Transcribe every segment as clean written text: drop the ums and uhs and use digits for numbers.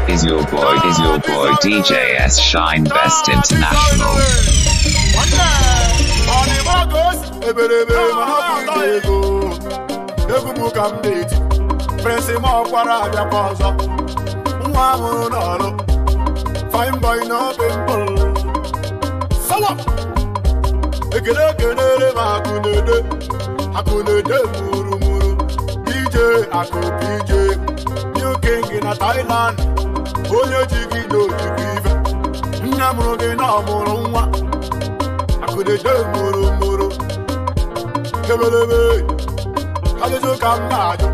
Is your boy DJ S Shine Best International. Fine boy no pimple. Sawa. Ekele hakunede muru. DJ ako DJ. New king in a Thailand. Onye jigi no jigive. Nnamuge na muru nwa. Akunede muru. Kebelebe. Adejo kam najo.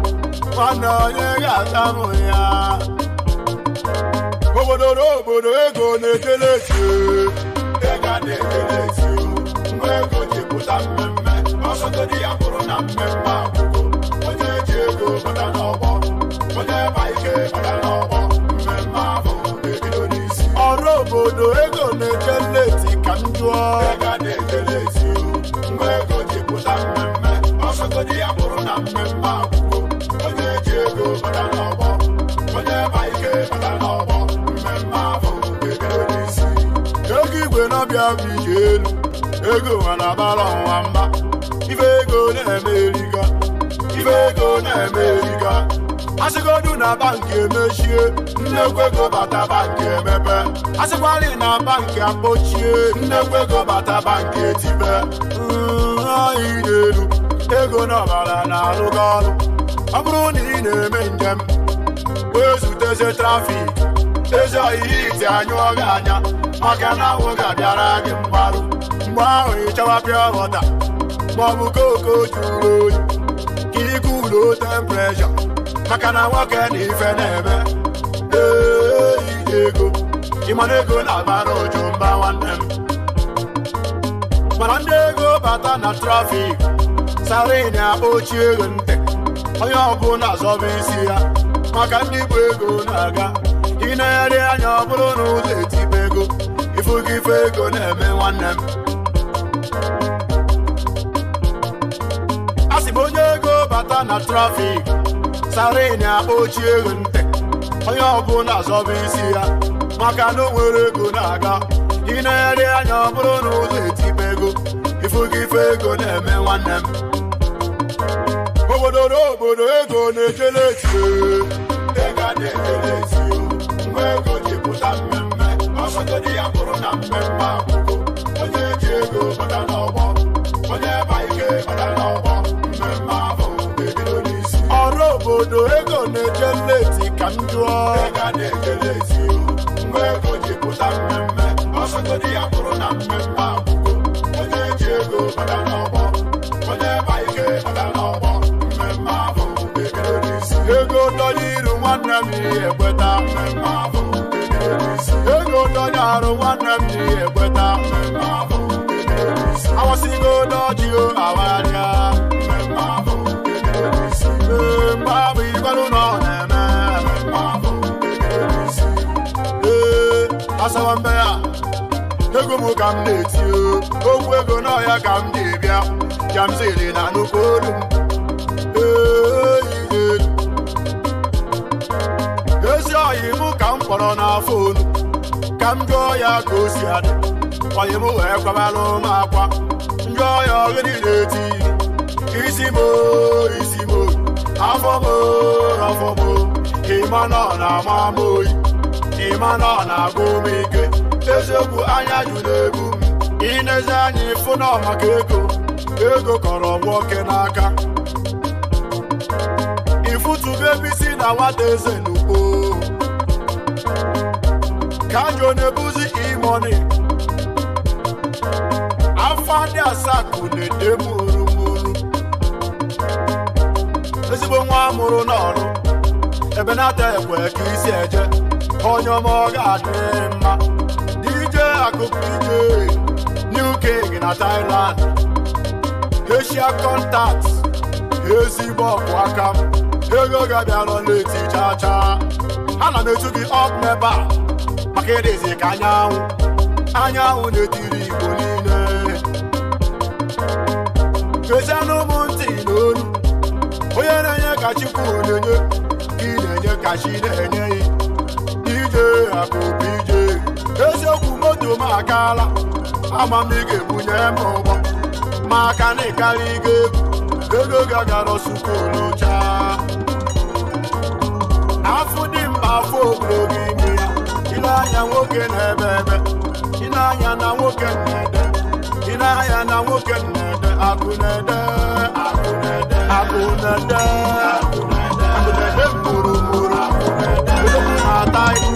Wana nyega tamu ya. Obodo ego na-ekelesi ega na-ekelesi mgbe ego ji pụta mmemme ọsọgodi ya bụrụ na mmemme akwụkwọ onye ji ego bata n'ọgbọ onye ba ike bata n'ọgbọ mmemme ahụ ebido n'isi ọrụ obodo ego na-ekelesi ka m jụọ ega na-ekelesi mgbe ego ji pụta mmemme ọsọgodi ya bụrụ na mmemme akwụkwọ onye ji ego bata n'ọgbọ onye ba ike bata n'ọgbọ igwe na-abịa bụ ije elu ego mana abara ọnwa mba ife ego na-eme eriga asịgodu na bankị emechie nnekwu ego bata bankị emepe asịkwari na bankị akpọchie nnekwu ego bata bankị etibe anyị n'elu ego na ọbara na-arụga ọrụ ọ bụrụ na ị na-eme njem wee zuteze trafik ezi ọhịa iti anyụ ọga anya maka na ahụ ga-abịara gị mgbarụ mgbe ahụ ịchawa pịa ọghọta maọbụ koko juru oyi ka ikulo tempreshọ maka na nwoke na ife na-eme ego ịmana ego na-abara ojo mba nwanne m mana ndị ego bata na trafik sarin akpọchie ego ntị onye ọbụla azọba isi ya maka ndị bụ ego na-aga ị na-eri anya ọ bụrụ na ụzọ etibe ego ifugi ife ego na-eme nwanne m asị m onye ego bata na trafik sarin akpọchie ego ntị onye ọbụla azọba isi ya maka na o nwere ego na-aga ị na-eri anya ọ bụrụ na ụzọ etibe ego ifugi ife ego na-eme nwanne m obodo ego na-ekelesi ego na-ekelesi mgbe ego ji pụta mmemme ọsọgodi ya bụrụ na mmemme akwụkwọ onye ji ego bata n'ọgbọ onye ba ike bata n'ọgbọ mmemme ahụ ebido n'isi ọrụ obodo ego na-ekelesi ka m jụọ ego na-ekelesi mgbe ego ji pụta mmemme ọsọgodi ya bụrụ na mmemme akwụkwọ onye ji ego bata n'ọgbọ onye ba ike bata n'ọgbọ mmemme ahụ ebido n'isi ego dọliru nwanne m ihe ekweta mmemme ahụ ego dọnye arụ nwanne m ihe ekweta mmemme ahụ awasịgo dọji o awarịa mmemme ahụ mgbe abụ igbalụ nọ na-eme mmemme ahụ asawa mbe ya ego m ka m na-eti okwu ego n'ọhịa ka m ji bịa ka m siri na nnukwu olu m ezi ọyị mụ ka m kpọrọ n'afọ onu ka m jụọ ya ka o si adị ọyị m wee kwabalụ m akwa njụọ ya ọgịrị na-eti isi m afọ m ịma nọ na-ama m oyi ịma nọ na-agụ m ike eziokwu anya jụrụ egwu m inezi anya ịfụ nọ maka ego kọrọ nwoke n'aka ifutugo ebisi na nwata eze n'ugbo ka njọ na-ebuzi imoni afọ ndị asatọ na-ede mụrụmụrụ ezigbo nwa amụrụ n'ọrụ ebe na-ata ekwe ka isi eje onye ọma ọ ga-adị mma DJ akụkụ ije New King na Thailand Asia Contact ezigbo ọkụ aka m ego ga-abịara n'eti chacha ana m etu gị up n'ebe a maka ịdịzi ka anyanwụ na-etiri Igbo niile kezianụ m ntị n'olu ka Chukwu na-enye ka ị na-enye ka chi na-enye ije akụkụ ije eziokwu moto m akaala ama m ị ga-ebunye m ụgbọ maka na ịkarị ego gagara sukulu chaa afụ dị mba afọ ogologo ime ya ile anya nwoke na-ebe ebe ile anya na nwoke na-ede ile anya na nwoke na-ede akụ na-ede akụ na-ede akụ na-ede akụ na-ede mụrụmụrụ ologbu na-ata ibu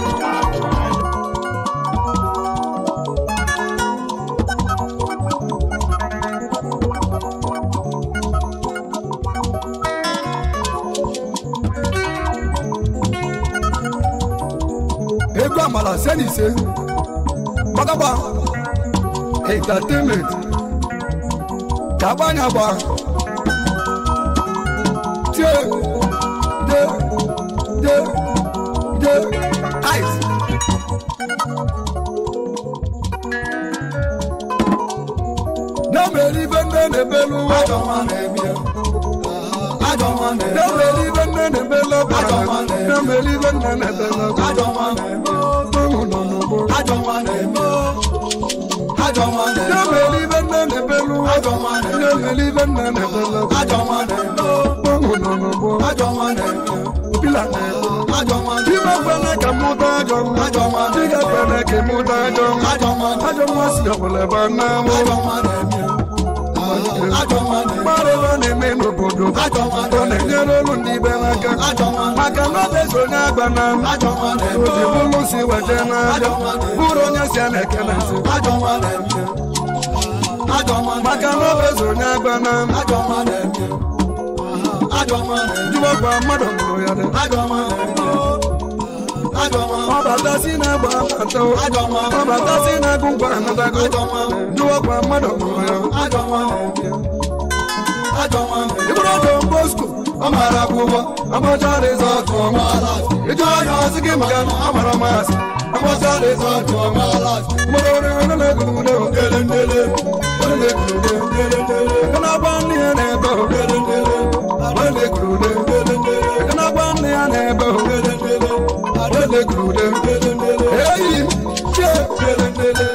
Amala seni se Bagaba Entertainment Kabanya ba Tie De Ice No me live in the belu I don't want to be I don't want to. No me live in the belu I don't want to. No me live in the belu I don't want to. I don't want it more. I don't want it. Don't believe in the bellu. I don't want it. Don't believe in the bellu. I don't want it more. I don't want it. I don't want it. You don't want to muta jong. I don't want it. You don't want to muta jong. I don't want it. I don't want to go now. I don't want it. I don't want it. Mareva ne no bodo. I don't want it. Ne nyero lundi belaka. I don't want it. Makano beso nyabana. I don't want it. Ojibulu si wajena. I don't want it. Buro nyasi anekenasi. I don't want it. I don't want it. Makano beso nyabana. I don't want it. I don't want it. Juwa kwa madongo yade. I don't want it. I don't want it. Obata sina bato. I don't want it. Obata sina kumpa nadago. I don't want it. Juwa kwa madongo yade. I don't want it. I don't want it. Ibro Don Bosco. Amara Buba. Amaja resort for my life. It's all yours again, man. Amara Mas. Amaja resort for my life. Moro na na gudo. Dele. Kana bani anebo. Dele gudo. Kana bani anebo. Dele gudo. Hey, dele.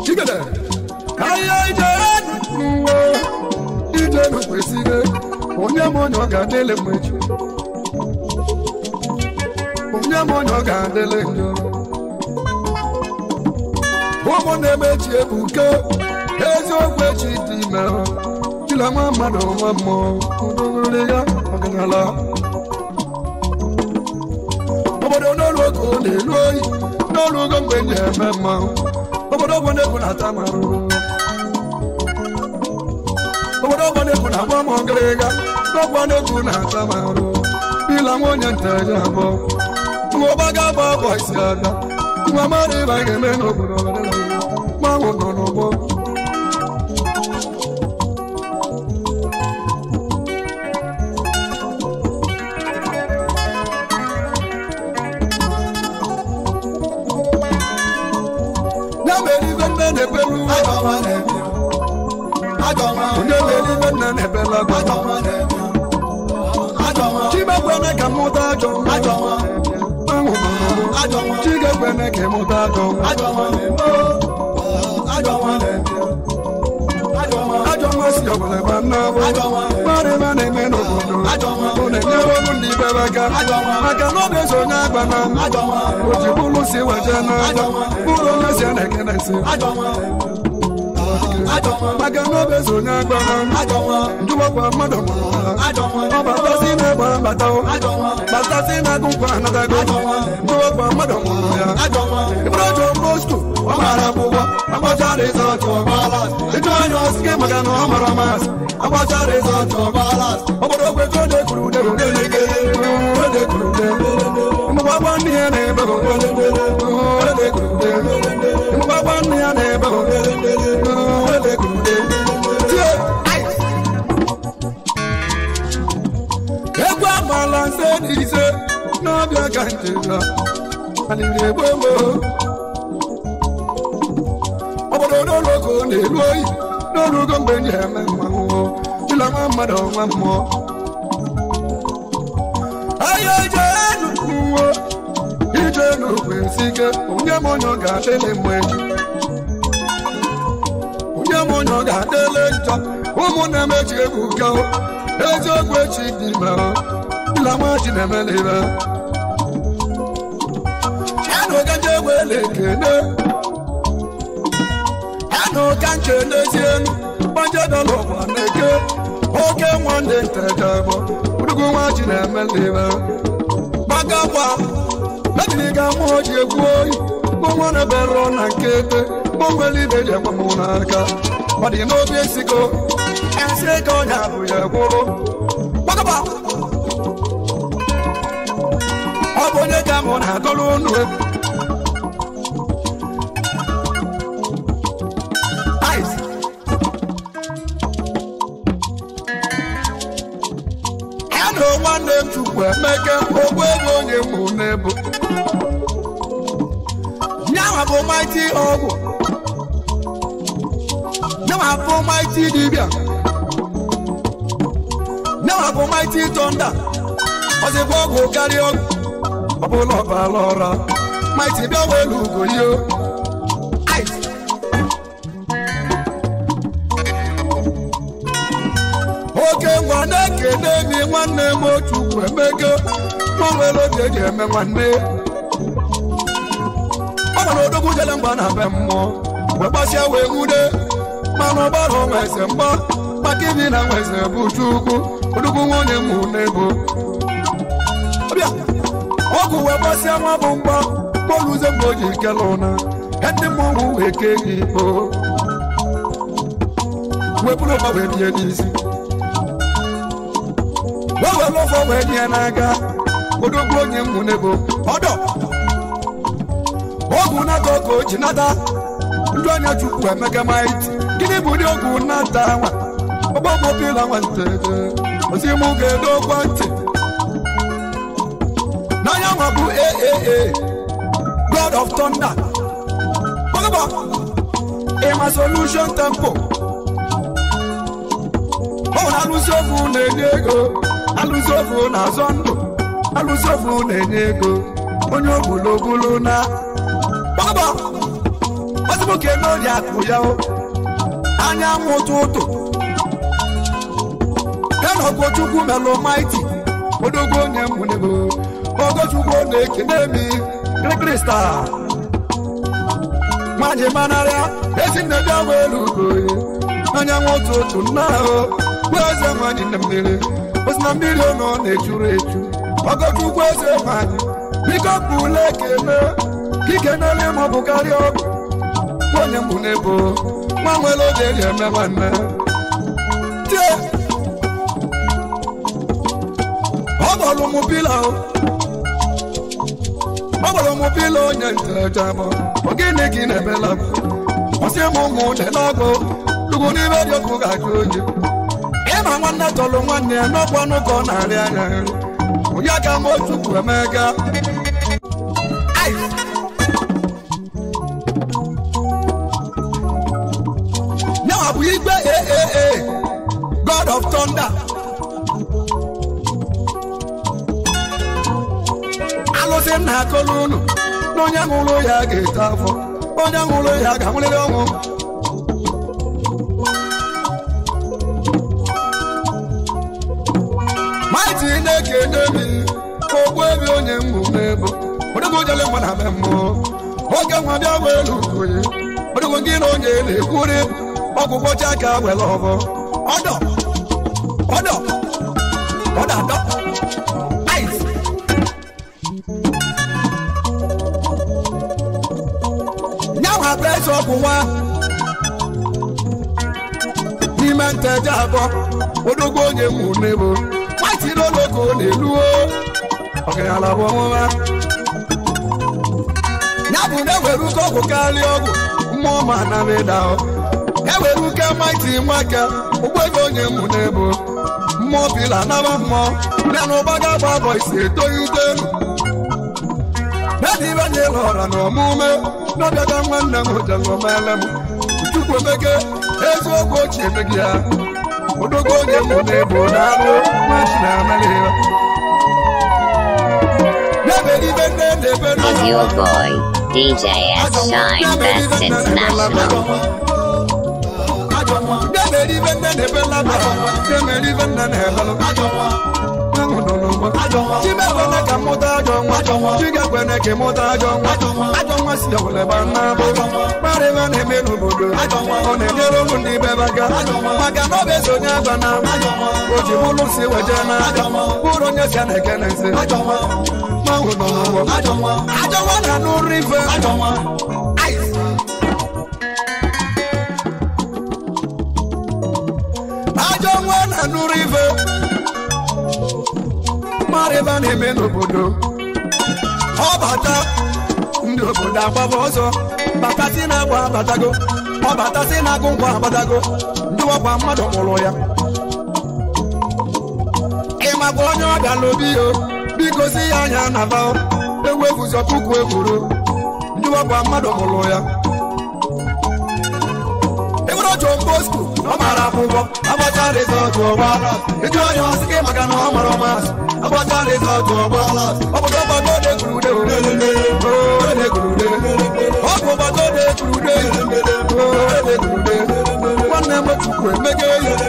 Chigada. Ay ije no kwesịrị onye m onye ọ ga-adịle mmeju onye m onye ọ ga-adịle njọ ụmụ na-emechi ebuke eziokwu echi dị ime chila nwa mmadụ nwa mmụọ udogoro ya ọganala obodo n'olu oge ọ na-elu oyi n'olu ogo mgbe eji eme mmanwụ obodo bụ na-ebu na-ata marụrụ obodo bụ na agba mọgịrịga n'ọgba n'egwu na-ata marụ bila nwonye ntaja abụọ ụgbaga bụ abọ isi ada nwa mmadụ ịba ga-eme n'obodo mmanwụ nọ n'ụgbọ ya mere ibe nne na-ekpelu onye mere ibe nna na-ebela chimekwene ka mụta ajọ chigekwene ka mụta ajọ ajọ nmasị ọbụla ebe nnabụ marịba na-eme n'obodo ọ na-enyere ọrụ ndị ibe aka maka na ọ bụ onye agbana o ji bụrụ si weje n'aja bụrụ onye si a na-ekene si maka na obe so onye agbara njụwakwa mmadụ ọ batasi na-egbe batasi na-agụkwa anatago njụwakwa mmadụ mụrụ ya ịbụrụ ọjọọ mbosko ọ mara akwụkwọ agbacha rizọtụ ịjụ anya ọsike maka na ọ mara masị agbacha rizọtụ obodo ogwe ka ode kwuru ude ụmụgbagba ndị ya na-ebe ụmụgbagba ndị ya na-ebe egwu agbala nse n'ise n'ọbịa ka njega alịrị egbogbo obodo n'ologo na-elu oyi n'olugo mgbe nye eme mmanwụ bila mmadụ nwa mmụọ ayo ije n'okwe sike onye m onye ọ ga-adịle mgbe onye m onye ọ ga-adịle njọ ụmụnne m echi egwu ka eziokwu echi dị mma bila nwa ji na-emele ibe anụ ka nje wele ekene anụ ka nche n'ezienu gbanje dọla ụwa na-eke oke nwanne nteja bụ udugu nwa ji na-emele ibe maka kwa mebiri ga mụ ji egwu oyi mụnwa na-ebere na nkete mụnwere ibe ji ekwe mụ n'aka ọ dị n'obi esigo esi ka ọnya bụ ya gwụrụ gbagaba ọ bụ onye ka mụ na-agọrọ unu egwu anụ nwanne m Chukwu Emeka ogbu ego onye mụ n'ebu nyawa bụ maịtị ọgwụ nyawa bụ maịtị dibịa nyawa bụ maịtị tọnda ọzịkwa ọgwụ karịa ọgwụ ọbụla ọbara ọra maịtị bịa welu ugo yo oke ngwa na-ekene mi nwanne m Chukwu Emeka ma nwere oge eji eme nwanne ọ gbara odogwu jele mgba na be mmụọ wee gbasịa wee nwude mana ọgbara nweze mgba maka ibi na nweze bụ Chukwu odogwu nwunye mụ n'ebo ọbịa ọgwụ wee gbasịa nwa bụ mgba kpoluze mgbe o ji kele ụna ndị mmọnwụ wee kee gị ikpo wee bụrụ ụgba wee bie n'isi wewe lọfọ wee nye n'aka odogwu onye mụ n'ebo ọdọ ọgwụ nata ọkụ ji nata ndị anya Chukwu Emeka maịtị gịnị bụ ndị ọgwụ nata nwa ọgbọmọbila nwantete ozi mụ ga-edokwa ntị n'anya nwa bụ AAA God of Thunder ọgụbọ ịma Solution Tempo ọ na-alụsi ofu na-enye ego alụsi ofu na-azọ ndụ alụsi ofu na-enye ego onye ogbologolo na ọgụbọ ọsibụke n'ori akụ ya anyanwụ ụtụtụ enọgwo Chukwu melụ maịtị odogwu onye mụnego Ogochukwu na-ekene mi Krista nwanyị manarịa ezi nne bịa welu ugoye anyanwụ ụtụtụ nna ahụ bụ eze nwanyị na mmiri osi na mmiri ọnọ na-echuru echu Ogochukwu eze nwanyị biko kpụla ekene ikenele maọbụ karịa ọgụ onye mbụ n'ebo nwa nwere oge eji eme nwanne tie ọ gbọrọ mụ pila onye nteja bụ ogene gị na-ebela ọsị m ụmụ delagbo ugwu n'ime dị ọkụ ga-ajụ oyi ịma nwanne tọrọ nwanne ya n'ọkwa n'ụkọ na-arị anya nri onye aka m Chukwu Emeka nyawa bụ igwe AAA God of Thunder alụsị m na-akọrọ unu na onye ṅụrụ ya ga-ete afọ onye ṅụrụ ya ga-anwụrịrị ọnwụ maịtị na-ekene mi ogbu ebe onye mgbu n'ebo odogwu jele mgbe na be mmụọ oge nwa bịa welu ugoye odogwu gị na onye na-ekwuri ọgwụgwọ chaka were ọbọ ọdọ nyawa pres ọgwụ nwa n'ime nteja abụọ odogwu onye mụ n'ebo maịtị n'ologo na-eluo ọgaranya bụ ọnwụwa ya bụ na ewere uke ọgwụ karịa ọgwụ mmụọ ma na meda ewere uke maịtị nwaka ụgbọ ego onye mụ n'ebo mmụọ pila naba mmụọ ya na ụgbaga agba abọ isi etoghide elu ibe nye lọra na ọmụme n'ọbịaga nwanne m jelomele m Chukwu Emeka eziokwu ochie emeghị ya odogo onye mụ na-ebo na-alụ machina amaliwa Is your boy, DJ S. Shine Best International. I don't wanna no river. I don't want ice. I don't wanna no river. Mariva name no bodo. Obata ndo boda babozo. Bakati na kwa batago. Obata sina kwa batago. Ndo kwa mado moloya. Ema bonyo dalobio. Because I am about the way was a book. You are one mother lawyer. If not John Bosco, no matter about that is not to a ballot. If you are the game, I can no more mass. About that is not to a ballot. About the good, one number to make ice.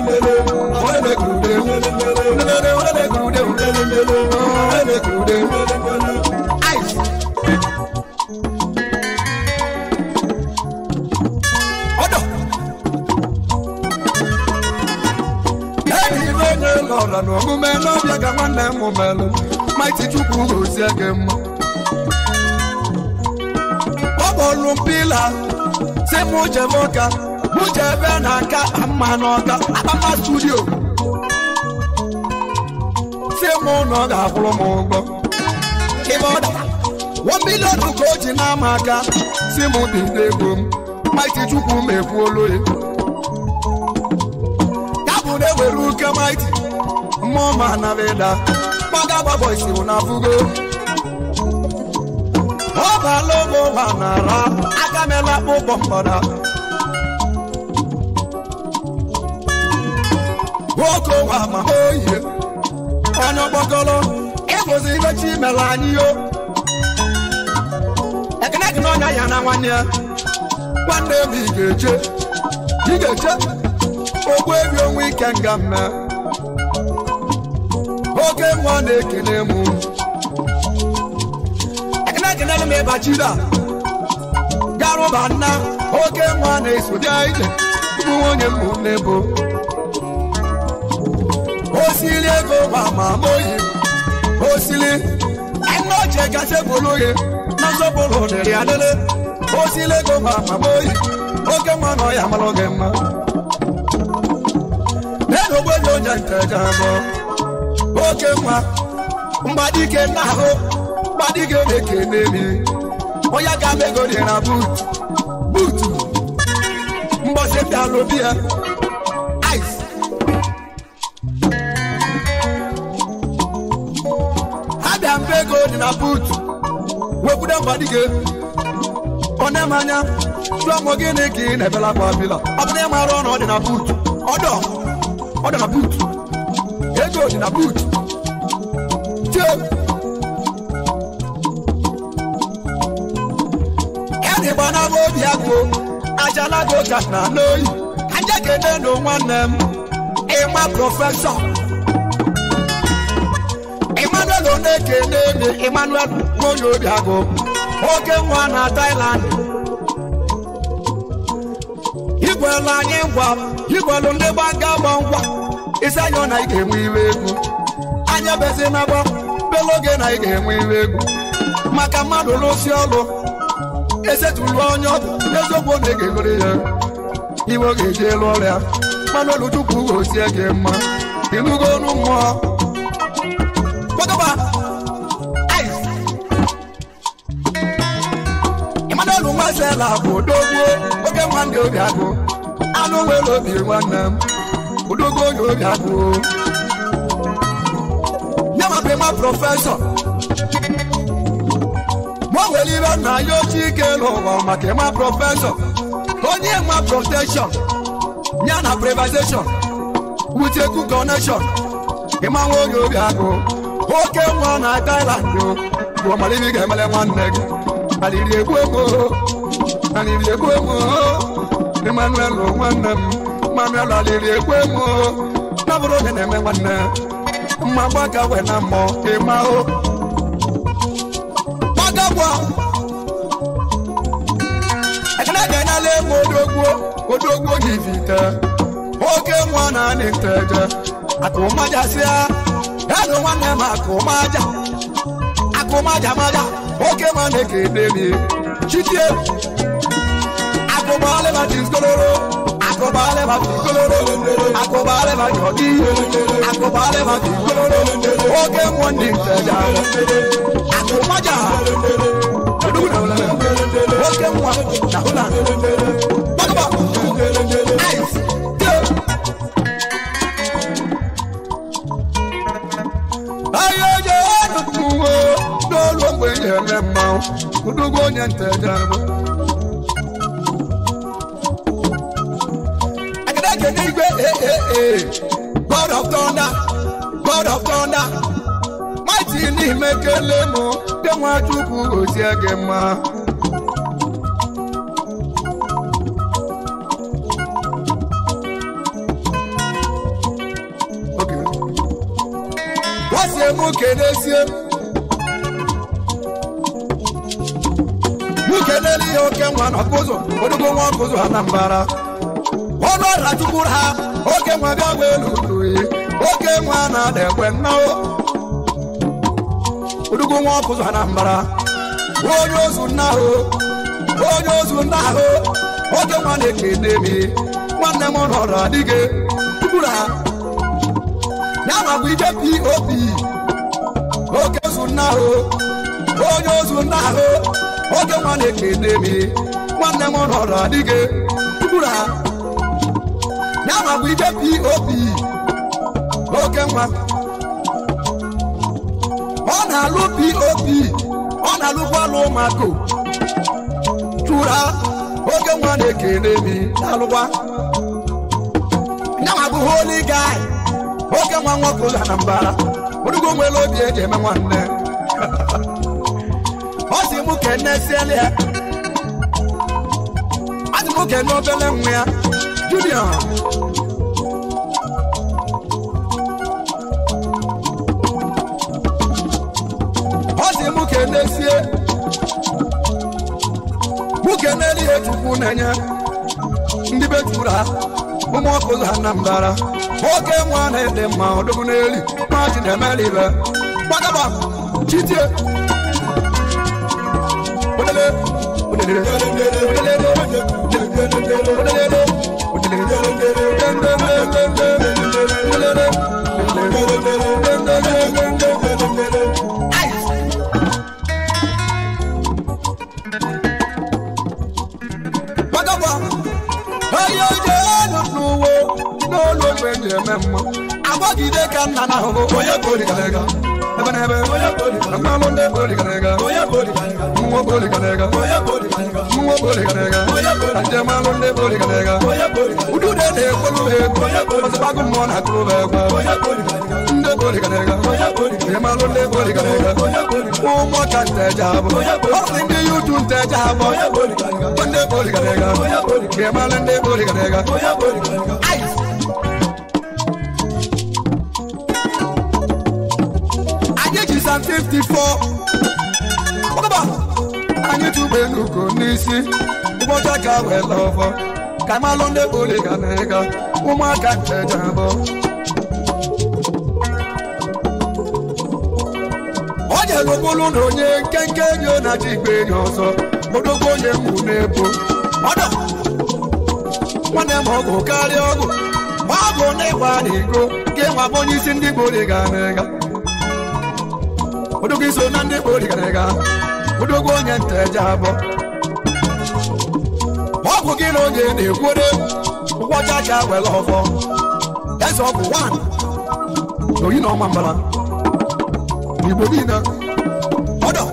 Mighty Chuku Zegem Obolupila Semuja Voka Muja Venaka Amanoka Abama Studio Semonoga Promogo Iboda 1 million to coach in Amaka Semu Degum Mighty Chuku Mefolo Tabu de Ruka Mighty Mama Naveda Bagaba Boys Unafugo Oba Lobo Wanara Agamela Bombada Woko Wama Hoye Ono Bogolo Egozi Vechi Melanio Ekenek no Yana Wania One day we get Ogwe Yon Weekend Gamma Okay, one day can I move? I can me Bachida Garobana. Okay, one day so died. Who won your moon nebo? Osile go, Mama, boy. Osile, I'm not check as a boloye. Not so bolo, the other. Osile go, Mama, boy. Okay, one, I am a logema. Never will you just Okay, ma, mbadi ke na ho, mbadi ke deke nemi. Oya ka me go na boot. Mbose ta lobia. Ice. Adam be go na boot. We put am mbadi ke. One manya, flomo gene ki na bela kwa bila. Abne ma ro no na boot. Odo na boot. Ego na boot. Anybody go Diago, Ajala go Jana, no, I just get no one them. My professor Emmanuel Oneke, Emmanuel Mojo Diago, okay, one at Thailand. You were lying, you were on the Banga. It's a young night game we will. Anya Bezinabo, Belogan I game we will. Makamado Luciano. Ese tu lonyo, ezo bone gegore. Iwo geje lola. Mano lutu kugo si agema. Inugo no mo. Kotoba. Ice. Imano lu masela bodogo. Oke mwande obiago. Anu welo bi wanam. Bodogo yo obiago. Nyama be ma professor. Live na yo chike lo make my professor. Onye my protection. Nyana privatization. with a good connection. Imango Yobiago, okay, one at Thailand, you are my living one leg. I need a Guemo, I need a Guemo, Emmanuel, one Manuel, I need a Guemo, Navro and Emmanuel, Mabaka when I'm more, Emao Bagabwa. I can let Modogo give it. Okay, one and integer. Akomaja sia, everyone am Akomaja. Akomaja Maja, okay, man, they can't be. Chitie, Akobale Matis Coloro, Akobale Matis Coloro, Akobale Matis, Akobale Matis Coloro, okay, one integer. Akomaja, okay, one, Nahula, Bagaba, Ice. God of thunder, God of thunder, mighty ni mekelemo, dem wa chuku osiagema. Okay. What's your mukedesie? Mukeleli oke mwana kozo, odugo mwa kozo Anambra. Ono ratukura, oke mwa gawelu, oke mwana dekwe nao. Odugo mwa kozo Anambra. Onyo zunaho, oke mwana kedemi, mwana mwana radige, tukura. Nyama wije POP, oke zunaho, onyo zunaho. Oke mwana kedemi, mwana mwana radige, tukura. Nyama wije POP, oke mwa. Ona lu POP, ona lu walo mako. Tura, oke mwana kedemi, alwa. Nyama bu holy guy, oke mwa wako Anambra. Odugo mwelo bieje me mwane. Muke nesele ati muke no bele nwea Julian ati muke nesie muke neli etuku nanya ndi betura mumo ko Anambra oke mwana ede ma odogu neli ma ti demelibe bagaba chitie Kamalonde Boliganega, Umaka Jabo. Oja Lobolo, Kenkenyo Najibe, also, Odogo Munepo. Odo one mogo, Cariogo, Mago Nevadigo, came up on his in the Boliganega. Odogiso Nande Boliganega, Odogo Jabo. Get on the wood, watch out well over. That's all for one. So you know, Mambala. You believe that? Hold on.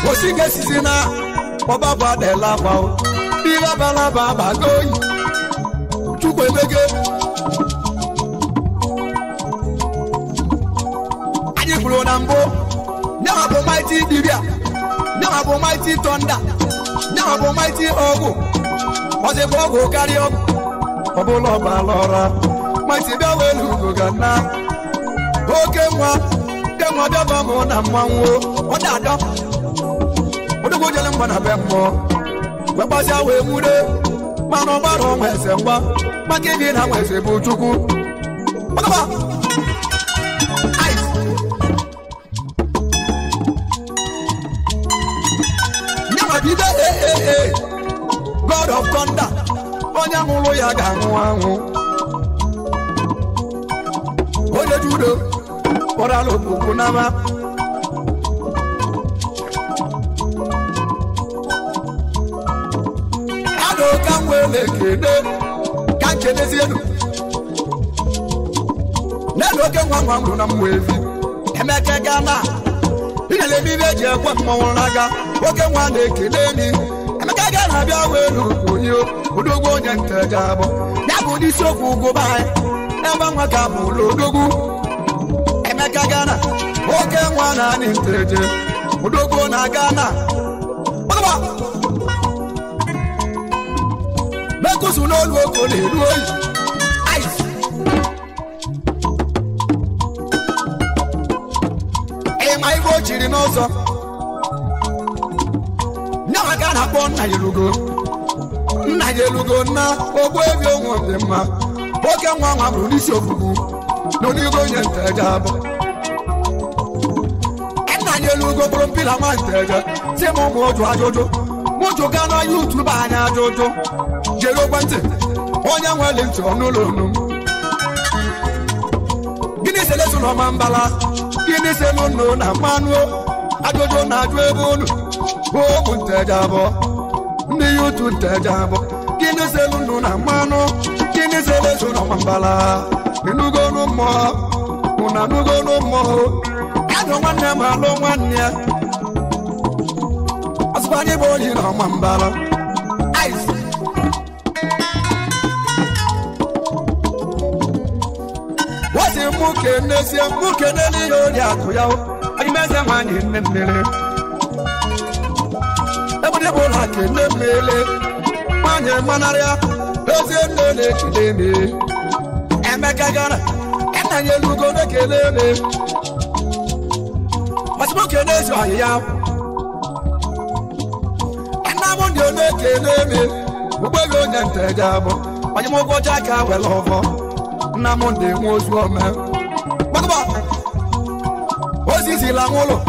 What's he gets in a Baba de Lava? Baba going. mighty Divya. Now about mighty Thunder. Now about mighty Ogo. Was a Bogo carry up. Obolo Balora. Mighty Bawelu Gogana. Okay, one. Then what about Mona Mango? What that dog? What the good young man have more? What was our way, Mude? Man of our home, I said, what? But give it how I say, Butuku. What about ice? Never did that, God of thunder. Onyamulo ya gangu. Oye judo, ora lo pukunama. Ado kamwele kede, kankene zenu. Nelo ke ngwangwa na mwevi. Emeke gana. Ile bibe je kwa mwolaga. Oke nwane kede ni. Emeke gana bia welu kunyo. Udogo onye ntejabo. Yabu di soku go bai. Eba nwaka bulo dogu. Emeka gana. Oke nwana ni nteje. Udogo na gana. Bakaba. Bekusu no lu oko le lu oyi. Ice. Ma ibo chiri n'ọsọ. Nyawa ka na kpọ nna yelugo. Nna yelugo na ogbo ebi onwe dị mma. Oke nwa nwa bụrụ n'isi ofufu. N'onigo onye nteje abụ. Nna yelugo bụrụ mpila nwa nteje. Si mụ mụ otu ajụjụ. Mụjụ ga na YouTube anya ajụjụ. Jere ekwentị. Onye nwere ntị ọnụụlọ onu. Gịnị selesu n'ọma mbala? Gini se no na manu ajojo na aju ebonu o muntejabo ni yutu ntejabo gini se no na manu gini se le so no mambala nugo no mo una nugo no mo ado wanna malo wanna asbani boli no mambala ice wasi muke nesi yori atuya ayimeze mwani nemele ebode bola ke nemele manye manaria eze nele kileme emeka gana enanye lugo de keleme wasi muke nesi ayya enamo ndio ne keleme ugbego nyentejabo ayimo goja ka welovo na monde mozu ome bakaba osisi la ngolo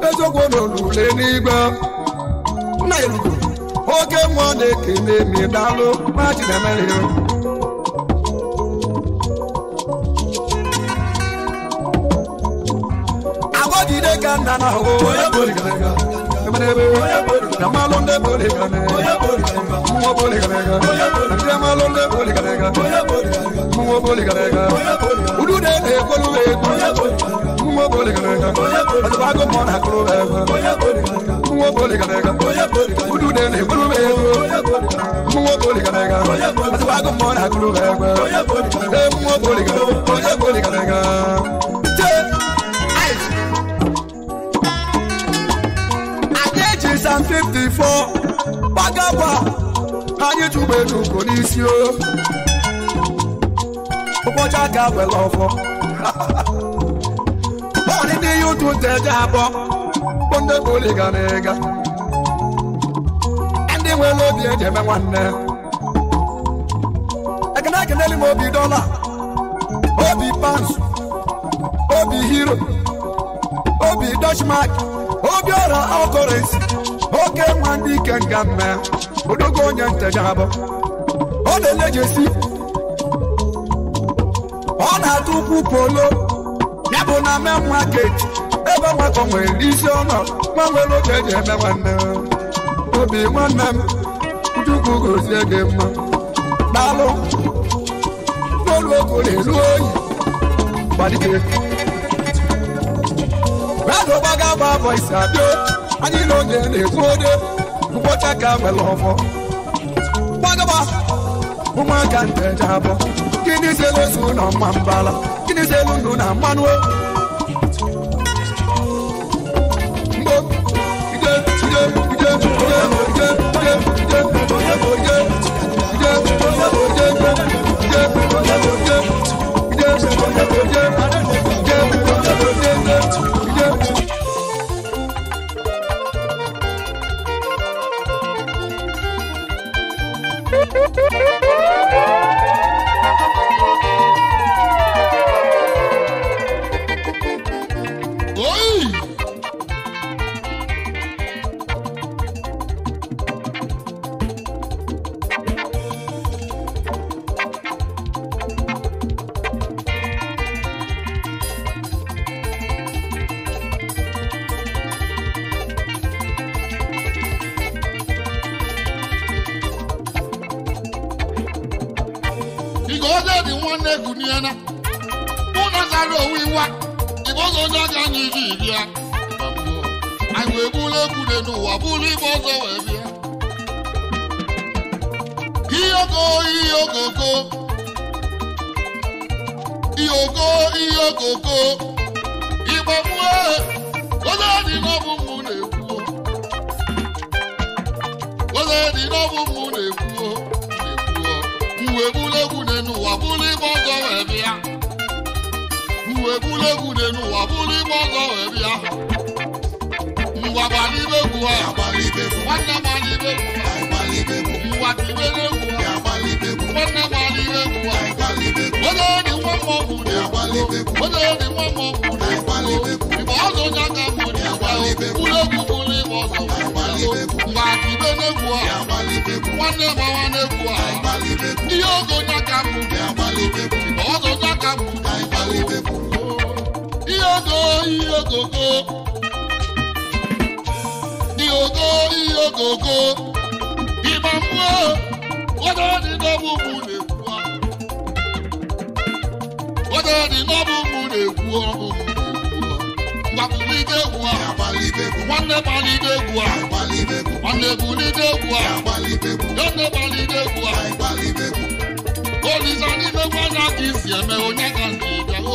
ezogbo no le nigba na yelugo oge mo de kele mi dalo ma ti na mele agodi de ganda na ho oya boli galega na malonde boli galega mo boli galega na malonde boli galega mo boli galega udu de kolu e mo boli galega abago mo na kolu e mo boli galega udu de kolu e mo boli galega abago mo na kolu e mo boli galega Some 54 Bagaba Hanye Tubenu Konisio Oboja Gawe Lofo Only the you to Tejabo Bonde Boliganega And they will love you, Jemma one. I can only Mobi Dollar Obi Pants Obi Hero Obi Dutchmark Obiora Alcoholics Okay, one weekend gamme. Odogo nyantejabo. On the legacy. On a tupu polo. Yabo na me market. Eba wa konwe lisiono. Mwe lo keje me wana. Obi wana. Utuku go sege ma. Dalo. Polo ko le loyi. Badike. Rado baga ba voice ado. Ani no ne kode ubota ka welofo bagaba uma kan tejabo kini se lo su no mambala kini se lu na manuo Ngoze di one eguniana. Una zaro wiwa. Ibozo nyaga nyiji bia. I will bule kude no wabuli bozo webia. Iyoko. Ibamwe. Ngoze di no bumu nebuo. Ngoze di no bumu nebuo. Uwe bule kude no wabuli bozo webia. Uwe bule kude no wabuli bozo webia. Mwabali begwa, mwabali begwa, wana bali begwa, mwabali begwa, mwati begwa, mwabali begwa, wana bali begwa, mwabali begwa. Wale ni wamo bude, mwabali begwa. Wale ni wamo bude, mwabali begwa. Ibozo nyaka bude, mwabali begwa. Ule kubuli bozo, mwabali begwa. Mwati begwa, mwabali begwa, wana bawane begwa, mwabali begwa. Iyogo nyaka bude, mwabali begwa. Ibozo nyaka bude, mwabali begwa. Iyogo. Iyogogo, Ibamwe, wada di nobu mune kuwa. Wada di nobu mune kuwa. Mbapulide kuwa, wane balide kuwa, wane bulide kuwa, yone balide kuwa. Olizani mekwana kisi eme onyaka njida o.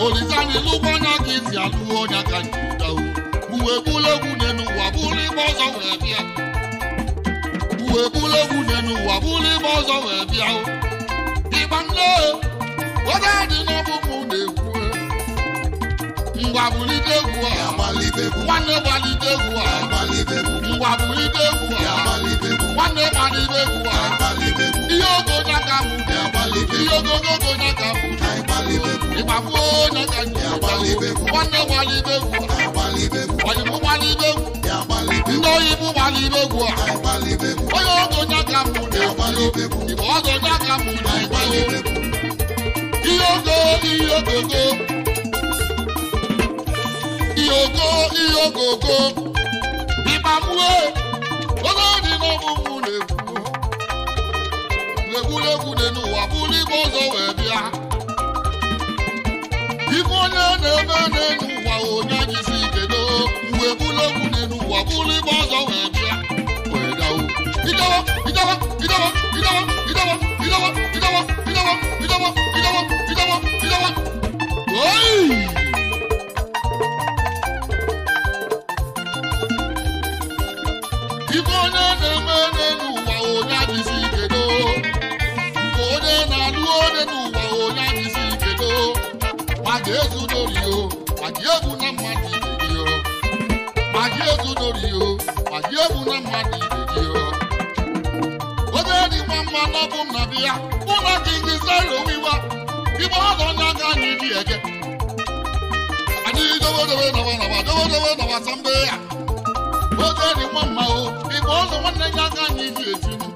Olizani lukwana kisi alu onyaka njida o. Uwe bule nenu wabuli bozo webia. Uwe bule nenu wabuli bozo webia. Ibamwe, wada di nobu mune kuwe. Mwabuli degwa, wane bali degwa, mwabuli degwa, wane bali degwa. Iyogo nakamu, iyogo nakamu. Ibamwe nakamu, wane bali degwa. Oyibu bali begwa, ndoyibu bali begwa. Oyogo nyakamu ne balo, ibogo nyakamu ne balo. Iyogo. Ibamwe, ogo di no bumu ne bu. Legule no wabuli bozo webia. Ibone ne bene nu wa onyaji si. Uwe bule nenu wabuli bozo webia. Wedawo. Idawa. Oi! Ibone nenu wa onyaji si kedo. Ibone na duo nenu wa onyaji si kedo. Majezu dorio, majebu na mati. Majezu dorio, majebu na mati dedio. Ode di mama na bum na bia, una kingi sero wiwa. Ibo do nyanga ni di ege. Ani do na wa sambe ya. Ode di mama o, ibo do wana nyanga ni di etinu.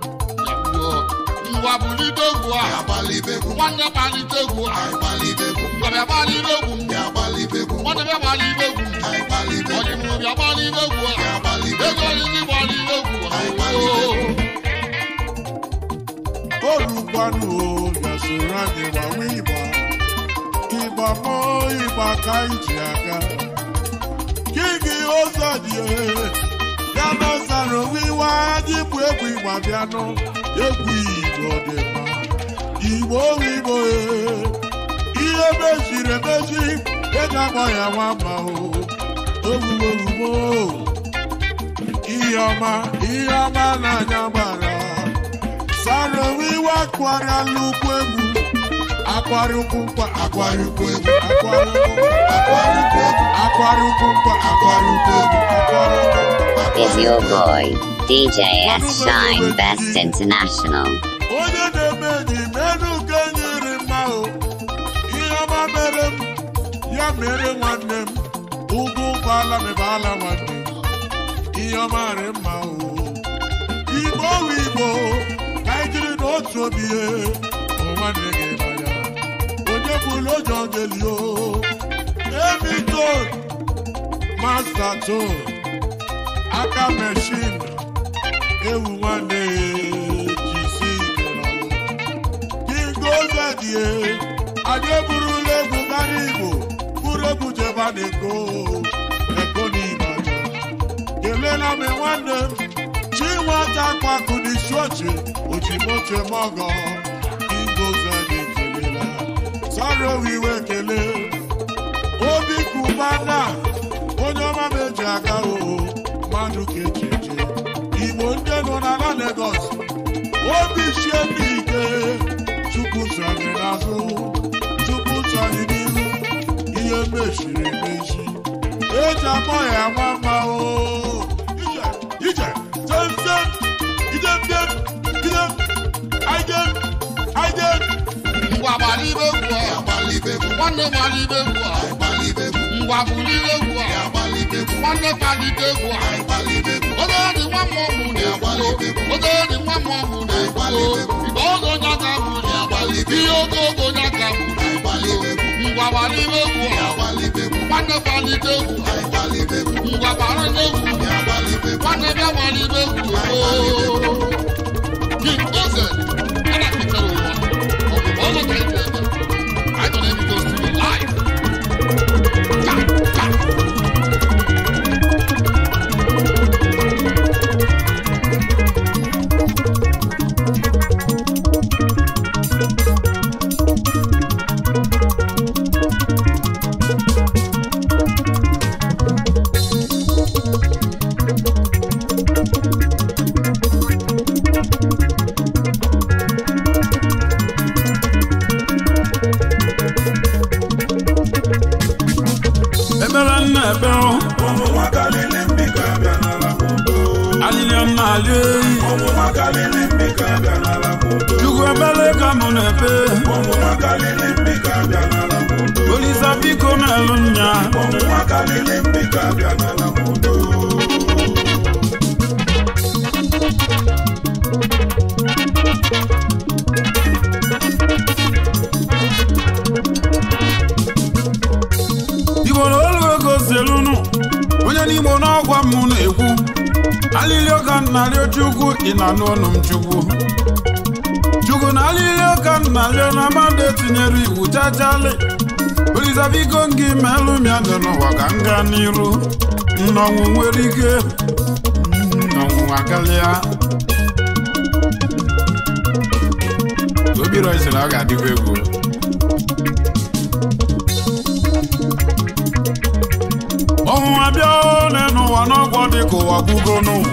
Yawo, nwa buli degwa, abali begu. Wana bali degwa, abali begu. Wana bali begu, abali begu. Wana bali begu. Olùgbàlù yasura ni wà wíwà, ìgbà mọ́ ìgbà ká ìjì àga. Kíkì ó sọ̀dìẹ̀, yánà sàrò wíwá jíbu egwu ìgbà bíánú, egwu ìgbò dè má. Ìgbò wíwò ihe meziri emezi, ịga gbọ ya nwa ma o. Owuwo ihe ọma n'anya gbara. Saro wiwa kwara lukwu egwu. Akwarukwu nkwa. Is your boy, DJ S Shine Best International. Onye na-eme enyi menu ka nyere mma o. Ihe ọma mere m, ya mere nwanne m. Ugwu bala nwanne m. Ihe ọma re mma o. Igbo ka anyị jiri n'otu obi nwanne gị banya. Onye bụrụ ụjọ gelio. Emi Tone, Master Tone, aka machine, ewu nwanne jisi gara. die anyị burula egwu gara Igbo buru egwu jeba n'Eko n'Ibadan kelela m nwanne m Chinwata Kwaku n'isi oche Ochimoche Mogo Igbo zedi kelela Saro wiwe kele Obi Kubana onye ọma meji aka mmadụ kejeje Igbo ndị nọ n'ala Lagos obi sie n'ike Chukwu sọrọ n'azụ Chukwu sọrọ n'ihu ihe mechiri emechi eji akpọ ya mama ije temtem idemdem idem aiden ngwa gbalibe egwu nwanne gbalibe egwu ngwa bulibe egwu nwanne kwalite egwu oge dị nwa mmọnwụ na-egwu oge dị nwa mmọnwụ na-egwu igbe oge onye aka bụ ihe oge onye aka bụ ngwa gbalibe egwu nwanne kwalite egwu ngwa gbara n'egwu nwanne bịa gbalibe egwu King Oze a na-akpịtara ụwa ọgwụgwọ ọzọ ka ị na-eme I don't even go to the life. Chukwu na alili oka nalio na mmadụ etinyere iwu jajali Olisabigo ngị melu mịadụ n'ụwa ka nga n'iru nnọnwụ nwere ike nnọnwụ akalịa Obiro isiri ọ ga-adịkwa egwu ọnwụnwa bịa one n'ụwa n'ọgwọ dịka ụwa gwugo n'ụwa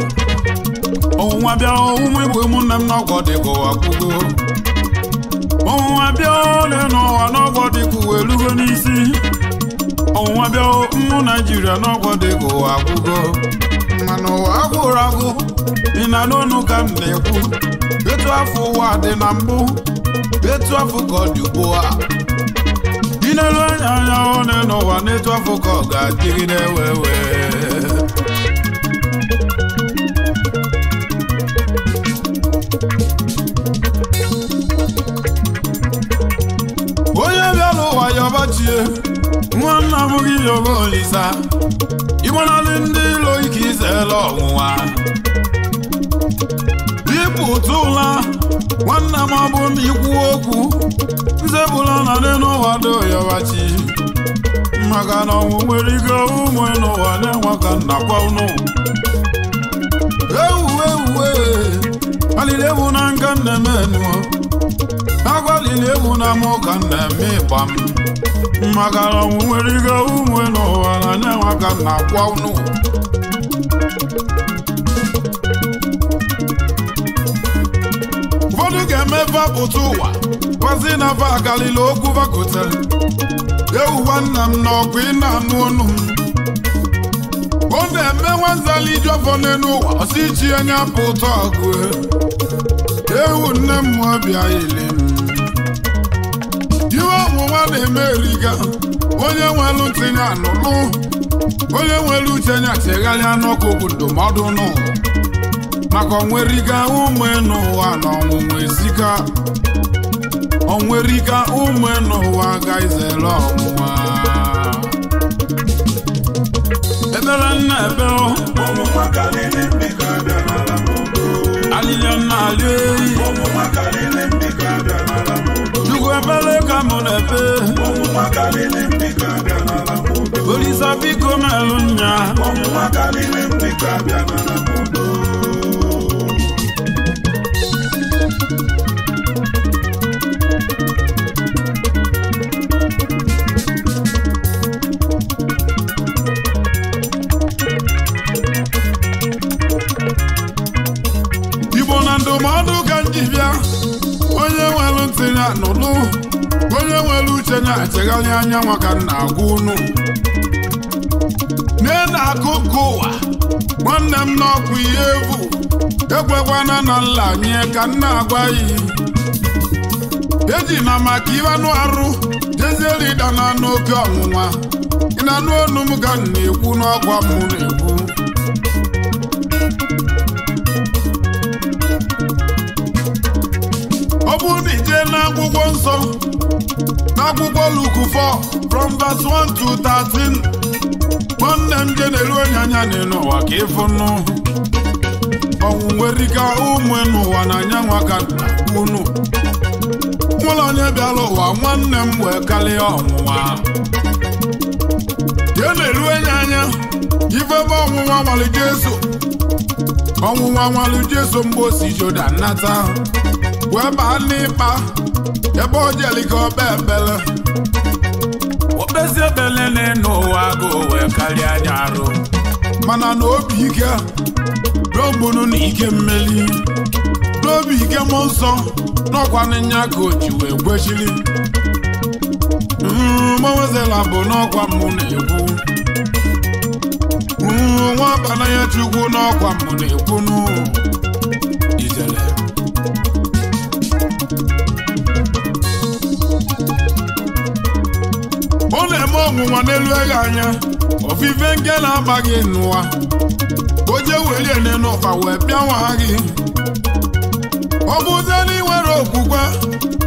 ọnwụnwa bịa ụmụ Igbo ụmụnne m n'ọgwọ dịka ụwa gwugo ọnwụnwa bịa ole n'ụwa n'ọgwọ dịka ụwa elugo n'isi ọnwụnwa bịa ụmụ Naịjirịa n'ọgwọ dịka ụwa gwugo mana ụwa agwụrụ agwụ dị na n'ọnụ ka m na-ekwu etu afọ ụwa dị na mbụ etu afọ ka ọ dị ugbu a dị n'elu anya one n'ụwa n'etu afọ ka ọ ga-adịgide wee onye bịara ụwa yọbachie nwanne abụghị yoba Olisa ịgbanalị ndị ilo ike izela ọnwụnwa ịpụta ụla nwanne m abụ na ikwu okwu nzebụla na dị n'ụwa dị yọbachi maka na ọnwụ nwere ike ụmụ n'ụwa na-enwe ka nnakwa ụnụ ewuwe alili ewu na nka nne m agwalili ewu na mụ ka nna-eme ịgba m maka na ọnwụ nwere ike ụmụ n'ụwa na na-enwe ka nnakwa ụnụ ụfọdụ ga-eme vapụta ụwa gwazi na va akalili okwu vakotere ewuwa nna m na ọkụ ị na-anụ ọnụ m ọ na-eme nwazali ijọfọ n'elu ụwa ọsị ichi anya pụta ọgụ ewu nne m ọbịa ile m iwe ọnwụnwa na-eme eriga onye nwere ntinye anụlụ onye nwere uche nya chegharịa n'ọkụ bụ ndụmọdụ n'ụwa maka onweriga ụmụ n'ụwa na ọnwụnwa esika onweriga ụmụ n'ụwa ga-izere ọnwụnwa ebere nna ebe alili nna ali Chukwu ebe Olisa biko melunya Ibo na ndụmọdụ ka njibịa onye nwere ntị ya nụnụ onye nwere uche na-echegharị anya maka nna agwa unu na-akụkụ ụwa nwanne m n'ọkụ ihe evu ekwekwana na nla nye ka nna agwa yi eji na maka ịbanụ arụ jezielida na n'oke ọnwụnwa ị na-anụ onu m ka na-ekwu n'ọkwa m na-ekwu ọ bụrụ na ije n'akwụkwọ nsọ n'akwụkwọ Luke 4 from verse 1 to 13 nwanne m je na-eru onye anya n'ụwa ka ịfụnụ ọnwụ nwere ike ụmụ n'ụwa na anyanwụ ka unu nwụlọ onye bịara ụwa nwanne m wee karịa ọnwụnwa je na-eru onye anya ifebe ọnwụnwa nwalite eso ọnwụnwa nwalite eso mgbe o si Jodan nata wee baa n'ịkpa ebe o jeli ka ọba ebele okpezi ebele n'ụwa go wee karịa anya arụ mana na obi ike n'ogbunu na ike mmeli n'obi ike mmụọ nsọ n'ọkwa n'nya ka o ji wee gwechiri mmanwezela bụ n'ọkwa mụ na-ekwu nwa bananya Chukwu n'ọkwa mụ na-ekwu ijele ọ na-eme ọnwụnwa n'elu eghe anya ofufe nke na-agbaghị n'ụwa o jee were ene n'ụfa wee bịa nwa gị ọ bụzie na ị nwere okwukwe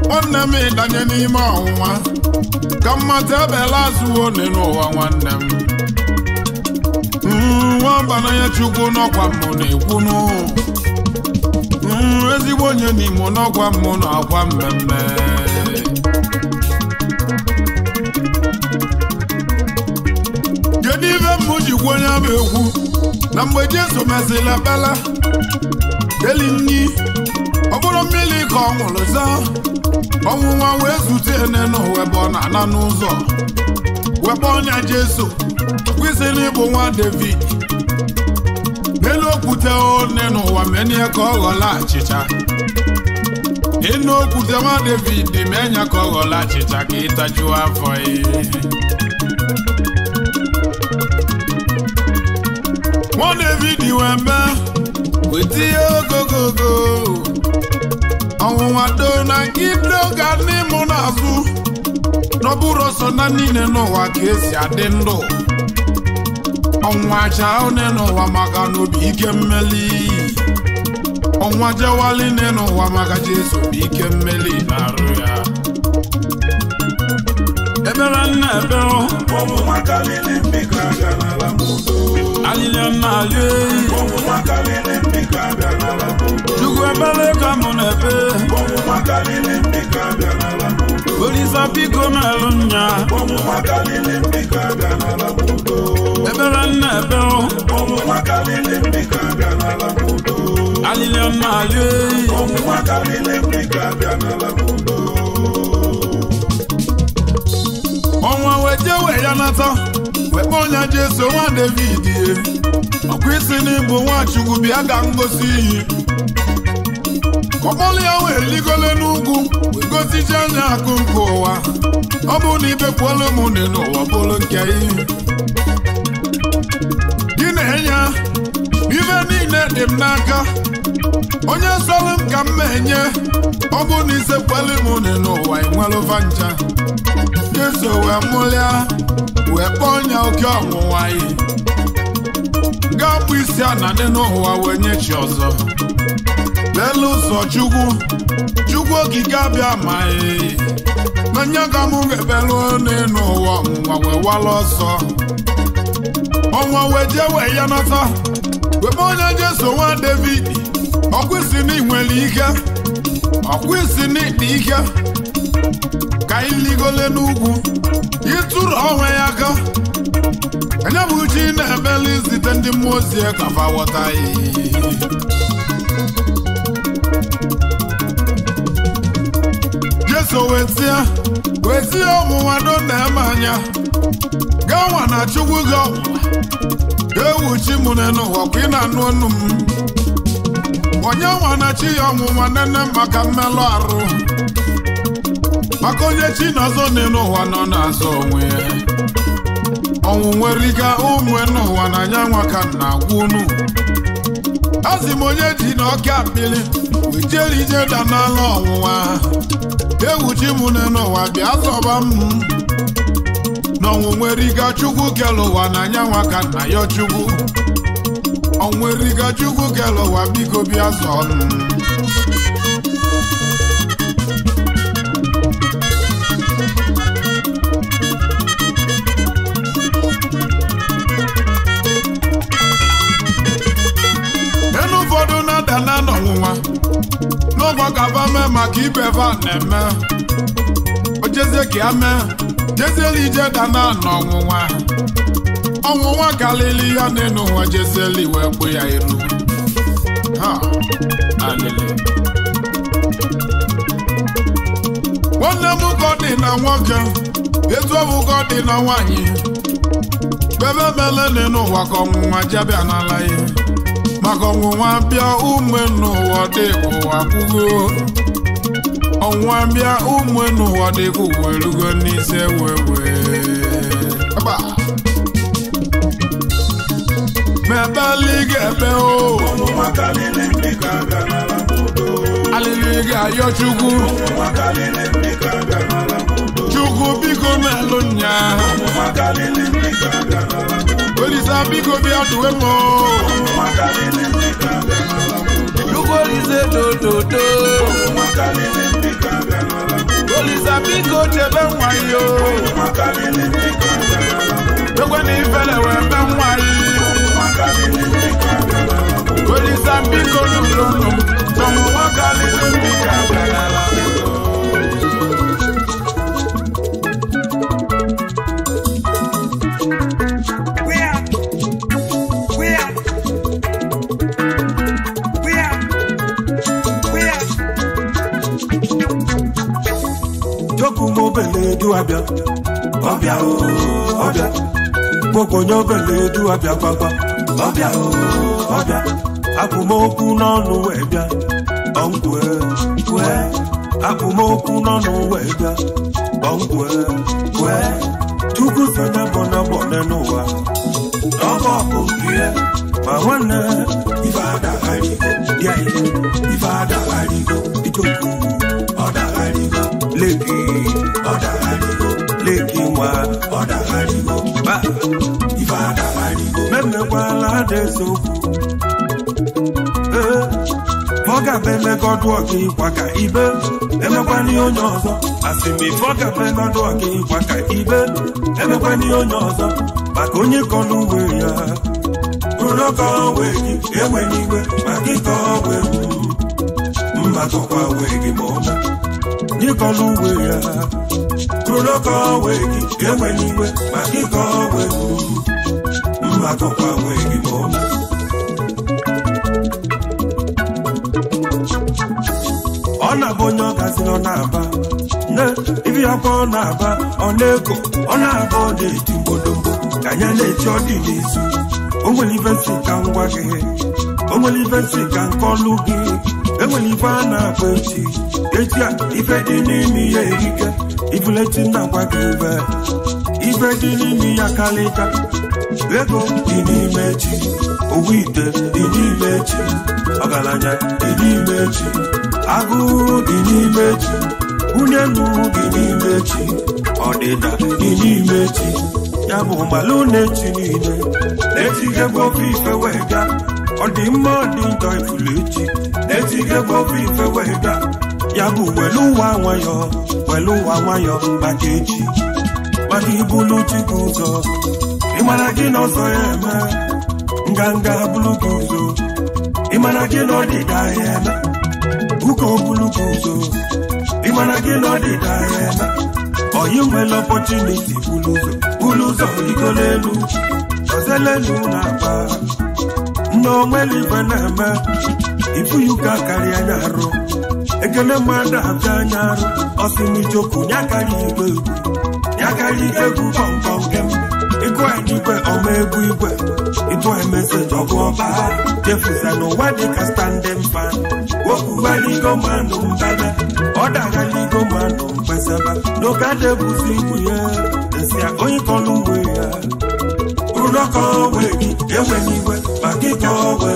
nwanne m ịdanye n'ime ọnwụnwa ka mmata ebela azụwo one n'ụwa nwanne m nwa bananya Chukwu n'ọkwa mmụ na-ekwunu ezigbo onye n'imo n'ọkwa mmụ na akwa mmemme kedu ibe mmụ jikwa onye bụ ekwu na mgbe Jesu mesịrị ekpele eli nni ọ bụrụ mmiri ka ọ nwụrụ zaa ọnwụnwa wee zute ene n'ụwa ebe ọ na-ana n'ụzọ webe ọnya Jesu kwesịrị ịbụ nwa David n'elu okwute one n'ụwa menye ka ọ ghọla achịcha ịnụ okwute nwa David menye ka ọ ghọla achịcha ka ịtajuo afọ nwa David wee mee wetie ogogogo ọnwụnwa do na ido ga n'ịmụ n'azụ n'ọbụrụ ọsọ na niile n'ụwa ka esi adị ndụ ọnwa chaa one n'ụwa maka n'obi ike mmeli ọnwa jewali ne n'ụwa maka Jesu bụ ike mmeli na-arụ ya ebere nna ebere ọnwụnwa kalili mbika bịa n'ala mudo alile nna alie ọnwụnwa kalili mbika bịa n'ala mudo Chukwu ebere ka mụ na-ebe ọnwụnwa kalili mbika bịa n'ala mudo Olisa biko melu nya ọnwụnwa kalili mbika bịa n'ala mudo ebere nna ebere ọnwụnwa kalili mbika bịa n'ala mudo alile nna alie ọnwụnwa kalili mbika bịa n'ala mudo ọnwa weje wee ya nata wekpe onye Jesu nwa David ọkwa isi n'ịbụ nwa Chukwu bịa ga ngosi iyi ọkpọlụ ya wee ligole n'ugwu wee gosicha anya akụ nke ụwa ọ bụ na ibekwuola ụmụnne n'ụwa bụrụ nke iyi gị na-enye ife niile dị m n'aka onye sọrọ m ka m menye ọ bụ na isekwuola ụmụnne n'ụwa enwelụva ncha Jesu wee mụlịa wee kpọọ nya oke ọnwụnwa yi ga-abụ isi a na dị n'ụwa wee nye chi ọzọ lelee ụzọ Chukwu okike abịa ma na nya ka mụ ga-ebelu n'ụwa ọnwụnwa wee wala ọsọ ọnwa wee jee wee ya nata wee kpọọ onye Jesu nwa David ọkwụsị na inwere ike ọkwụsị na ịdị ike ka anyị ligole n'ugwu ụlọ onwe ya aka anya bụ chi na-emeli site ndị mmụọ ozi ka fa ghọta Jesu wetie ọnwụnwa do na-eme anya gawa na chukwu gị ọnwụnwa ga-ewuchi m n'ụwa kwa ị na-anụ ọnụ m onye nwa na chi ya ọnwụnwa nene maka mmelụ arụ maka onye chi na-azọ n'ụwa nọ na-azọ onwe ya ọnwụnwe riga ụmụ n'ụwa na anya nwa ka na-agwụ unu azị m onye ji na ọka akpịlị wejere ije da n'ala ọnwụnwa ewuchi m n'ụwa bịa zọba m n'ọnwụnwe riga chukwu kele ụwa na anya nwa ka nna ya chukwu ọnwụnwe chukwu kele ụwa biko bịa zọọ m na n'ọnwụnwa n'ụgwọ gaba mee maka ibe va na-eme ojezie ka ya mee jeziela ije dana n'ọnwụnwa ọnwụnwa kalili ya n'ụwa jeziela iwe kpụ ya elu ha alili nwanne m ka ọ dị na nwoke etu ọ bụ ka ọ dị na nwaanyị bebe mele n'ụwa ka ọnwụnwa jebịa n'ala ya maka ọnwụnwa bịa ụmụ n'ụwa dị ụwa kwugo ọnwụnwa bịa ụmụ n'ụwa dị ụwa erugo n'isi wewe mebeli ga-ebe o alili ga-ayọ chukwu chukwu biko melụ nya Olisa biko bịa duwe m chukwu Olise dododo Olisa biko chebe nwayo ekwe na ifele wee me nwayi Olisa biko lulunu tọmụ nwakalili mbika bịara Obele du abia, obia o, obia. Gbogbo nyo obele du abia papa, obia o, obia. Akumoku n'ọnụ wee bịa, ọngwe, wee. Akumoku n'ọnụ wee bịa, ọngwe, wee. Chukwu si na bọna n'ụwa, ọgọ bụ ihe, ma nwanne ife adagharigo, ya ihe, ife adagharigo, ijoku, ọdagharigo, leki. Leki nwa ọdagharigo ba ife adagharigo memekwala desokwu fọga bemegodu ọga ịkwa ka ibe emekwani onye ọzọ asịmi fọga bemegodu ọga ịkwa ka ibe emekwani onye ọzọ maka onye kọ n'uwe ya rụrụkọ wee gị enwe n'iwe maka ịkọ wee mma tọkwa wee gị ma ọma n'ịkọ n'uwe ya Proloko wegi, ewe niwe, makiko wegu Mmakokwa wegi mona Ona bonyo kasino naba Ne, ivi yako naba Oneko, onabo de timbodombo Kanyane chodi nisu Onweli vensi kangwake Onweli vensi kankolugi Enweli vana kwechi Etia, ife dinimi ye ike Ifuleti na kwakive Ife dinimi ya kalika Ego dinimechi Owite dinimechi Ogalanya dinimechi Agu dinimechi Unyenu dinimechi Odida dinimechi Yabu malunechi nine Netige bofife wega Odima dinto ifulechi Netige bofife wega Yabu weluwa wayo Weluwa wayo Makechi Maki bulu chikuzo Imana gino so yeme Nganga bulu kuzo Imana gino di dayeme Uko bulu kuzo Imana gino di dayeme you nwere opportunity buluzo igolelu ozelelu na-agba no nwere ife na-eme ifu yuka karịa anya arụ ekele mmadụ abịa anya arụ ọsịnijoku nyakari egwu kọmkọm gem ịgụ igwe ọma egwu igwe ịgụ meseji ọgụ ọba jefuza n'ụwa dịka standing fan wokuwaligo manụ mbebe ọ dagaligo manụ mkpesaba n'oge adịbụzi igwu ya esịa onye kọlụ uwe ya rụrọkọ owe gị enweghị iwe maka ịkọ owe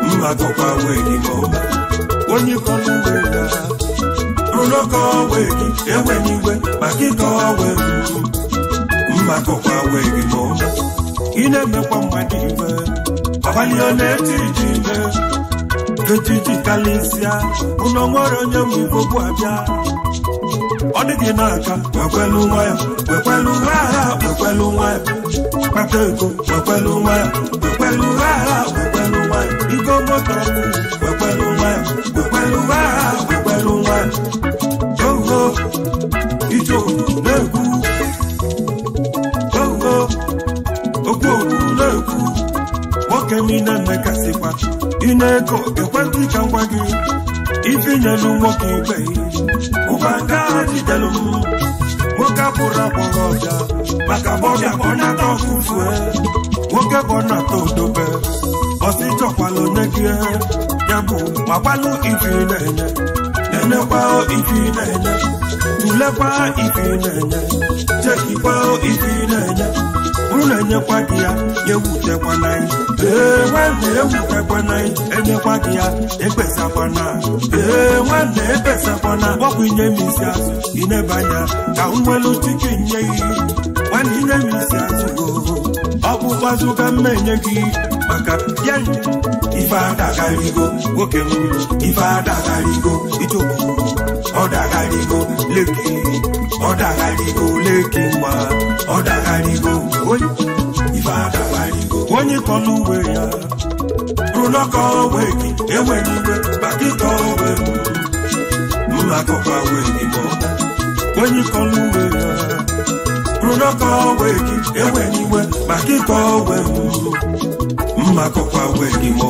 mma gọkwa owe gị ma ọma onye kọlụ uwe ya rụrọkọ owe gị enweghị iwe maka ịkọ owe mma gọkwa owe gị ma ọma ị na-emekwa mmadụ iwe abalị ọ na-eti iji ime ejiji kalịsịa ụlọ nwere onye mgbe igbo abịa ọ dị gị n'aka wekwelu nwa ya kpata ego wekwelu nwa ya igo moto wekwelu nwa ya ogo ijo na-ekwu ogo okwu na-ekwu nwoke niile mmekasịkwa ị na-ego ekwentị ka ngwa gị ifinyelu nwoke ibe ụba nga jidelu m nwoke abụrụ agbọghọ ọbịa maka bọbịa ka ọ nata ọfụfue nwoke bụ ọnata odobe ọsị chọkwala onye gị ya bụ magbalụ ifi na-enye nenekwa ifi na-enye tulekwa ifi na-enye chekikwa ifi na-enye unu na-enyekwa gị ya ewutekwana nwanne ewutekwana enyekwa gị ya ekpesakwana nwanne ekpesakwana gbọbụ inye m isi azụ inebanya ka nwelu chike nye iyi nwanne inye m isi azụ ọkpụkpazụ ka mma enye gị maka ya ife adagarigo nwoke m ife adagarigo ijoku ọdagarigo leki nwa ọdagarigo ife adagarigo onye kọlụ uwe ya rụlọkọ owe gị enweghị iwe maka ịkọ owe mma kọkwa owe gị ma onye kọlụ uwe ya rụlọkọ owe gị enweghị iwe maka ịkọ owe mma kọkwa owe gị ma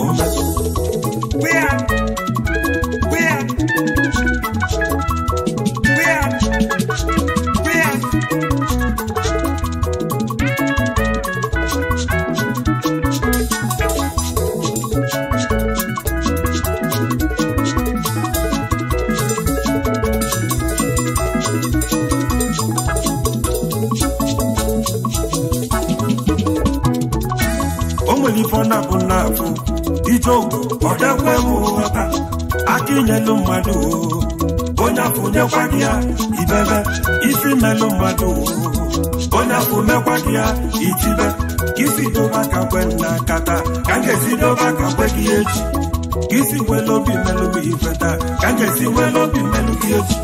na-abụ ijoku ọdekwe m nghọta aka inyelu mmadụ onye afọ nyekwa gị ya ibebe isi melụ mmadụ onye afọ mekwa gị ya ijibe isi doba ka kwe na kata ka ngesi doba ka kwe gị echi isi welo obi melụ m ifeta ka ngesi welo obi melụ gị echi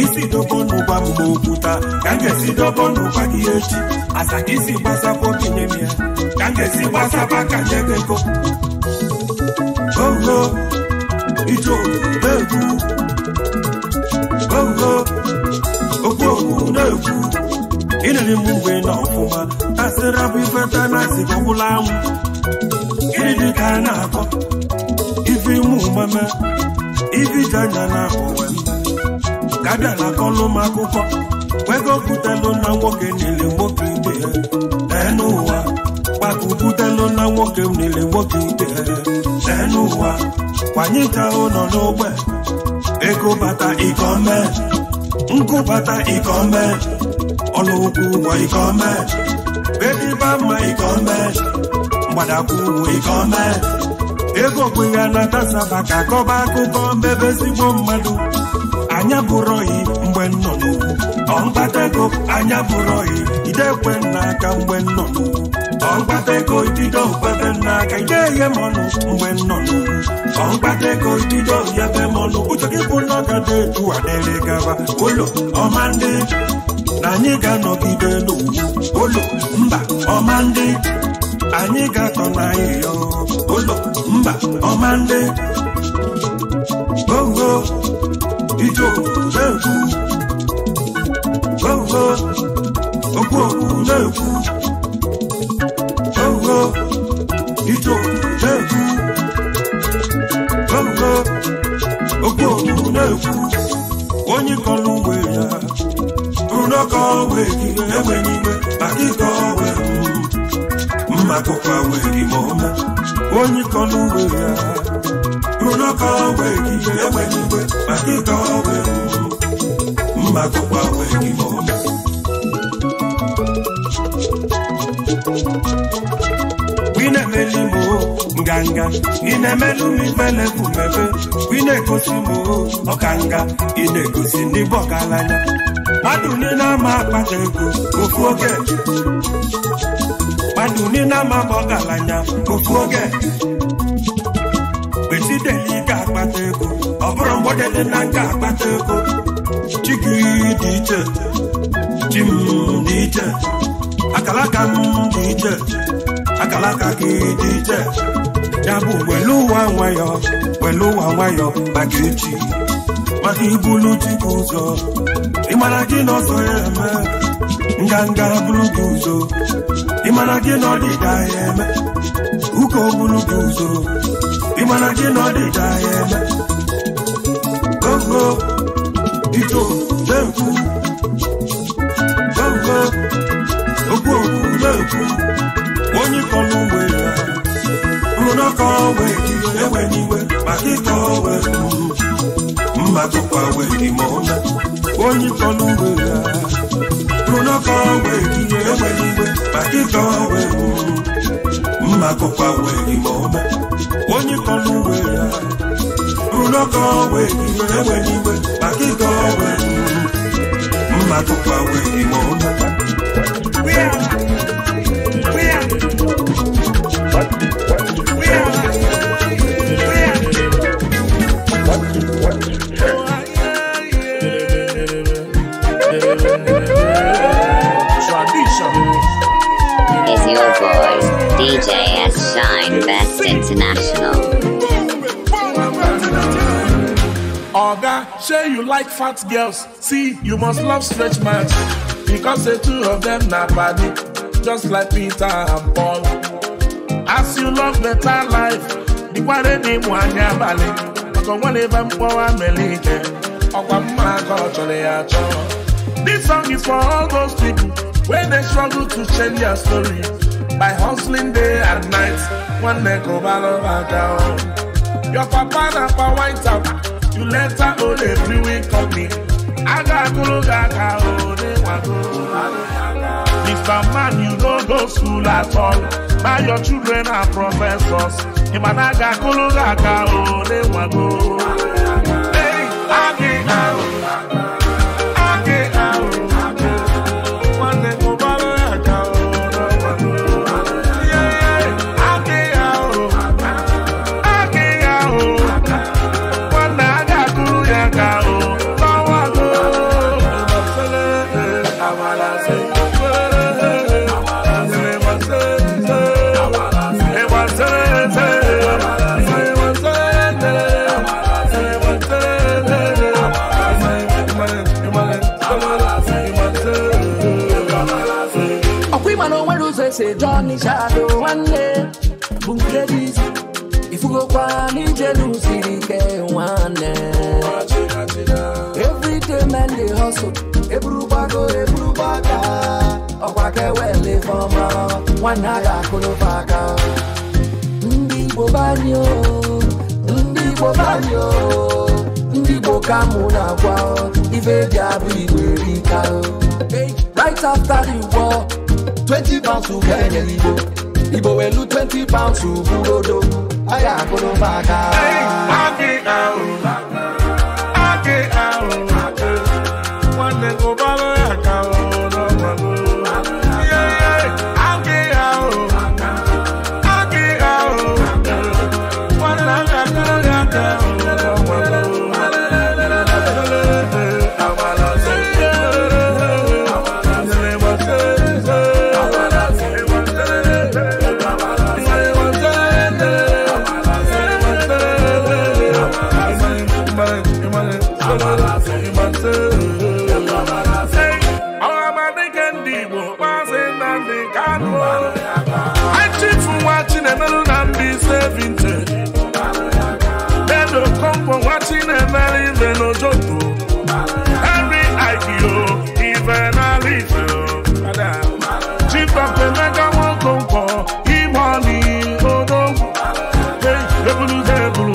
isi dobo n'ụgba mgbe okwuta ka ngesi dobo n'ụgba gị echi asa ka isi gbasapụ obi nye m ya ka ngesi gbasapụ aka nye gị ego ogo ijo na-ekwu ogo okwu na-ekwu ịnere m mgbe na ọfụma tasịra bụ ifeta na sigọbụla anwụ ịdị ka a na-akọ ife imu mmemme ibije anya na akọwe ka bịa na akọlụ m akụkọ wego butelu na nwoke niile nwoke ibe ya n'ụwa gbakọ butelu na nwoke niile nwoke ibe ya n'ụwa kwanyịcha ụlọ n'ogbe ego bata ikome nkụ bata ikome ọnụụkwụ ụgwọ ikome bediba mma ikome mgbadakwu ụgwọ ikome ego bụ ya na tasaba ka akọba akụkọ mbebe ezigbo mmadụ anya bụrụ oyi mgbe nnọ n'ugwu ọmkpata ego anya bụrụ oyi idekwe n'aka mgbe nnọ n'ugwu ọmkpata ego idido okpebe n'aka ide ihe mọnụ mgbe nnọ n'ugwu ọmkpata ego idido yebe mọnụ uche gị bụ n'ọgada etu adịrị gaba ụlọ ọma ndị na anyị ga-anọgide n'ugwu ụlọ mba ọma ndị anyị ga-atọ n'ahịhịa ụlọ mba ọma ndị ogo ijo na-ekwu onye kọlụ uwe ya unoko we gi ewe niwe akiko we mma kokwa we gi moma onye kọlụ uwe ya unoko we gi ewe niwe akiko we mma kokwa we gi moma wina melimo nganga ine melu mi fele kumebe wina kosimo okanga ine kosindi bokalanya maduni na ma patego ofuoge maduni na ma bokalanya ofuoge beti delika patego obro mbode na nga patego chiki dije chim dije akalaka dije akalaka ki dije yabu weluwa wayo bagechi maki bulu tikuzo imanagi no so yeme nganga bulu kuzo imanagi no di dayeme uko bulu kuzo imanagi no di dayeme gogo ito leku gogo ogo leku onye kọlu we ya unoko we gi ewe niwe makiko we mma kokwa we gi mona onye kọlu we ya unoko we gi ewe niwe makiko we mma kokwa we gi mona onye kọlu we ya unoko we gi ewe niwe makiko we mma kokwa we gi mona Is your boys DJ S Shine Best International. Oga, say you like fat girls. See, you must love stretch marks because the two of them not body, just like Peter and Paul. As you love better life, the one name one ya bali. Because one of them power melike. This song is for all those people when they struggle to change their story by hustling day and night. One day go down. Your papa na pa white out. You let her own a 3-week company. I got to look at her own. Mr. Man, you don't go school at all. Now your children are professors. Imanaga Kulugaga, oh, they want go. Hey, I get out. One day go Balaga, oh, yeah, I get out. One day I got Kulugaga, oh, say Johnny Shadow one day, boom ladies. If you go kwani jelu sirike one day. Every day man they hustle, everybody. Okwake wele fama, one naga kulofaka. Ndi bobanyo, ndi bokamuna kwa. Ife diabi werika. Right after the war. 20 pounds to Kenyan Ibo welu 20 pounds to Burodo. Aya kono baka. Ake out. One day go balo yaka no mago. Yeah, ake out. One day go yaka no mago. Every IPO, even a little. Chief of the mega won't go for money. Oh no. Hey,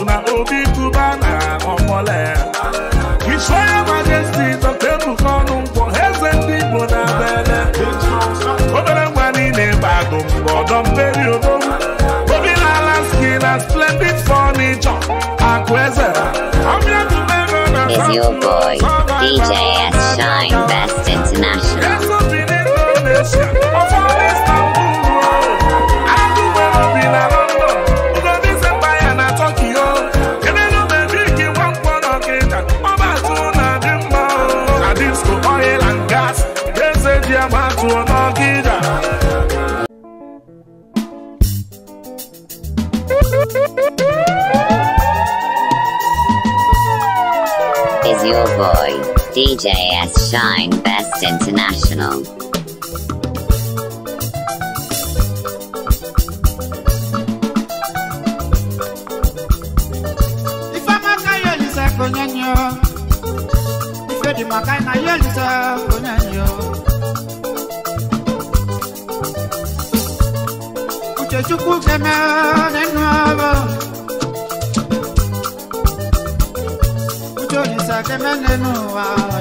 na obi kubana omole. His Royal Majesty the people come for heads and people na bele. Obere wani ne bagum, bodom periodo. Obi lala skin and splendid furniture. Akweze. Is your boy, DJ S Shine Best International. Is your boy, DJ S Shine Best International. If I'm a guy, you say, Konyanyo. If you're the Makana, you say, Konyanyo. Uche chuku keme, nenuavo. Uche sa keme nenuavo.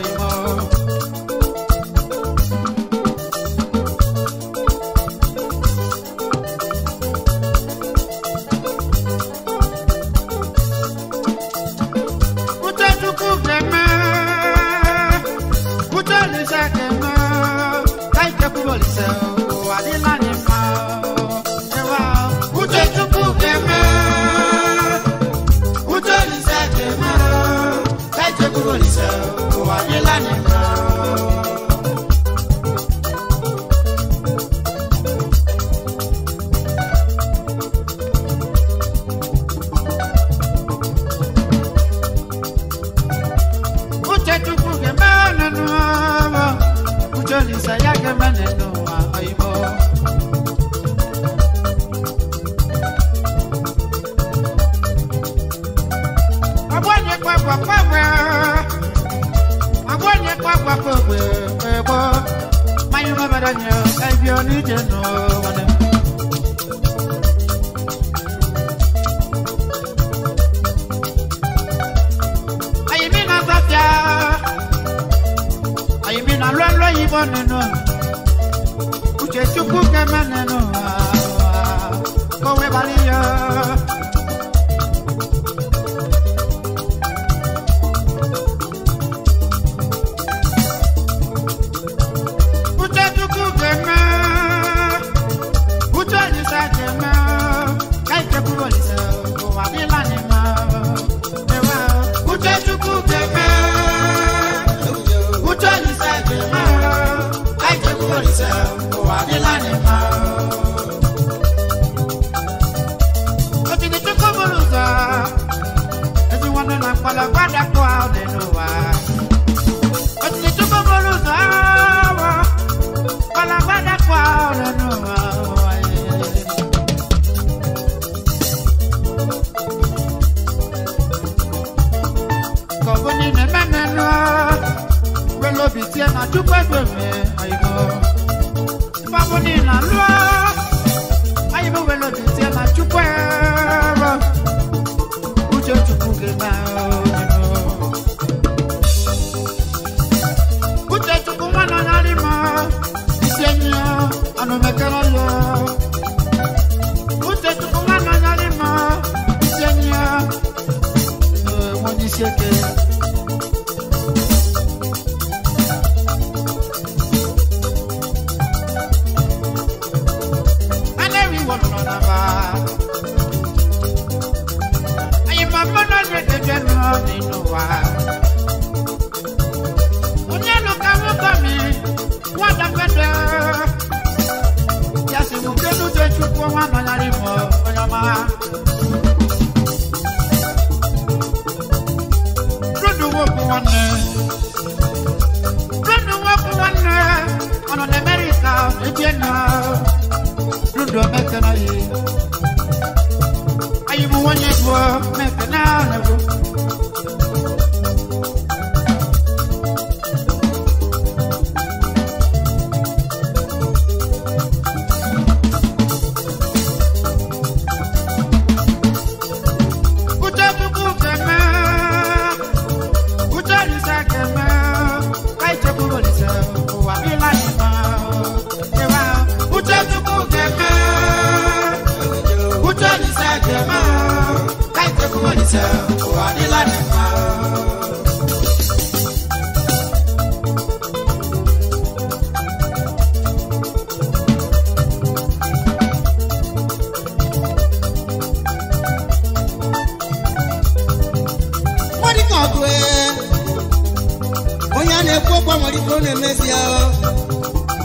na-ekwu okwu nwere ife ọ na-emezi ya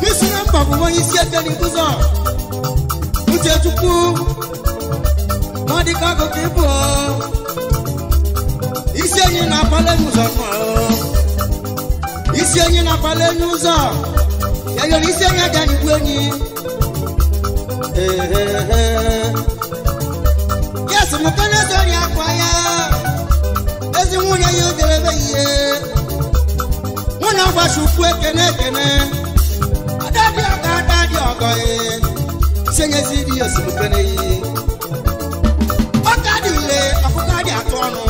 isi na mkpa bụ onye isi eke n'ikuzo uche chukwu ma ọ dị ka akụkọ ibu isi enyi na-akpala n'ụzọ isi enyi na-akpala n'ụzọ ya yọrọ isi enyi aja n'ikwu enyi ya sị mụka na-ezo ya akwa ya ezi nwunye ya ogerebe ihe mụ na ọgbachukwu ekene adadị ọgọ isi enyi ezi dị ya osimukene yi ọka dị ule ọkụkọ dị atụ ọnụ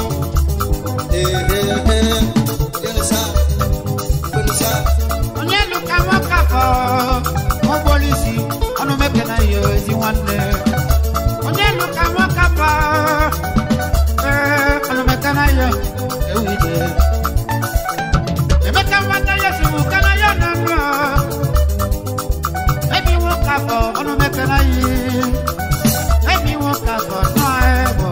onye lụka nwoke afọ ụgbọlisi ọnụ meke na ya ezi nwanne onye lụka nwoke afọ ọnụ meke na ya ewide emeka nwata ya si nwoke na ya na nrọ ebi nwoke afọ ọnụ meke na ya ebi nwoke afọ nọ ebo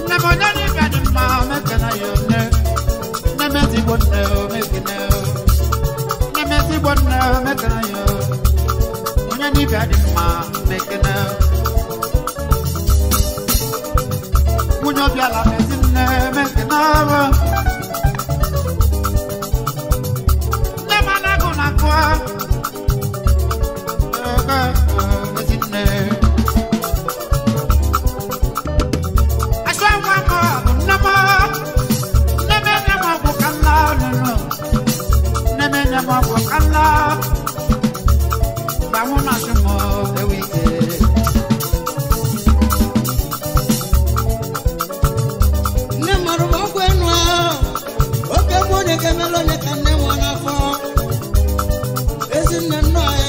Never done it, Nemesi bonne mekene. Nemesi bonne mekene yo. Onya ni biade ma mekene. Munyo biala mesine mekene. Nemana gona kwa. Mesine. Aswa mama nama. Nemenya mabukana no. Nemenya mabukana. Bamuna sumo ewike. Nemaru mabwenwa. Oke mone kemelo ne kanne wana fo. Ezina noe.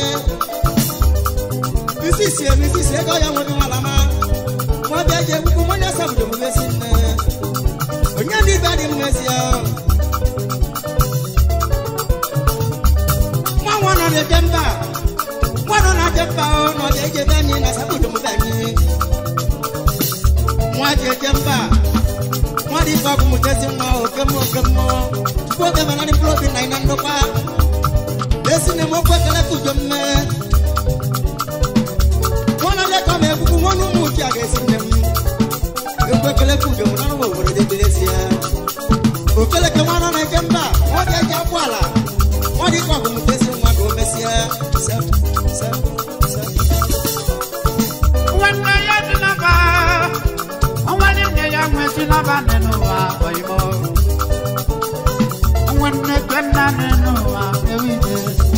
Misisi ko ya wonu malama. Mo bi aje buku mo nya sabu mo besine. Onya di badi mo mesia. Mo wana ne demba. Wana na demba no de je bani na sabu mo bani. Mo aje demba. Mo di fa mo tesi mo kemo. Ko ga na ni blobi na ina ndopa. Besine mo ko kala ku jomme. Kame buku wonu muti agesinem ekwekele kujo mwana wo woro de belesia okele ke mwana na jemba wode jabwala wodi ko ko mutesi mwa do mesia sa wanna ya dinaba onwani ne ya mwesi na ba nenu wa oimo onwanne gwanna nenu wa ewide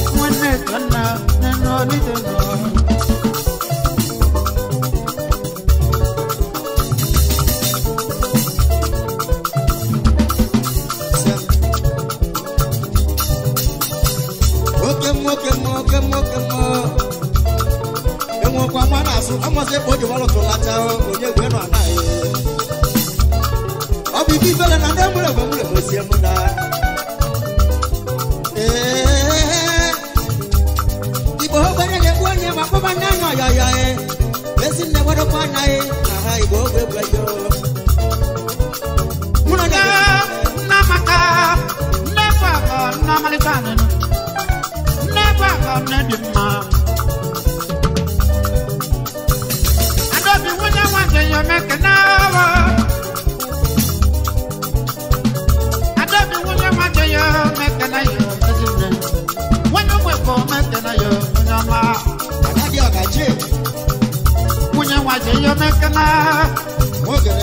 onwanne gwanna nenu ni deno. Emo kwa mwana asu amose boje walo to lata onye gwe no anaye obi bi fele na ndemure bosie muda ibo hobere ne bonye makoba nano ya besi ne wado kwa nae aha ibo gwe yo muna na maka nefa na malikana never come near the man. I don't be when I want to make an hour. I don't be when I want to make an hour. When you wake up, make an hour. When you want to make an hour. Okay.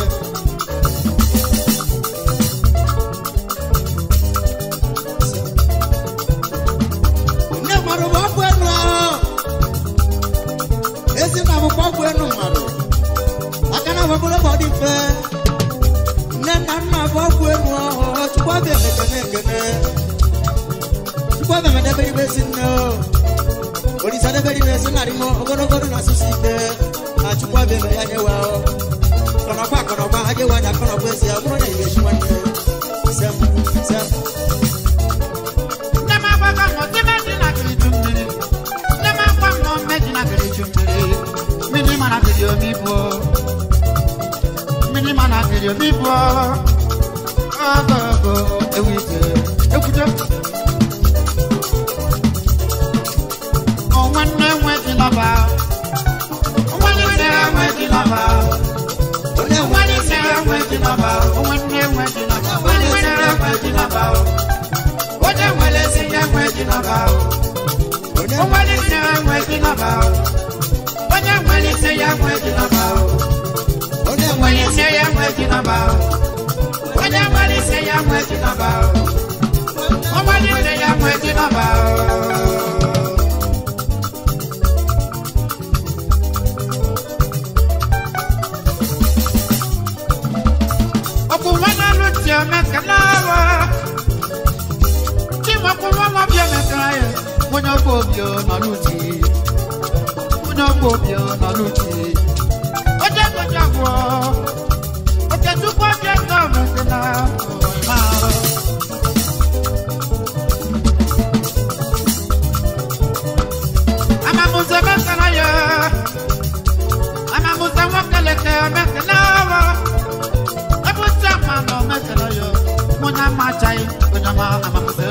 machai onyama amamuse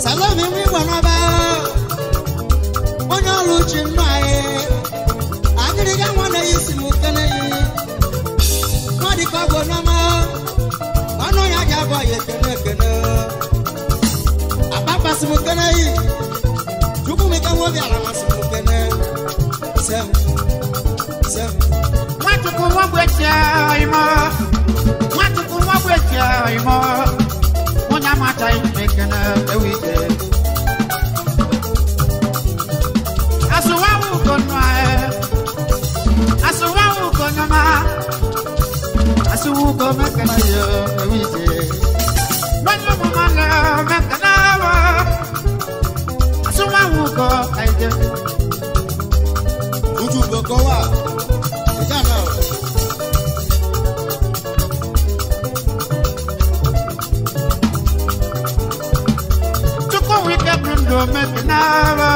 Salome mi wanaba Onya luchi mbae Agiriga mwana yisimu kene Mwadi kwa nama Wano ya jaba ye kene kene Apapa simu kene Juku mika mwobi alama simu kene Sem Mwatu kumwa bwecha imo Mwatu kumwa bwecha imo Onya machai mekene ewite Asuwawu konwae Asuwawu konoma Asuwu ko mekene yo ewite Nwanyo mumane mekene wa Asuwawu ko kaide Uju boko wa Ejana Tuko wike brundo mekene wa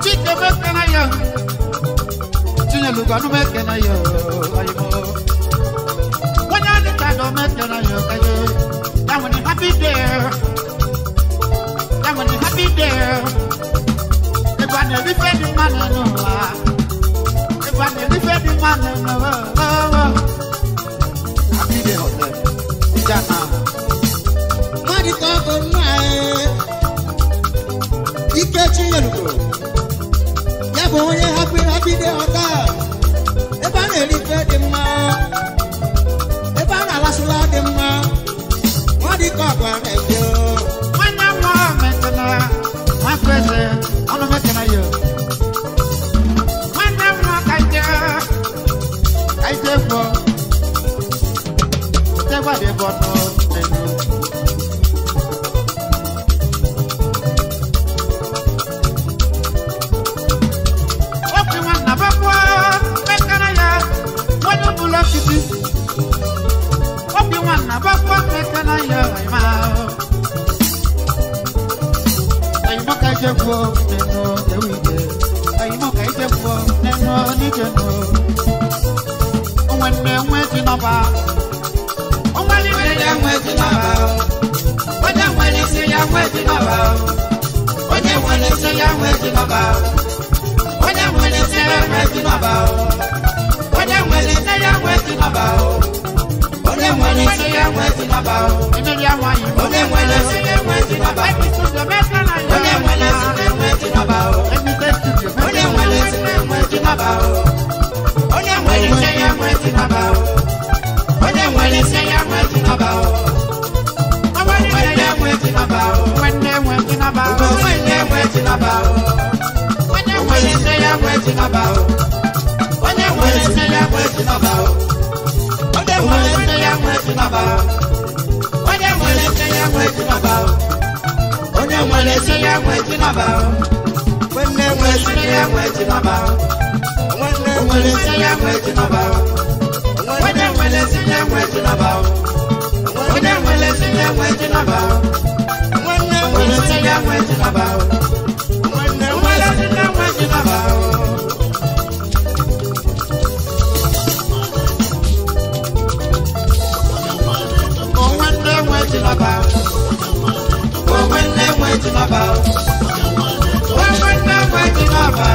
Chike mekene yo Chinya luganu mekene yo ayimo Wanya kado mekene yo kaye Yamani happy day Yamani happy day Everyone every fed man no Everyone every fed man no Happy day hotel Jana Mwadi kwa nae Ike chinya lugo Yabo onye happy day ota Eba na elife di mma Eba na alasula di mma Mwadi kwa nebyo Wanya mwa mekene Mwakweze Ono mekene yo Wanya mwa kaide Kaide fo Tegwa de bono Nenu Opi wana bakwa Mekene ya Wanya bula kiti Opi wana bakwa Mekene ya Aimao Aimo kaijefo neno ewide Aimo kaijefo neno nijeno Onwene nweti naba Onwene ya nweti naba Onye nwene se ya nweti naba Onye nwene se ya nweti naba Onye nwene se ya nweti naba Onye nwene se ya nweti naba Onye nwene se ya nweti naba Onye ya wanyi Onye nwene se ya nweti naba Onye nwene se ya nweti naba Onye nwene se ya nweti naba Onye nwene se ya nweti naba Onye nwene se ya nweti naba Onye nwene ya nweti naba Onye nwene naba Onye nweti naba Onye nwene se ya nweti naba Onye nwene se ya nweti naba Onye nwene se ya nweti naba Onye nwene se ya nweti naba Onye nwere se ya nweti naba Onye nwere se ya nweti naba Onye nwere se ya nweti naba Onye nwere se ya nweti naba Onye nwere se ya nweti naba Onye nwere se ya nweti naba Onye nwere se ya nweti naba Onye nweti naba Onwene nweti naba Onwene nweti naba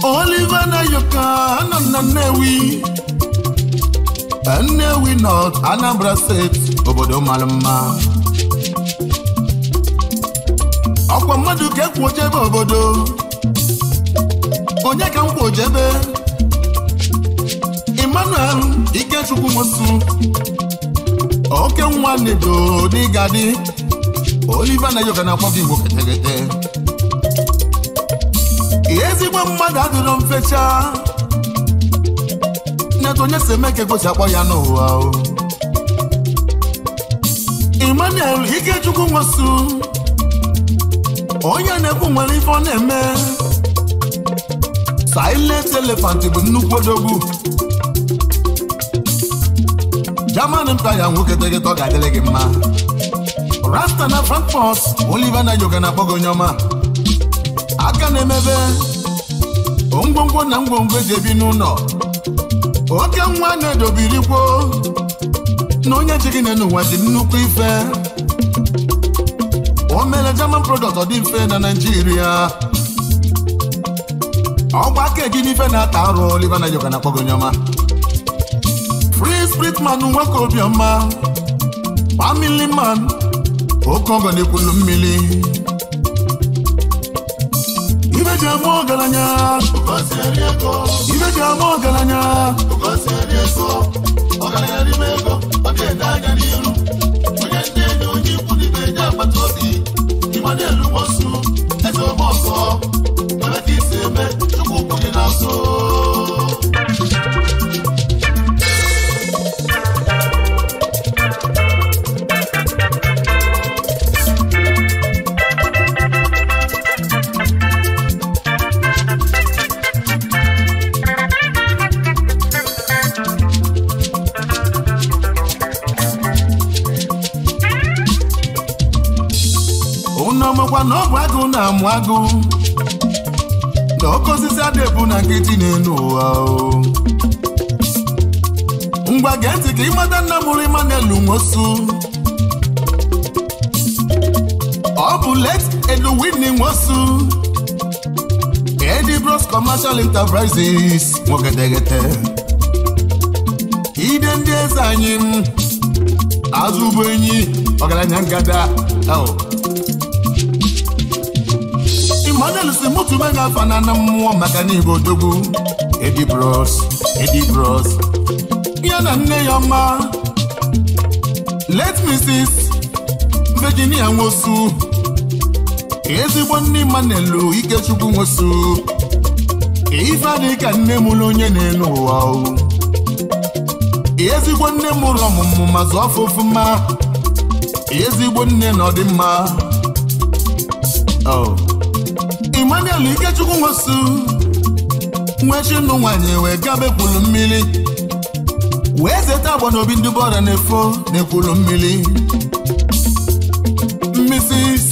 Oliver Nayoka, Nnewi, Nnewi North, Anambra State, obodo Malama. Ọkwa mmadụ ka ekwu ochebe obodo, onye ka nkwo jebe Emmanuel Ikechukwu Mosu oke nwa nedo n'igadi Oliver na yoga na kpọgị Igbo ketegete ezigbo mmadụ adịrọ mfecha neto onye semeke gosi akpọ ya n'ụwa Emmanuel Ikechukwu Mosu onye na-ekwu nwere ife ọ na-eme Silent Elephant bụ nnukwu odogwu German Empire nwoke tegete ọ ga-adịrị gị mma Rasta na Frankfurt Oliver na yoga na akpọgị onye ọma aka na-emebe ngwongwo na ngwongwo eji ebi n'ụlọ oke nwa na-edobirikwo na onye ji gị n'ụwa ji nnukwu ife o mere German product ọ dị mfe na Nigeria ọgba aka gị n'ife na-ata arụ Oliver na yoga na akpọgị onye ọma Free Spirit Man nwoke obiọma Family Man oke ọgọ na-ekwulu mmiri Ibe ji ama ọgaranya Ibe ji ama ọgaranya ọgaranya n'ime ego ọ ga-ede anya n'iru onye ndị enyi onye ikwu n'ibe eji agbata obi Emmanuel Mosu eze ome ọzọ ebe ka isi eme Chukwu kwụ gị n'azụ Ọmakwa na ọgwụ agụ na-amụ agụ na oke osisi adịbu na nkịtị n'elu ụwa ngwa gee ntị ka ịmata nna mụrụ Emmanuel Mosu ọ bụ late Edwin Mosu Eddie Bros Commercial Enterprises nwokedegete ide ndị eze anyị azụ ụgbọ enyi ọgaranya ngada Emmanuel si mutu menga fana na mmụọ maka n'Igbo odogwu Eddie Bros ya na nne ya ọma late Mrs. Virginia Mosu ezigbo nne Emmanuel Ikechukwu Mosu ife adịghị ka nne mụrụ onye n'elu ụwa ezigbo nne mụrụ ọmụmụ ma zụọ ọfụma ezigbo nne na ọdịmma Emmanuel Ikechukwu Mosu nwechinu nwanyị wee gabe kwulu mmiri wee zeta agba n'obi ndị bọra na-efo n'ekwulu mmiri Mrs.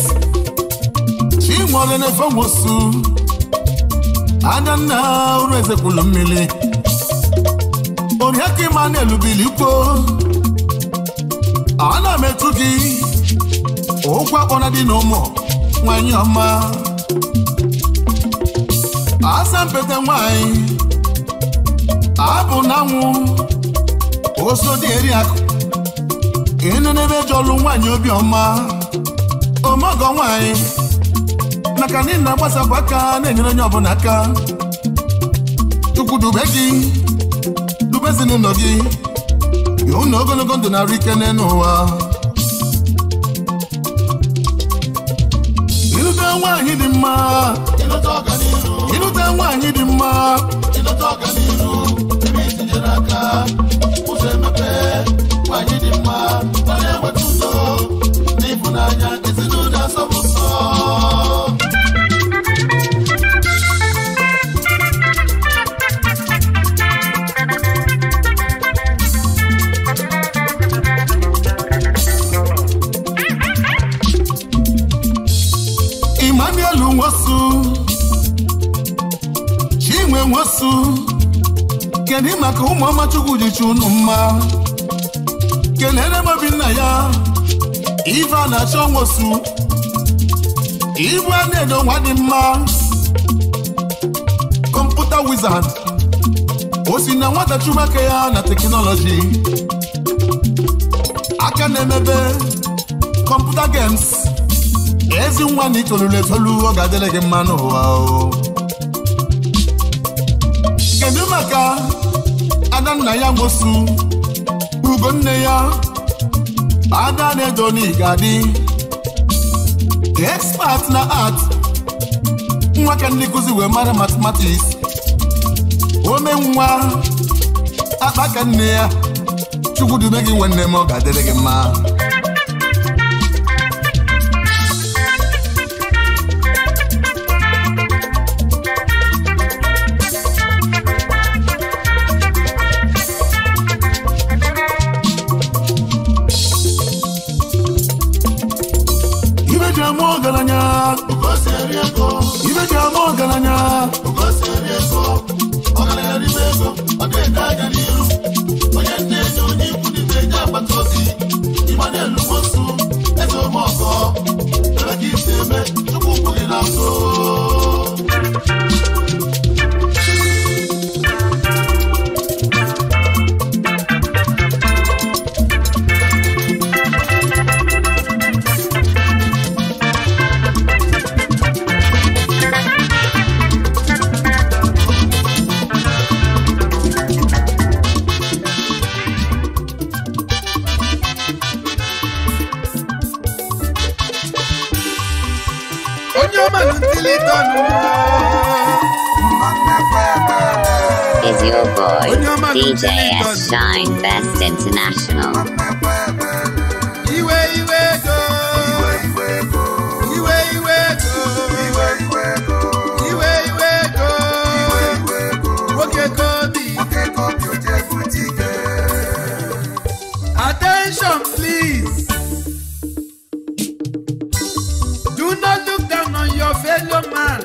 Chinwere na-efo Mosu Adanna uru eze kwulu mmiri Oriakụ Emmanuel bilikwo ana m etu gị okwu akpọna dị n'ụmụ nwanyị ọma Asampete nwanyị abụ na nwụ oso dị eri akụ ịnụ n'ebe jọlụ nwanyị obiọma omeọgọ nwanyị maka na ị na-agbasapụ aka na-enyere onye ọbụla aka Chukwu dube gị dube ezinụlọ gị ya ụnụ ogologo ndụ na-arụ ike n'ụwa ịlụta nwanyị dị mma ịlụta nwanyị dị mma ịlụta ọganihu ebe itinyere aka ụzọ emepe nwanyị dị mma ọ na-eweta udo na ịhụnanya ezinụlọ asọbụ nsọ Emmanuel Mosu Chinwe Mosu kedu maka ụmụ ọma Chukwu ji chu unu mma kelere m Obinna ya ife a na-achọ Mosu ibu a na-edo nwa dị mma kọmputa wizard o si na nwata chubaka ya na teknọlọji aka na-emebe kọmputa games ezi nwa na itolulu etolu ọ ga-adịrị gị mma n'ụwa na nna ya mosu ugo nne ya ada na-edo n'igadi expert na art nwa ka ndị nkụzi wee mara mathematics ome nwa akpa ka nne ya chukwu dube gị nwanne m ọ ga-adịrị gị mma Is your boy, DJ S Shine Best International. Attention, please. Do not look down on your fellow man.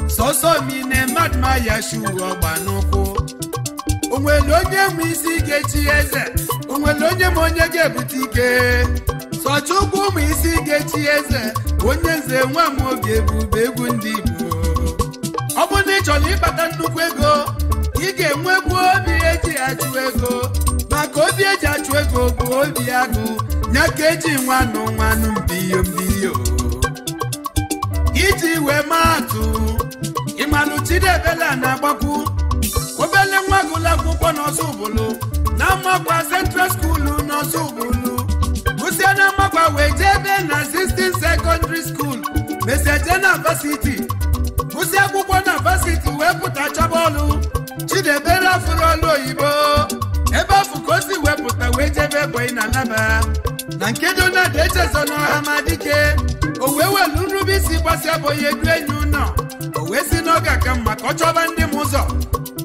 So me ne mad my yashu obanoko. Onwelonye mwisi gechi eze. Onwelonye monye gebutike. So chukwu mwisi gechi eze. Onye nze nwa mwoge bubegu ndibu. Obuni choli bata nnukwu ego. Ige mwegwu obi eji achụ ego. Maka obi eji achụ ego bụ obi agụ. Nyakeji nwanu mbiyo mbiyo. Iji we matu. Imanu Chidebele na Baku. Obele mwagula kupo no subulu. Na makwa Central School no subulu. Busiana makwa wejebe na 16 Secondary School. Meseje na Varsity. Busia kupo na Varsity weputa chabolu. Chidebele furolo ibo. Eba fukosi weputa wejebe kwa inanaba. Nankedo na deche zono hamadike. Owewe lurubisi basi aboye gwenyu no. Owesi no gaka maka choba ndi muzo.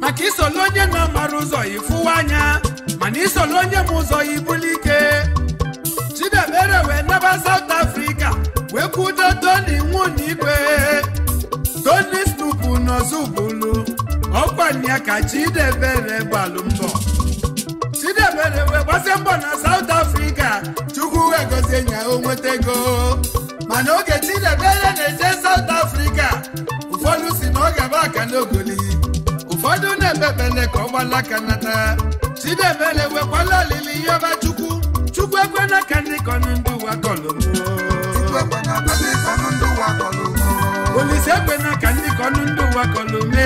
Maka isolo onye no maruzo ifuwanya. Mani isolo onye muzo ibulike. Chidebere we naba South Africa. We kudo Tony Nwunigwe. Tony Snoop no zubulu. Okwa nyaka Chidebere balumbo. Chidebere we wasembo na South Africa. Chukwu we gozenya onwetego. Mano oge Chidebere na-eje South Africa. Ụfọdụ si na ọ gaba aka n'ogoli. Ụfọdụ na-ebebele ka ọ gbala aka nata. Chidebere wekwala olili yọba Chukwu. Chukwu ekwena ka ndị kọnụ ndị ụwa kọlụmụ. Olise ekwena ka ndị kọnụ ndị ụwa kọlụmụ.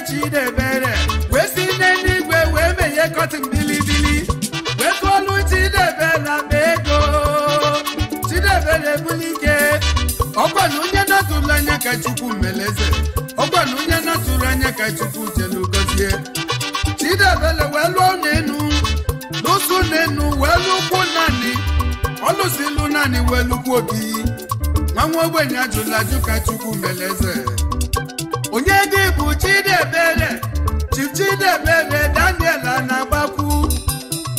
Chidebere, we si n'eluigwe we meye cotton bilibili. We kolu Chidebere bego. Chidebere bulike. Ogba nunye naturu anya ka Chukwu meleze. Ogba nunye naturu anya ka Chukwu jelu gozie. Chidebere welu nenu. Lusu nenu welu kunani. Olusilu nani welu kwobi. Nwanwe ogbenye ajụlaju ka Chukwu meleze. Onye dị bụ Chidebere, Chief Chidebere Daniel Anabaku.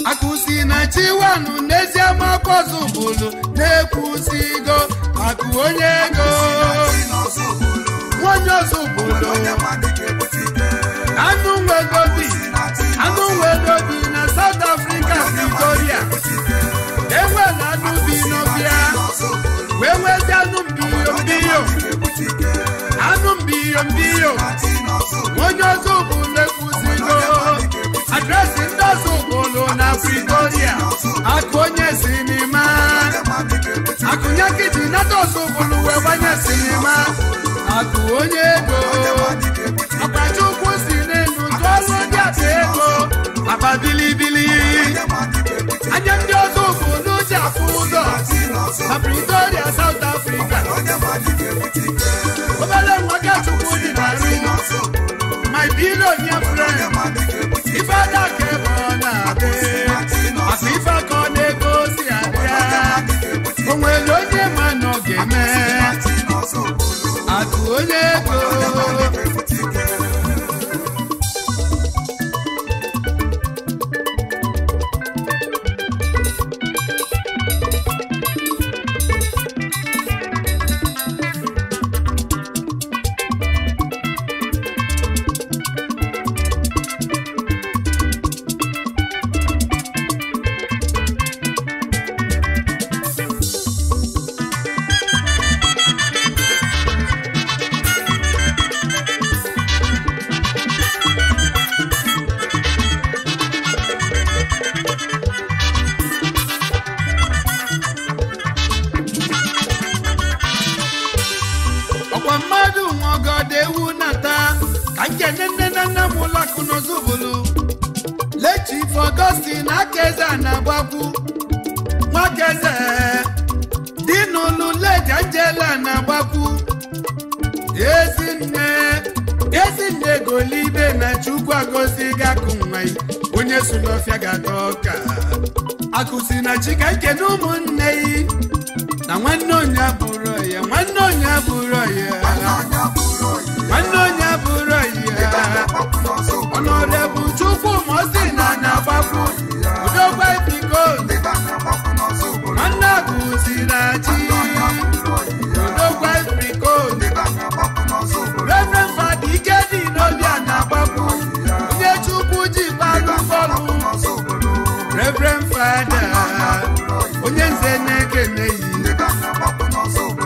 Akụsi na Chiwanu n'ezi amakwọzụ bụlụ na-ekwusigo akụ onye ego. Nwonye ọzọ bụlụ. Anụ nwegobi na South Africa, Victoria. Enwe na anụ bi n'ọbịa. Wee nwezi anụ mbiyo anụ mbiyo onye ọzọ bụ na-ekwuzigo adresị ndị ọzọ bụlụ na Pretoria akụ onye sinima akụnye kiji nata ọzọ bụlụ wee gbanye sinima akụ onye ego Akpachukwu si n'elu tụọlụ ndị ata ego akpa bilibili anya ndị ọzọ bụlụ ji afụ ụzọ na Pretoria South Africa obere nwa gị Chukwu dị na nri my billionaire friend ife ada ka ebe ọ na-adị maka ife aka ọ na-ego si abịa o nwere onye ma na ọ ga-eme akụ onye ego Ezinne golibe na Chukwu agozi gakunwai onye sulofia gatoka akusi na chika nke n'ụmụnne yi na nwanne onye abụrụ ya nwanne onye abụrụ ya nwanne onye abụrụ ya ọnọdụ Chukwu mosi na na-agbapụ udogba biko nwanne akusi na chi udogba biko Reverend Father Ikedi n'obi a na-agbapụ onye Chukwu ji balụ bọọlụ Reverend Father onye nze na-ekene yi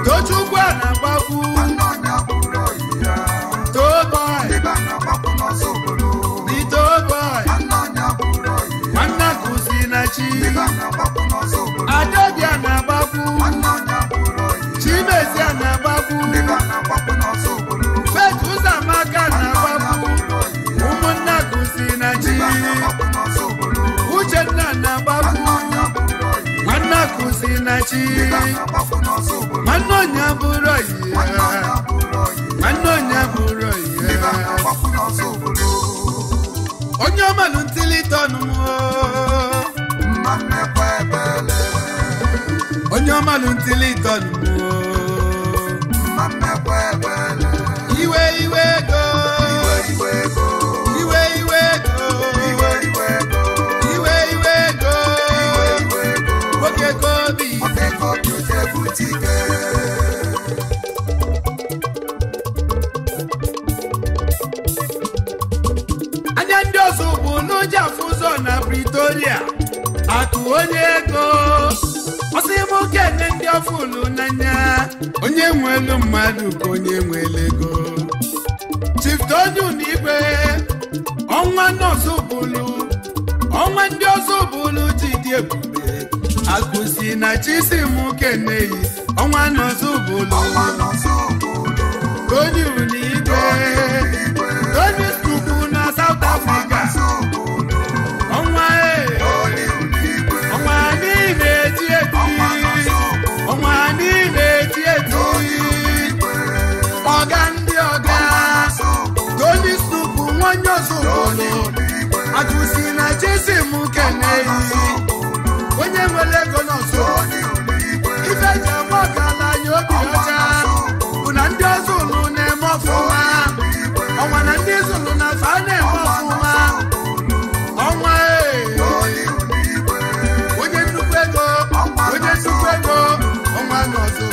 Tochukwu a na-agbapụ Toboy the Toboy nwanne akụzi na chi Adaobi a na-agbapụ Chimezi a na-agbapụ Faith Uzamaka na-agbapụ ụmụnne akụzi na chi Uchenna na-agbapụ nwanne akụzi na chi nwanne onye abụrụ ya nwanne onye abụrụ ya onye ọmalụ ntilitọnụ onye ọmalụ ntilitọnụ iwe iwe ego iwe iwe ego iwe iwe ego nwoke kobi anya ndị ọzọ bụ n'ụjọ afụ ụzọ na Pretoria akụ onye ego ọsị m kene ndị ọfụlụ n'anya onye nwelu mmadụ ka onye nwele ego Chief Tony Unigwe ọnwa nọọsụ bụlụ ọnwa ndị ọzọ bụlụ ji dị ebube akụzi na chisim keneyi ọnwa nọọsụ bụlụ Tony Unigwe Tony Stuku na South Africa ọnwa ọnwa niile eti eti ọnwa niile eti eti ọga ndị ọga Tony Stuku nwanyị ọzọ bụlụ akụzi na chisim keneyi onye nwere ego n'ọzọ ife ji ama ọkala anya obi ọcha bụ na ndị ọzọ ụlụ na-eme ọfụma ọnwa na ndị zụlụ na fa na-eme ọfụma ọnwa onye nnukwu ego ọnwa n'ọzọ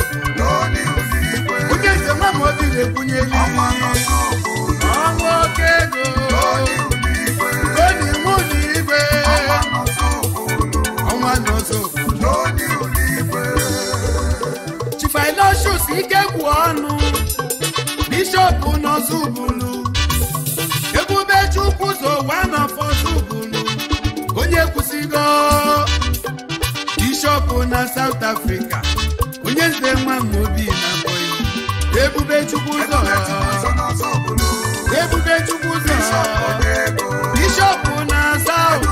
onye nze nwa ma obi na-ekwunyeli ọnwa oke ego Tony Unigwe ọnwa n'ọzọ Chief Ilosius ike gwụ ọnụ bishọp n'Ozubulu Ebube Chukwu so one of Ozubulu onye kwụsịgo bishọp na South Africa onye nze nwa Mobi na boy Ebube Chukwu so Ebube Chukwu so bishọp na South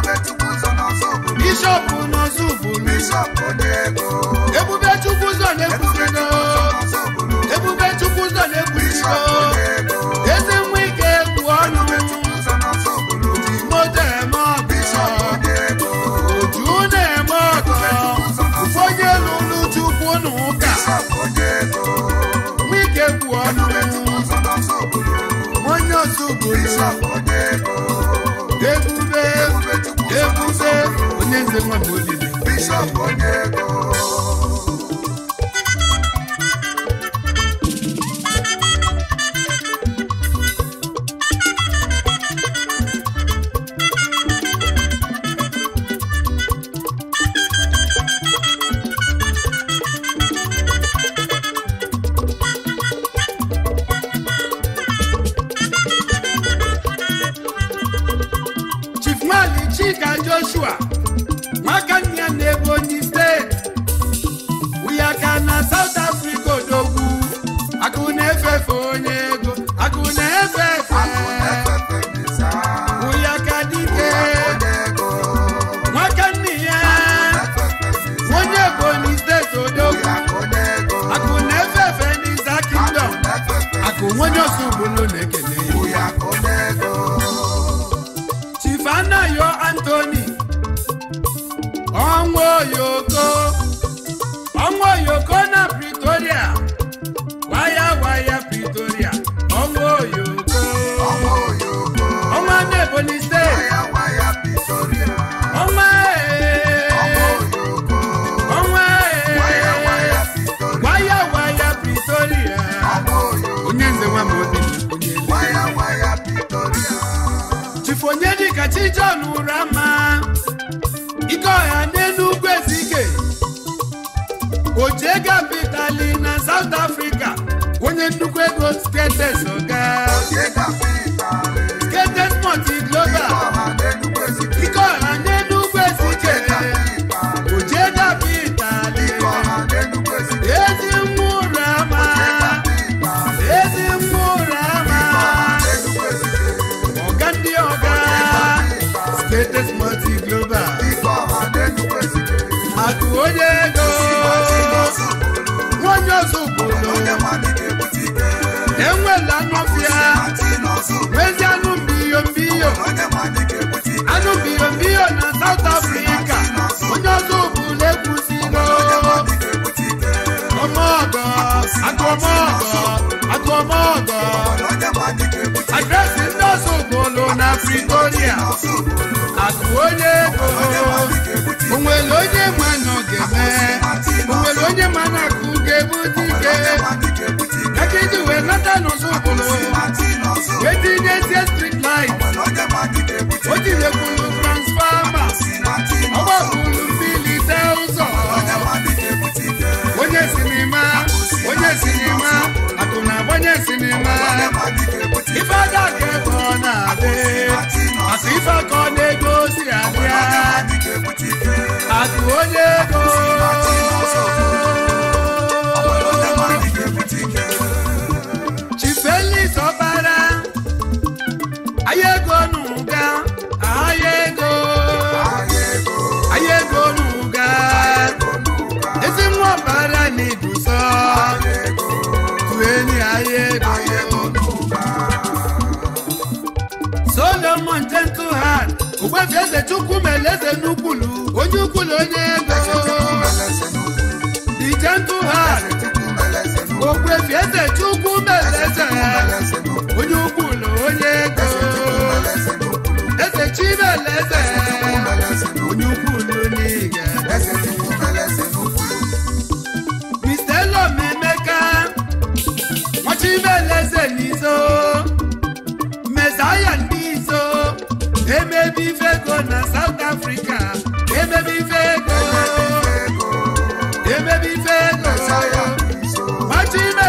bishọp n'Ozubulu Ebube Chukwu so na-ekwusigo Ebube Chukwu so na-ekwusigo eze nwa ike kwụ ọnụ moto eme ọgụ oju na-eme ọgụ onye lụrụ Chukwu n'ụka nwa ike kwụ ọnụ onye Ozubulu Ebube onye nze nwa Mobi Chief Mali Chika Joshua Makania Neboni State Uyaka na South Africa Dogu Akune FF Onyego Akune FF Uyaka Dike Makania Onyeboni State Dogu Akune FF Nisa Kingdom Akunyo Ozubulu Nekene Anayo Anthony Onwo Yoko na Pretoria Waya Pretoria Onwo Yoko Onwa Neboni State Onwa Waya Pretoria Onyenze nwa Mobi Waya Pretoria Chifonyedi Kachijon Urama Iko ya n'Enugwu Ezike Ojega Vitali na South Africa onye nnukwu ego Skates Oga Skates Multi Global Iko ya n'Enugwu Ezike Ojega Vitali Ezi Murama Ogandi Oga Skates Multi Global Aku Onyego Onye Ozubulu Enwela Nofia Wezi anu biyo na South Africa Onye Ozubulu ekwusigo Omogo Adresi ndị Ozubulu na Pretoria Aku Onyego onwere onye ma nọ ga-eme onwere onye ma na-akụ ga-ebute ike Ekiji wee nata n'Ozubulu wee tinye tie street light o tinyekwuru transformer ọ gbapụrụ mmiri tee ụzọ onye sinima akụ na-agbanye sinima ife aga ka ebe ọ na-adị asị ife aka ọ na-egosi abịa Aku Onyego Chief Ellis Obara Ayego Nuga Ayego Nuga Ezi nwa Obara n'Iguzo Tueni Ayego Solomon Gentle Heart Ugwefi Eze Chukwu Meleze n'Ukwulu onye Ukwulu onye ego The Gentle Heart Ugwefi Eze Chukwu Meleze onye Ukwulu onye ego Eze Chimeleze onye Ukwulu n'iga Mr. Elom Emeka Nwachimeleze n'izo Messiah n'izo Emebi Fego na South Africa Emebi Fego Machime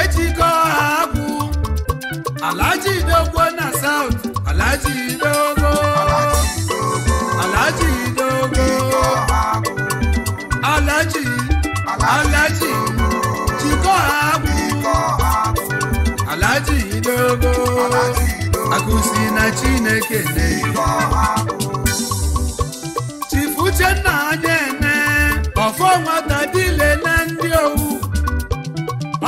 ejikọ agwụ Alhaji Dogo na South Alhaji Dogo Alhaji Dogo Alhaji jikọ agwụ Alhaji Dogo akụsi na Chineke Chief Uchenna Anyene ọfọ nwata dile na ndị owu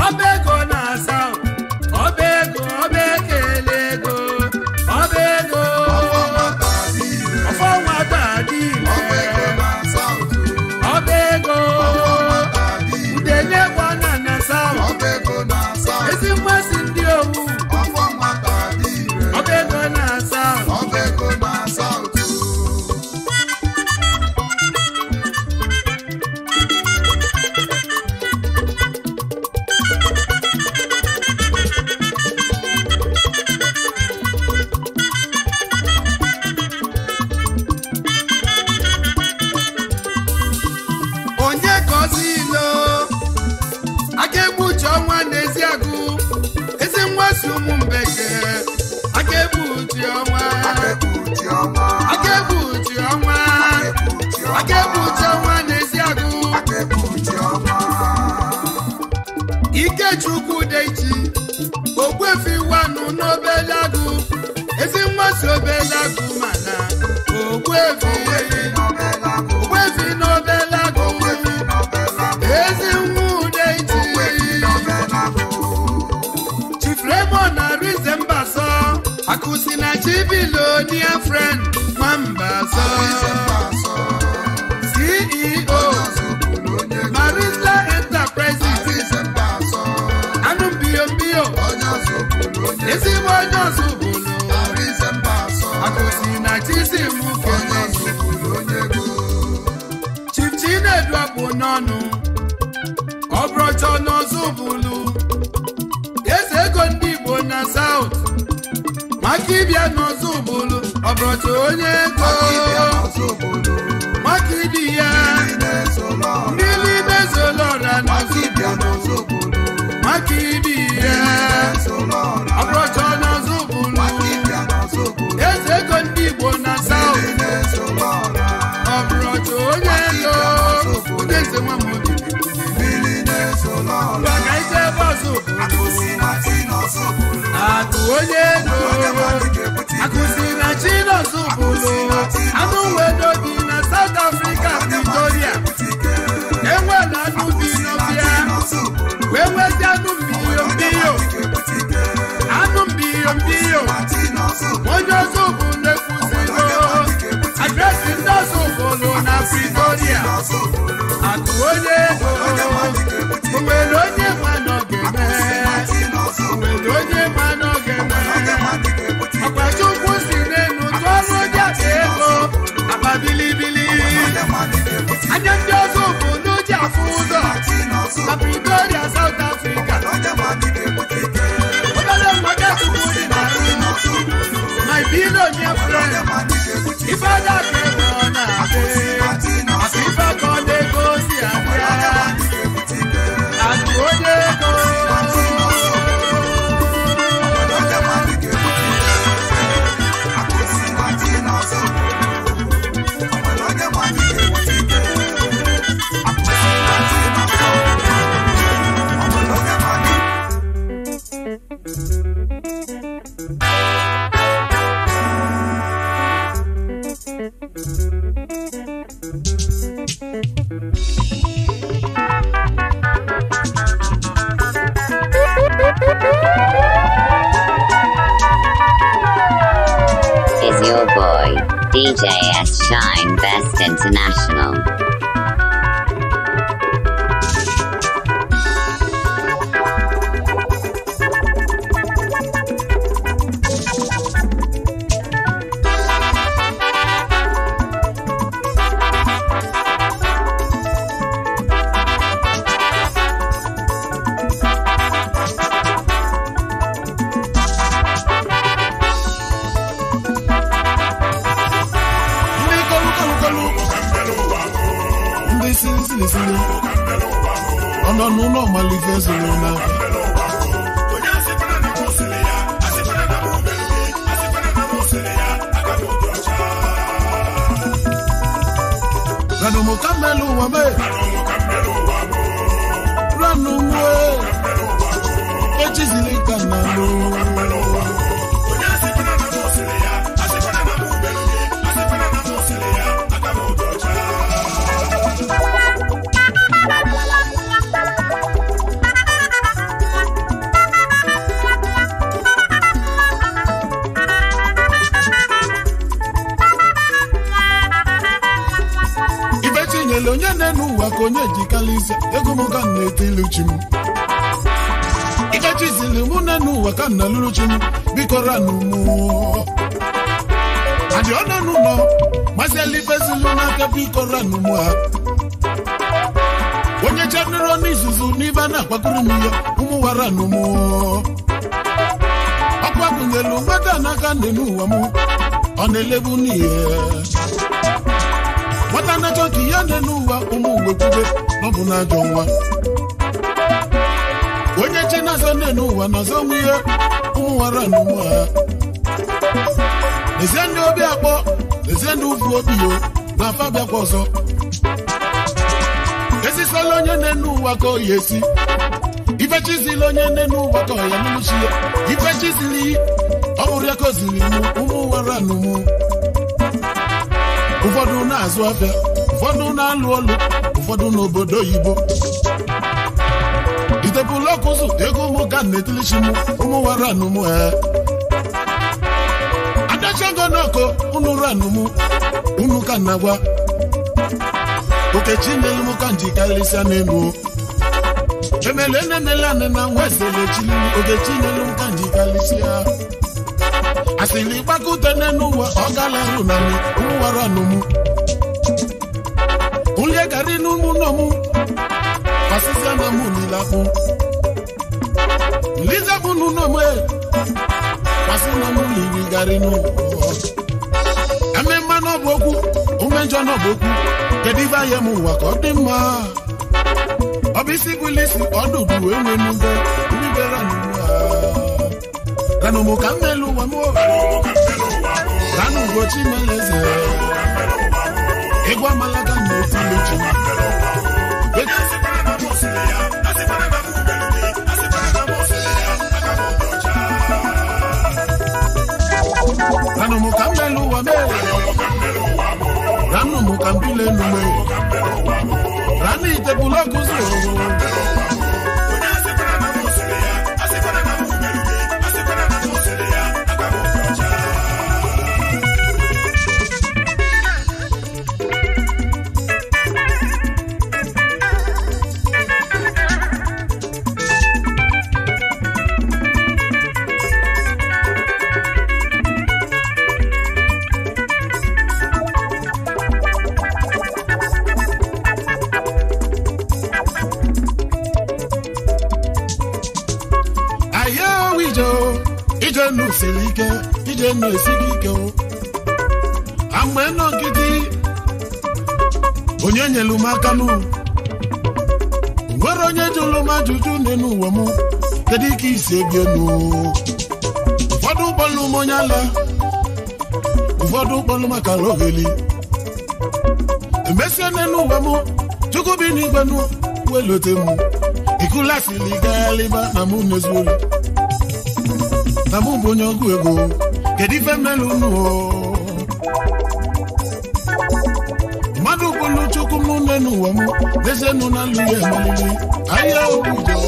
ọba ego na South ọba ekele ego ọba ego ọfọ nwata dile ọba ego udenye gwana na South ezi mmasị ndị owu ọba ego na South Ikechukwu Deji Ogwefi wanu n'Obelagu ezi mmasị Obelagu mana Ogwefi n'Obelagu ezi nwu Deji Chief Raymond Arizembaso akụsi na Chibilonia friend Nwambaso CEO Marisa Enterprises ezigbo onye ọzụbụlụ akụsi na Chisimuke Chief Chinedu akpụ n'ọnụ ọbụrọcha n'ọzụbụlụ eze ego ndị Igbo na South maka ịbịa n'ọzụbụlụ ọbụrọcha onye ego maka ịdị ya mmiri mezolọra n'ọzụbụlụ maka ịdị ya ọbụrọcha n'ọzụbụlụ eze ego ndị Igbo na South ọbụrọcha onye ego onye eze nwa m maka ije ebe ọzụbụlụ akụ onye ego akụsi na Chinọzụbụlụ anụ wedo dị na South Africa Victoria enwere anụ bi n'ọbịa wee nwezi anụ mbiyo onye ọzụbụlụ ekwuzigo adresị ndị ọzụbụlụ na Victoria akụ onye ego onwere onye ma nọ ga-eme ọkpachukwu si n'elu tụọrụ onye aka ego akpa bilibili anya ndị ọzụbụlụ ji afụ ụzọ na Pretoria South Africa obere mmadụ chukwu dị na my billionaire friend ife aja ka ego ọ na-adị maka ife aka ọ na-ego si abịa akụ onye ego Is your boy, DJ S Shine Best International. Ọnọ n'ụlọ malife zoro n'aka Ranu mukamelu wame. Ranu mwe. Echizili kanalu. Onye nenu wa konye jikalise ego mo kan netilu chim ika chizili mu nenu wa kan na lulu chim bikora nu mu adi ona nu no maseli bezulu na ka bikora nu mu onye chenero ni zuzu ni bana kwakuru mi umu wara nu mu akwa kunyelu mata na kan nenu wa mu onelebu ni Wata na choki yande nuwa umuwe kube Nobu na jongwa Wenye chena zane nuwa na zongiye Umuwara nuwa Nezende obi akbo Nezende ufu obi yo Na fabi akwoso Esi solo nye nuwa ko yesi Ife chizilo nye nuwa ko ya numushie Ife chizili Oburi yako zili umuwara numu Ụfọdụ na-azụ afịa, ụfọdụ na-alụ ọlụ, ụfọdụ n'obodo oyibo. Itepụlụ ọkụzụ ego mụ ga na-etilishi mụ ụmụ wara anụmụ Adachago n'ọkụ unu ranụmụ unu ka na-agwa. Okechi n'elu mụ ka njikarịsịa n'elu. Emele enemele anị na nwesele chili Okechi n'elu mụ ka njikarịsịa. Asili bakute n'ụwa ọ galarụ na mi ụwara n'umu Ulie gari n'umu n'omu Pasisia na mu nilakpu Liza bụ n'unomu Pasi na mu liri gari n'umu Ememma n'ọbokwu Umenjọ n'ọbokwu Kediva ye mu ụwa ka ọ dị mma Obisi bulisi ọdụdụ enwe n'ugbo Ubibera n'umu Ranu mukamelu wa mo Ranu gochi meleze Egwa malaga n'etiluchi Ranu mukamelu wa me Ranu mukambile nume Ranu itebulokuzo Selike, ije no esigike o. Amwe no gidi. Onye nyelu makanu. Ngoro onye julu majuju nenu wemu. Kedi ki sebienu. Ufodu bolu monyala. Ufodu bolu makarogeli. Mbese nenu wemu. Chukubi ni gbenu welotemu. Ikula siliga liba na munezuli. Namu bonyo guego, kedife melunu. Madu bolu chukumu nenu wamu, desenu na luye malili. Aya obujo.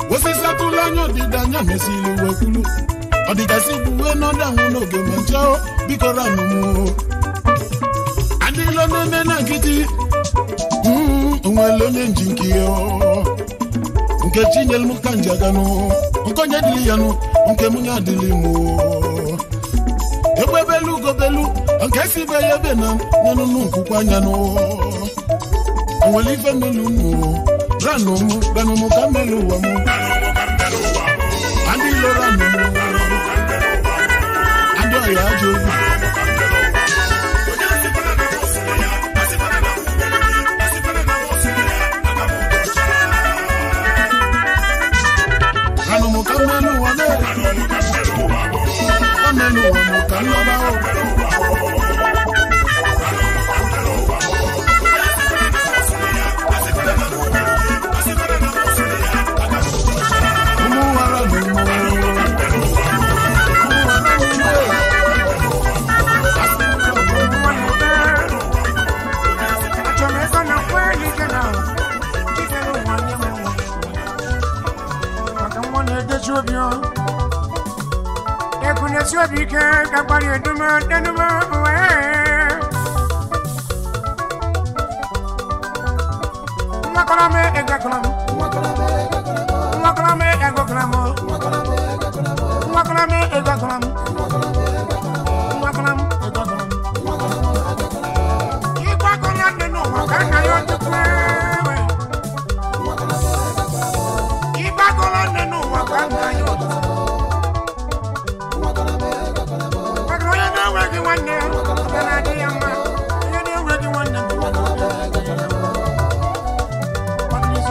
Wasi satulanyo didanya mesilu wekulu. Odikasi buwe no dangu no gemanchao, bikora numu. Adilo neme na kiti, unwelonye njinkio. Nke chinyel mukanja gano Nkonye dili yanu Nke munya dili mu Ekwe belu go belu Nke sibe yebe na Nenu nuku kwa nyano Nwelife melu mu Ranu mu Ranu mu kamelu wa mu Andi lo ranu mu Ando ya jogu Kamelu wa me Kamelu wa mo kamelu wa Chubio. Ekuna Chubika, Kapari, Duma, Danuma, Makalame, Egaklam, Makalame, Egaklam, Makalame, Egaklam, Makalam, Egaklam. Ipakolan, no, Makanayo, the play. Ipakolan, no, Makanayo. Makanayo, working one day, and I am working one day.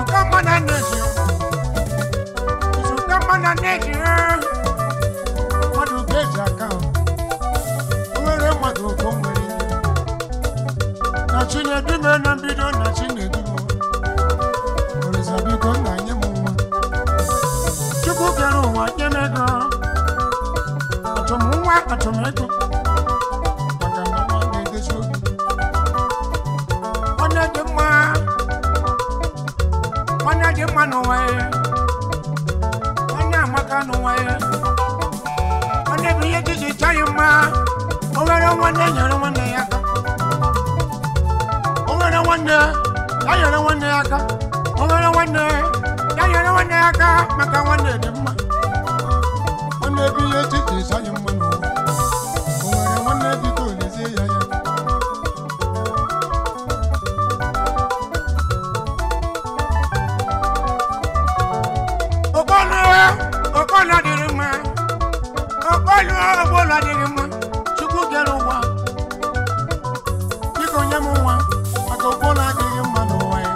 Come on and nature. You come on and nature. What do get your count? Where am I to come with you? Nothing a demon and be done, nothing a demon. There is a big one, I am one. You go get on what you make. A tomato. But I'm not one day this week. One of them, one of them, one away. One of them, away. One of you did it, tell you, ma. Over one day, you're one day. Over one day, you're one day. Over one day, you're one day. Maka one day, one day, you did it, tell you, man. Over one day, you go, you see, Okola dirima, Okola dirima, Chuku Gerowa, Pico Yamuwa, Okola dirima no way.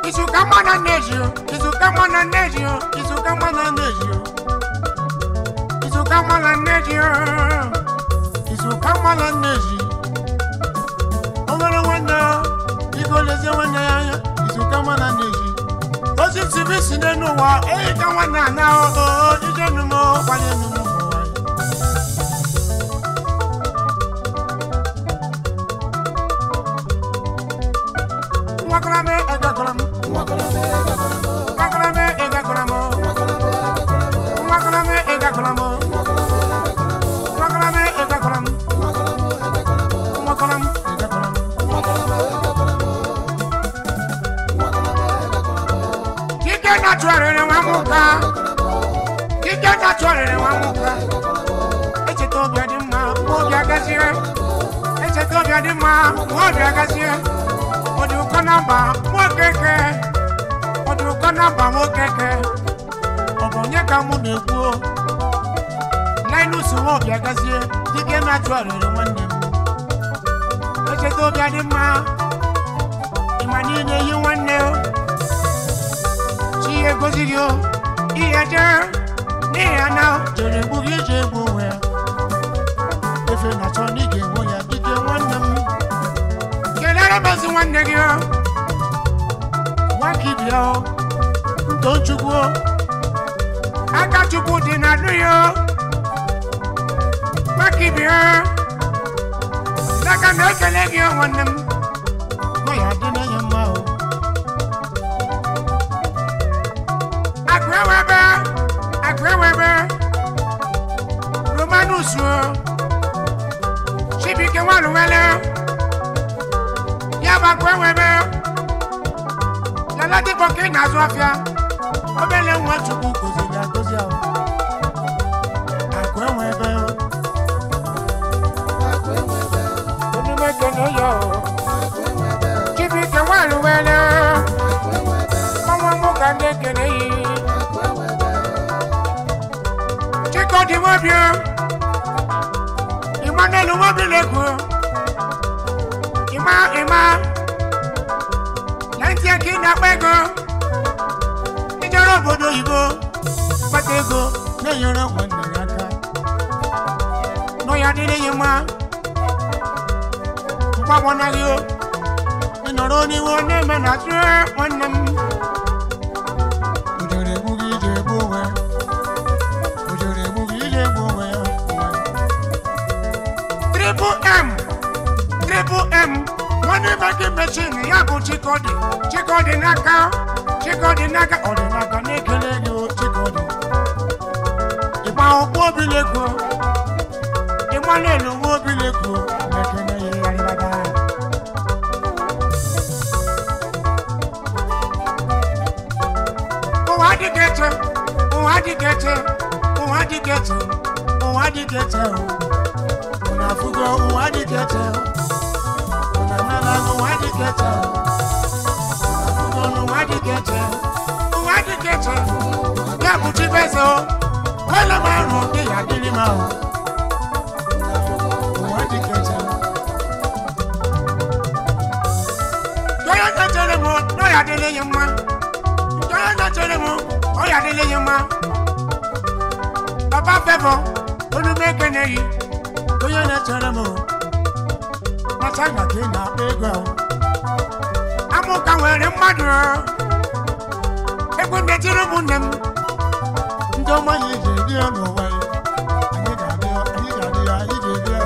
Isu Kamana Nejo, Isu Kamana Nejo, Isu Kamana Nejo, Isu Kamana Nejo, Isu Kamana Nejo. Over the window. Let's go one day. It's a common energy. What's it to be seen? No, I don't want now. You don't know what you know. Wakalame, Egakalam, Wakalame, Egakalam, Wakalame, Egakalam, Wakalame, Egakalam, Wakalam, Egakalam. Natural in Wamuka. You get natural in Wamuka. It's a Tobia Dima, Mobia Gazier. It's a Tobia Dima, Mobia Gazier. What do you call number? Mokeke. What do you call number? Mokeke. Obonyaka Munepo. Linus Mobia Gazier. You get natural in one day. It's a Tobia Dima. Imanine, you want now. Gozio, Eater, near now, to the boogie jable. If you're not on the game, you did one them. Get out of us one nigger. One keep you, don't you go? I got to put in a New York. What keep you? Like a leg, you want them. Why I didn't your mouth. Agreweber, Romanus, she became one weller. Yabagweber, Yalati Bokin as Wafia, Obele want to book Gozia. Agreweber, you make a no yo. She became one weller. Come on, Mokandekene. Chico di Wabia, Emmanuel Wabileko, Ima, Lantia Kina Bego, Ijarobodo Ibo, Patego, no you're not one Naka. No, you didn't, Yama. Papa, you, and not only one name and I swear one name. Triple M, onye maka mechin ya bụ Chikodi n'aka ọdịnaka na-ekele gị Chikodi ịgba ụgbọ obileko ịgba n'elu ụgbọ obileko na-ekele ya yarịbada ụwa dịgete ụna afụgo ụwa dịgete ụna nala ụwa dịgete ụwa dịgete ya bụ Chibezo wele marụ dị ya dịrị ma ụwa dịgete jọya na-echere m na ya dịrị ya mma jọya na-echere m ọ ya dịrị ya mma Papa Favour onu mekene yi onye na-echere m na China ka ị na-akpa ego amụka nwere mmadụ egwu ndetiri ụmụnne m ndị ọma ya eji ebi ya n'ụwa ya anyị ga-adị ya anyị ga-ebi ya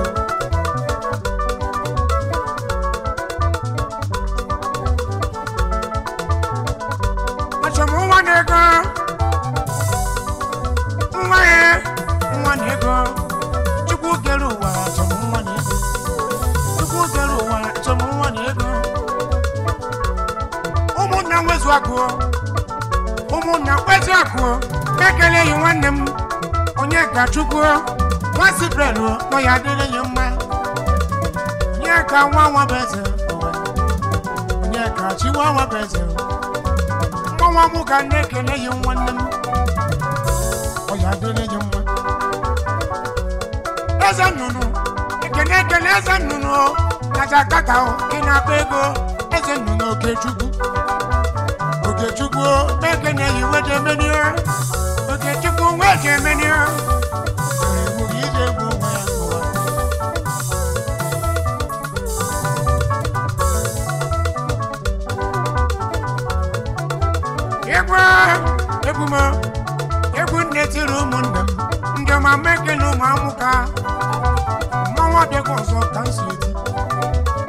achọ m nwa na-ego nwa na-ego Chukwu kere ụwa achọ m nwa na-ego ụmụnna nwezu akụ ekele yi nwanne m onye ka Chukwu nwa Sibrelu nọ ya adịrị ya mma onye ka nwa beze onye ka Chiwa beze nwa m ka na-ekele yi nwanne m ọ ya adịrị ya mma eze nnụnụ ekele eze nnụnụ na Jakarta ị na-akpa ego eze nnụnụ Okechukwu ekele yi wede meni Okechukwu wede meni egwu ije egwu nwa ya ụwa egwu nne tiri ụmụnne m ndị ọma mekele ụmụ amụka mmanwụ abịaghị ọzọ ka m si eti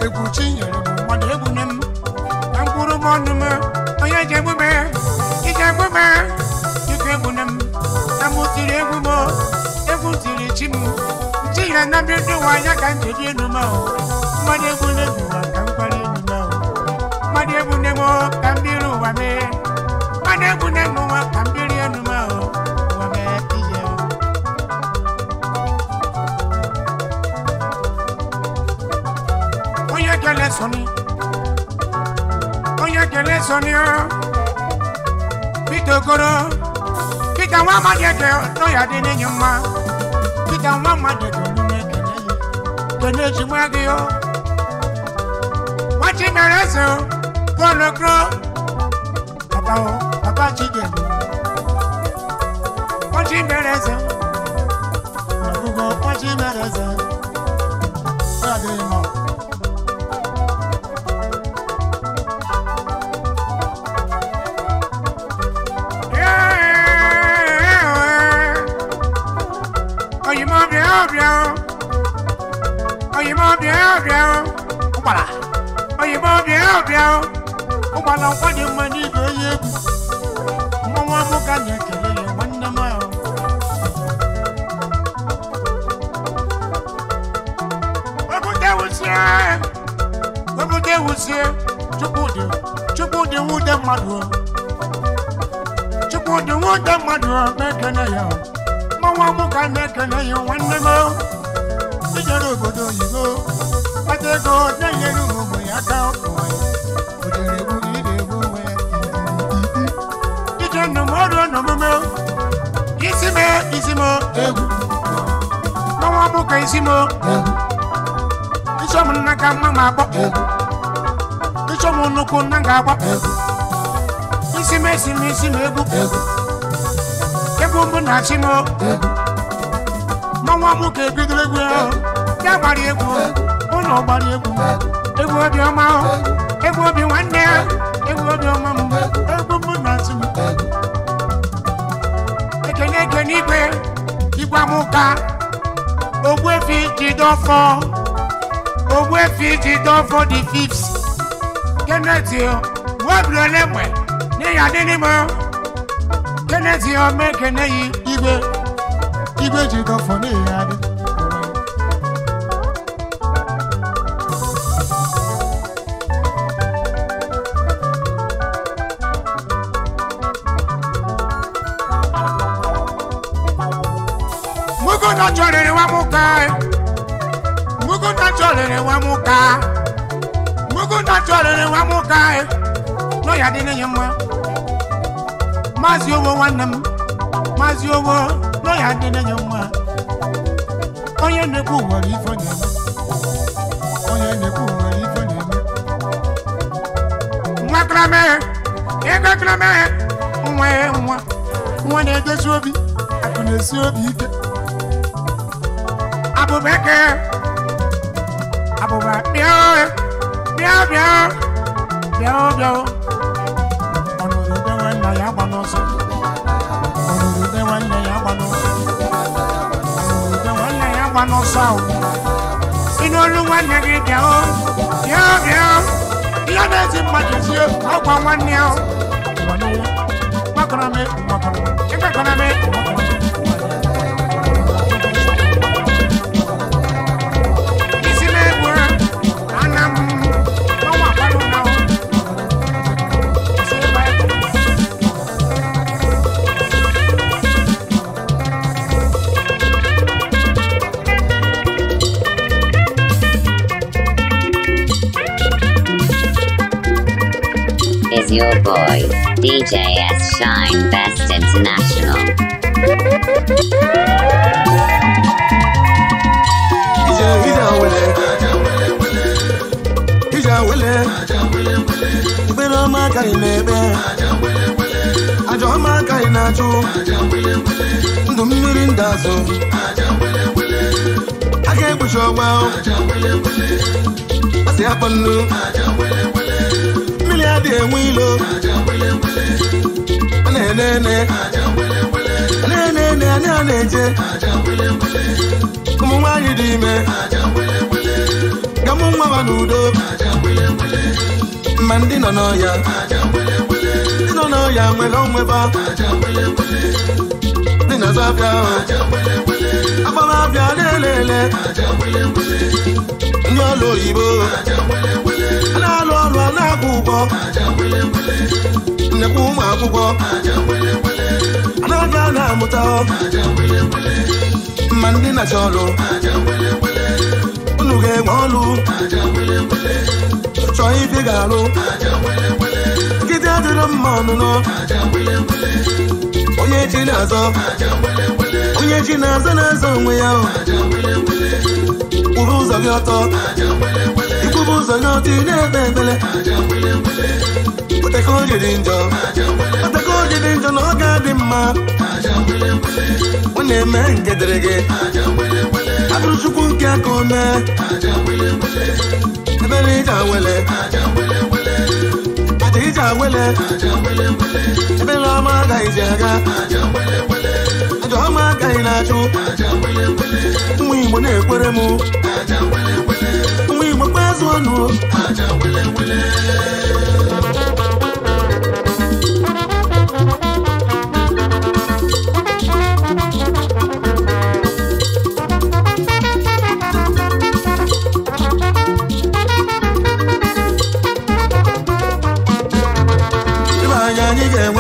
egwu Chinyere bụ mmadụ egwu nne m ka mkpụrụ m ọnụ m onye ji egbume ike egwu nne m na mụ tiri egwu m egwu tiri chi m Chinyere na mbido ụwa ya ka m jedi enu m mmadụ egwu nne m ụwa ka m kwara enu m mmadụ egwu nne m ka m biri ụwa mee mmadụ egwu nne m ụwa ka m biri enu m ụwa mee ije onye kele Soni Peter Okoro Peter nwa amadede nọ ya dị n'enyi mma Peter nwa amadede n'ume kele ji nwa gị nwachi mere eze Paul Okoro papa Chidelu nwachi mere eze ọgụgụ nwachi mere eze ọ ya dịghị mma ụgbala nkwa dị mma n'ibe onye egwu mmanwụ amụka na-ekele ya nwanne m ahụ wepụta ewusie Chukwudị nwude mmadụ na-ekele ya mmanwụ amụka na-ekele ya nwanne m ijere obodo oyibo kpata ego na-enyere ụmụ ya aka ije ndụmọdụ n'omume isi m egwu mmanwụ amụka isi m egwu ichọm nna ka mma ma akpọ egwu ichọm nnukwu nna ga-agba egwu isi m egwu egwu mbụ na-achị m egwu mmanwụ amụka ebidoro egwu ya gbara egwu ụlọ gbara egwu obiọma egwu obi nwanne ya egwu obiọma m egwu mbụ na-achị m ekene igwe amụka Ogbuefi Jideofor the 5th Kenetio, what will I let me? Nay, I didn't know. Kenetio, make a nay, Igwe, you go for me. Mugo na chole wa muka. Mugo na chole wa muka. Mugo na chole wa muka. No ya dine nyamwa. Mazi owo wanam. Mazi owo no ya dine nyamwa. Onye neku wari ifo nyama. Onye neku wari ifo nyama. Mwaklame. Ega klame. Mwa. Mwa ne desobi. Akune sobi ike. Abubeke, Biao. Onu de wana ya gbanoso. Onu de wana ya gbanoso. Onu de wana ya gbanoso. Inu Oluwa nyagi biao. Iya na ezi majisi akwa nwanne o. Wanu. Makarame. Ekakarame. Is your boy, DJ S Shine Best International. Adi enwilo Nene Aneje Kumu nwanyi di ime Gamu nwa wanudo Mandi no ya Dino no ya mwelo mweba Dino zafya Abama afya lelele Nyolo ibo Alalo anakubo Nekuma kubo Anagana muta Mandi na cholo Unuge molu Choi figaro Kiti adiro monu no Onye chinazo Onye chinazo nazo mwe yao Uruza vyoto Ikubuzo yoti nebebele Utekoji dinjo no gadima One menge derege Abruchuku kia kome Ebele jawele Ati jawele Ebele amaga ijaga Ajo amaga inachu Mwi mwone kwere mu Mwi mwekwezo anu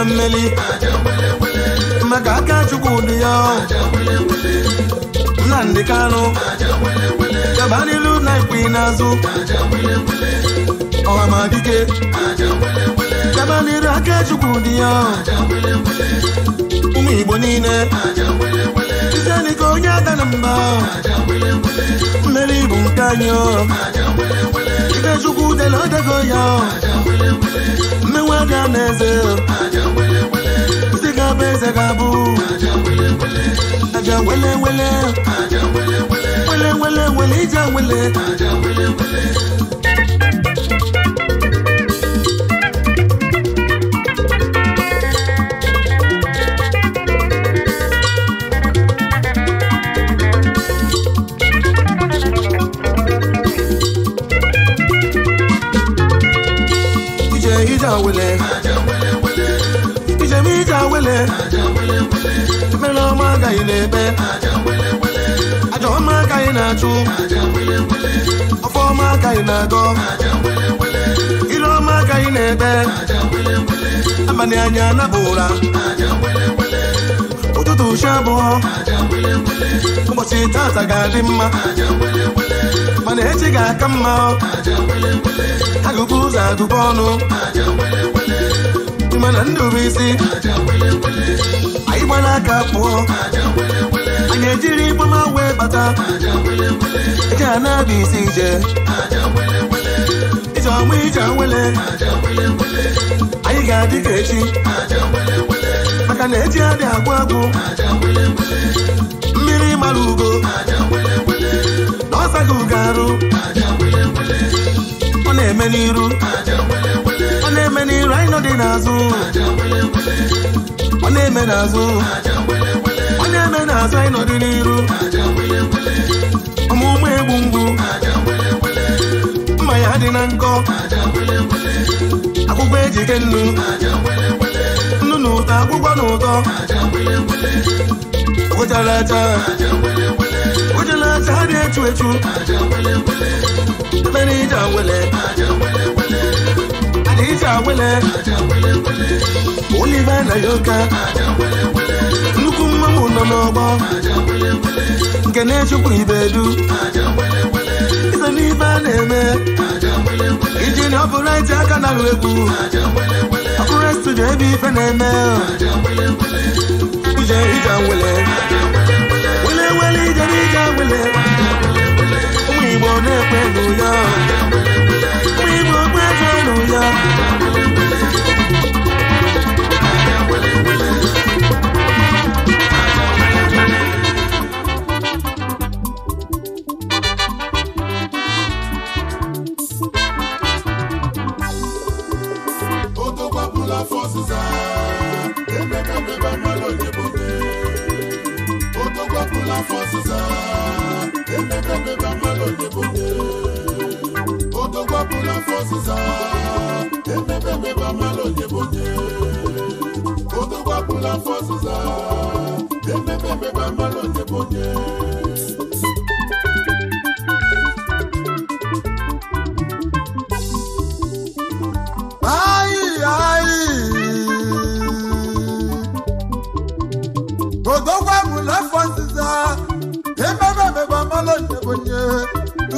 Mmeli Magaka chukudi yo Nandi kano Kabani lu na ipinazu Owa madike Kabani rake chukudi yo Umi bonine Kisani konya tanamba Mmeli bunkanyo Kike chukude lo dego yo Mewada neze Zika gabu Aja wele ija wele wele ije mi ja wele melo ma ga ilebe ajo ma ga ina chu ofo ma ga ina go ilo ma ga ilebe amani anya na bura ututu shabo mbochi tata ga di mma mana echi ga aka mma agụgụ ụzọ agụgụ ọnụ mana ndụrụ isi anyị gbara aka pụọ anyị ejiri ịgbama wee bata eji a na-abịa isi ije ije ọma ije awele anyị ga-adị ka echi maka na eji adị agwụ agwụ mmiri mara ugo na ọsaghị ugo arụ ọ na-eme n'iru anyị nọ dị n'azụ ọ na-eme n'azụ anyị nọ dị n'iru ọmụmụ egbu mgbu mma ya dị na nkọ akwụkwọ ejike nnu na ụtọ akwụkwọ na ụtọ ojala acha dị echu echu ebe na ije awele ije awele Oliver na yoka nnukwu mmanwụ nọ n'ọgbọ nke na-echukwu ibedu iso n'ife a na-eme iji na ọbụraiti aka na-alụ egwu ọkụrụ studio ebe ife na-eme ije awele wele ije awele ụmụ Igbo na-ekpe n'ụya ụmụ Igbo kpe n'ụya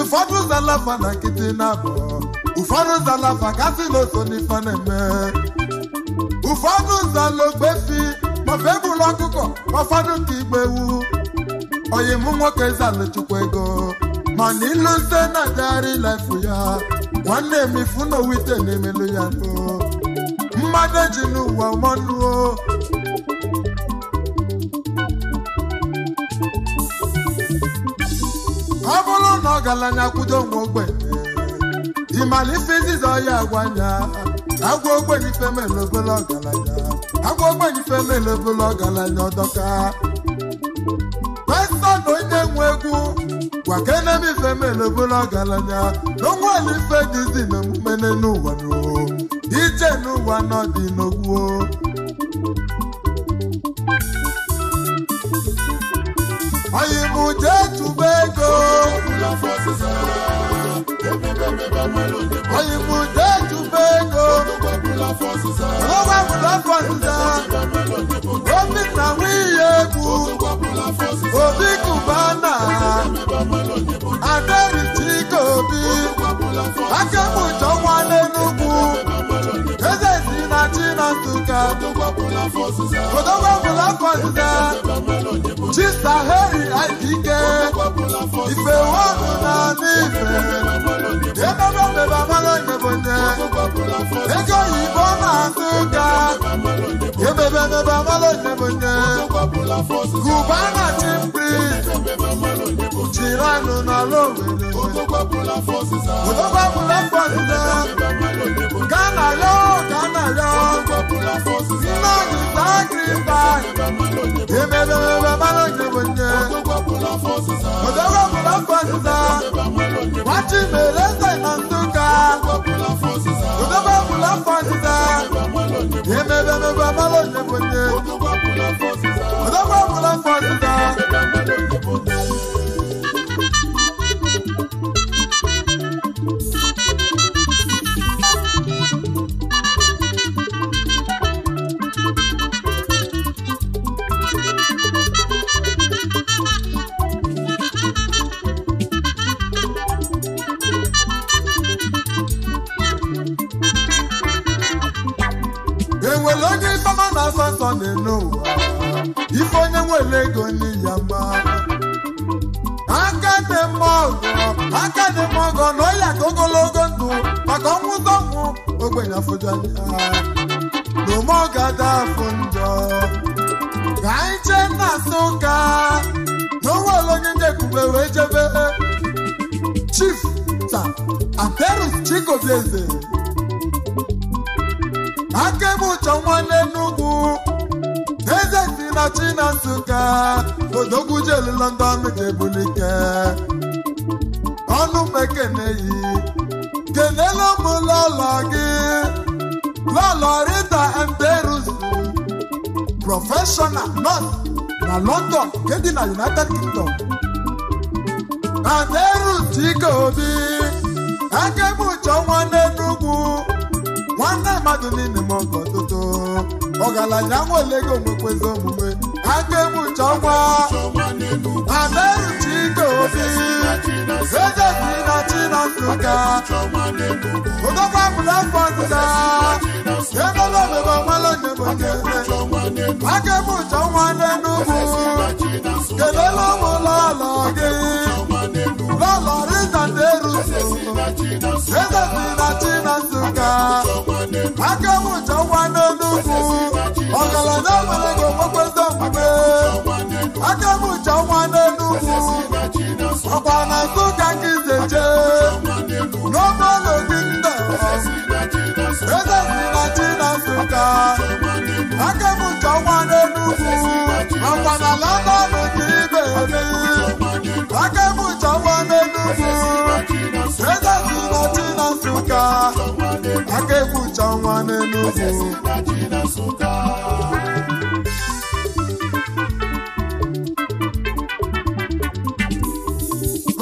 ụfọdụ zalafa na nkịtị na-abụ ụfọdụ zalafa kasị n'oso n'ife na-eme ụfọdụ zala ogbefi maọbụ egbula ọkụkọ ụfọdụ ka igbe ewu oyi mụ nwoke zala chukwu ego mana ilu nse na jari life ya nwanne m ifu na owite na-emelu ya nụ mmadụ eji n'ụwa mọnụo ọ bụrụ na ọgaranya kwudo nwa ogbenye ịmala ife izizi ọya agwanya agwa ogbenye ife mele obele ọgaranya agwa ogbenye ife mele obele ọgaranya ọdọka pesta na onye nwe egwu gwakenem ife mele obele ọgaranya n'onwere ife dịzi na omume n'ụwa ije n'ụwa n'ọdị n'ogwu oyi mụ jee tụba ego oyi mụ jee tụba ego ọgbapụla fọsịsa obi na nwunye egwu obi kubana aderichika obi akemụchọ nwanne n'ugwu eze si na chi na Nsụka odogwapụla fọsịsa Chista Heri Aikike ife wọnụ na n'ife emebe amala nyebonye ego oyibo na Nsụka emebe amala nyebonye Cubana Chimpris Chiranu na Lowere odogwapụla fọsịsa Ghana yo Nnadi Sacrifice emebe amala nyebonye odogwapụla fọsịsa Wachi Meleze na Nsụka odogwapụla fọsịsa odogwu ọbụla afọ ọzụza enwere onye ifeọma na-asọ nsọ n'elu ụwa ife onye nwere ego n'iya mma aka dị mma ọgọ na ọya ka ogologo ndụ maka ọnwụ zọnwụ ogbenye afụju anya na ome ọ ga-ada afụ njọ ka anyị chee na Nsụka na onwere onye njekwube wee jebe Chief Sir Aperus Chigozie Akemu ụchọ nwanne Enugu eze si na chi na Nsụka odogwu jelu London ga-ebulike ọnụ mekene yi kenelu m lọlọ gị lọlọ Rita Aperus professional nurse na London nke dị na United Kingdom Aperus Chikobi Akemu ụchọ nwanne Enugu nwanne mmadụ niile m ọgọ ọtụtụ ọgaranya nwere ego nwekwezi omume aka egbucha ọnwa Aperus Chikobi eze si na chi na Nsụka odogwu abụla afọ ọzụza emela omebe ọmala onyebonye aka egbucha ọnwa n'Enugu kelela ụmụ lọlọ gị lọlọ Rita Aperus eze si na chi na Nsụka aka mụcha nwa n'Enugu ọgaranya nwere ego nwekwezi omume aka mụcha nwa n'Enugu ọkwa na Nsụka ka izeje n'ọgbọlọ gị nda eze si na chi na Nsụka aka mụcha nwa n'Enugu ọkwa na London ka ibe ebe aka mụcha nwa n'Enugu eze si na chi na Nsụka aka egbucha nwa n'Enugu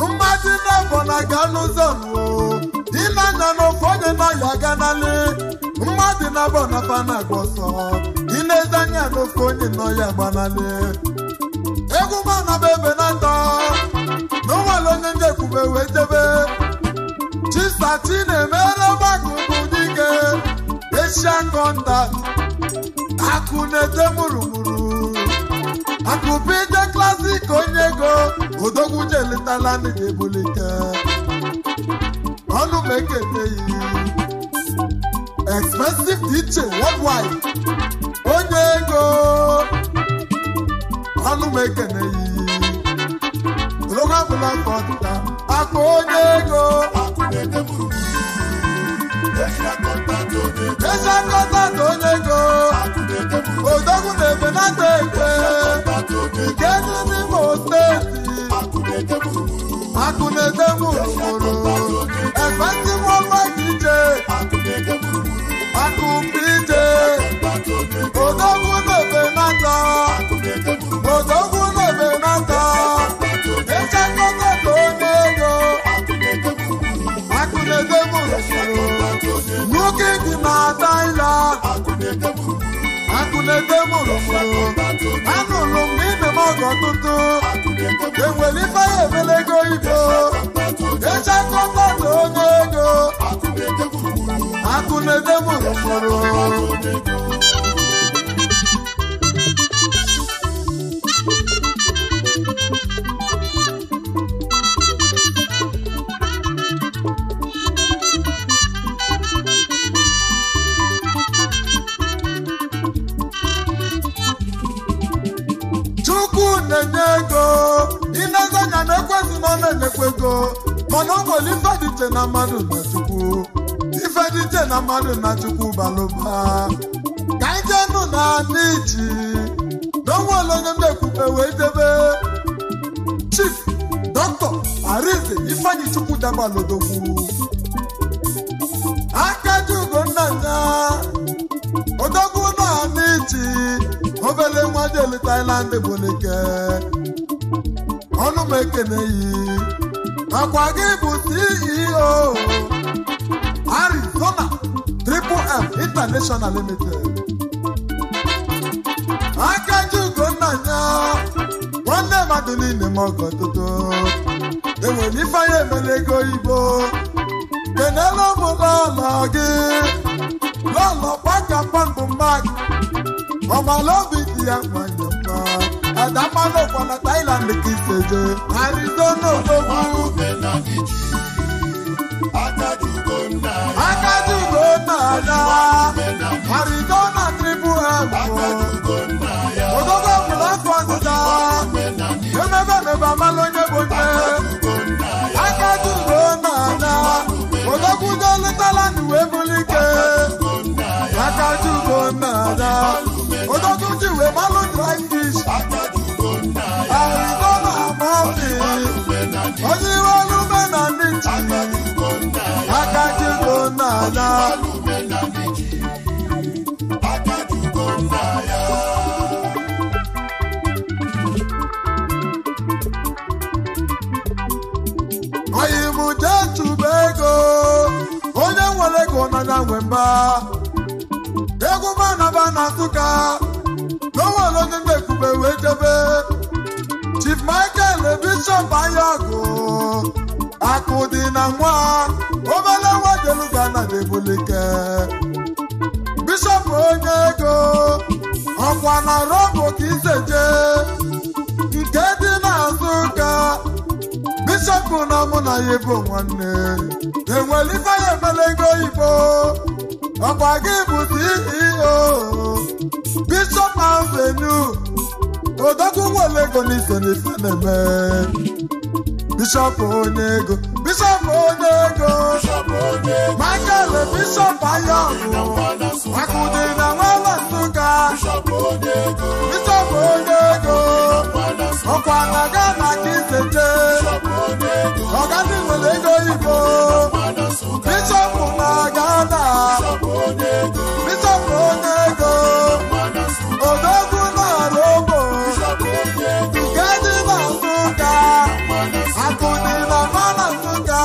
mmadụ na-abọ na ga n'ụzọ ile anya n'ofe onye na-ayọ aga n'ali mmadụ na-abọ na fa na-agba ọsọ ilezi anya n'ofe onye nọ ya agbanali egwu manaba ebe na atọ na onwere onye njekwube wee jebe Chisachi na-emere ọgbakọ bụ dike Asian Contact akụ na-ete mụrụmụrụ akụ pije klasik onye ego odogwu jelitala ndị ga-ebulike ọnụ mekete yi expensive DJ worldwide onye ego ọnụ mekene yi odogwu abụla nke ọdịda akụ onye ego Asian Contact onye ego odogwu na-ebe nata ekwe nke dị n'Imo steeti akụ na-ede mụrụmụrụ expensive worldwide DJ akụ pije odogwu na-ebe nata odogwu na-ebe nata Asian Contact onye ego akụ na-ede mụrụmụrụ nwoke dị na Thailand akụ na-ede mụrụmụrụ anụrụ m n'ime m ọgọ ọtụtụ enwere ife ya emelego ibo Asian Contact onye ego akụ na-ede mụrụmụrụ na-enye ego ilezi anya na-ekwezi na ọ na-enyekwa ego mana ọ nwere ife dị iche na mmadụ na Chukwu ife dị iche na mmadụ na Chukwu balụba ka anyị jenụ na n'iji na onwere onye na-ekwube wee debe Chief Dr. Arinze Ifeanyi Chukwu Dabalodogwu aka ji Ugonnaya odogwu na n'iji obele nwa na ndị bolike ọnụ m ekeneghị akwa gị bụ CEO Arizona Triple M International Limited Akaji Ugonnanya nwanne mmadụ niile m ọgọ tụtụ enwere ifeanya emelego Igbo kenelu m lọlọ gị lọlọ pakapandụ mmadụ ọmalobi dị ya nwanyị mma adamanụ kwa na Thailand ka iseje Arizona odogwu Akaji Ugonnanya Arizona Triple M odogwu ọbụla afọ ọdịda emebe amalụ onye bụ nne Akaji Ugonnanya odogwu dolitala n'uwe bulike Akaji Ugonnanya odogwu ji wee malụ dry fish Arizona amaobi onye iwe olume na n'ichi Akaji Ugonnanya oyimuje chube ego onye nwere ego n'anya nwe mba egwu manaba na Nsụka n'onwere onye na-ekwube wee jebe Chief Michael Bishop Ayọgụ akụ dị na nwa obere nwa jeluga na debulike Bishop onye ego ọkwa na robo ka iseje nke dị na Nsụka Bishop na mụ na ya ebo nwanne enwere ife ya emelego Igbo ọkwa gị bụ CEO Bishop Avenue odogwu nwere ego n'iso n'ife na-eme Bishop onye ego Michael Bishop Ayọgụ akụdị na nwere Nsụka Bishop onye ego ọkwa na Ghana ka iseje ọgadi nwere ego Igbo Bishop na Ghana Bishop onye ego odogwu na robo nke dị na Nsụka akụdị na mana Nsụka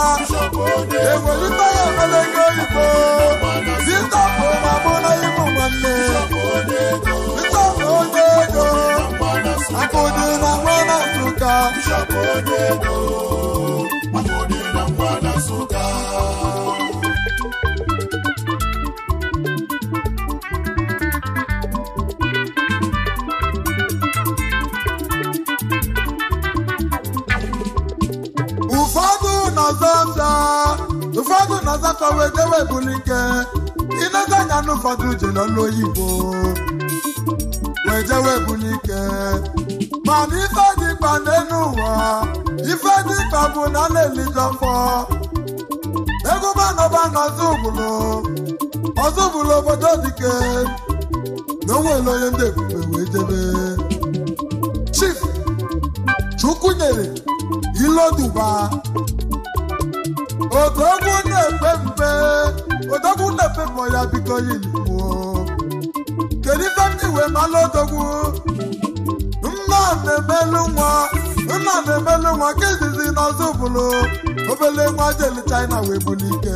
ewelite ya emelego Igbo Bishop na mụ na Igbo nwanne Bishop onye ego akụdị na mana Nsụka ụfọdụ na-azata wee jewe bulike ileta anya n'ụfọdụ jere ọlụ oyibo wee jewe bulike mana ife dịkpa n'elu ụwa ife dịkpa bụ na na-elijọfọ ego banọba n'ọzụbụlụ obodo dike na onwere onye ndị ebube wee jebe Chief Chukwunyere Iloduba odogwu na-epe mpe mbọ ya biko yiligbo kedu ife ndị wee malụ odogwu nna na-emelu nwa ka izizi n'ọzụbụlụ obele nwa jeli China wee bulike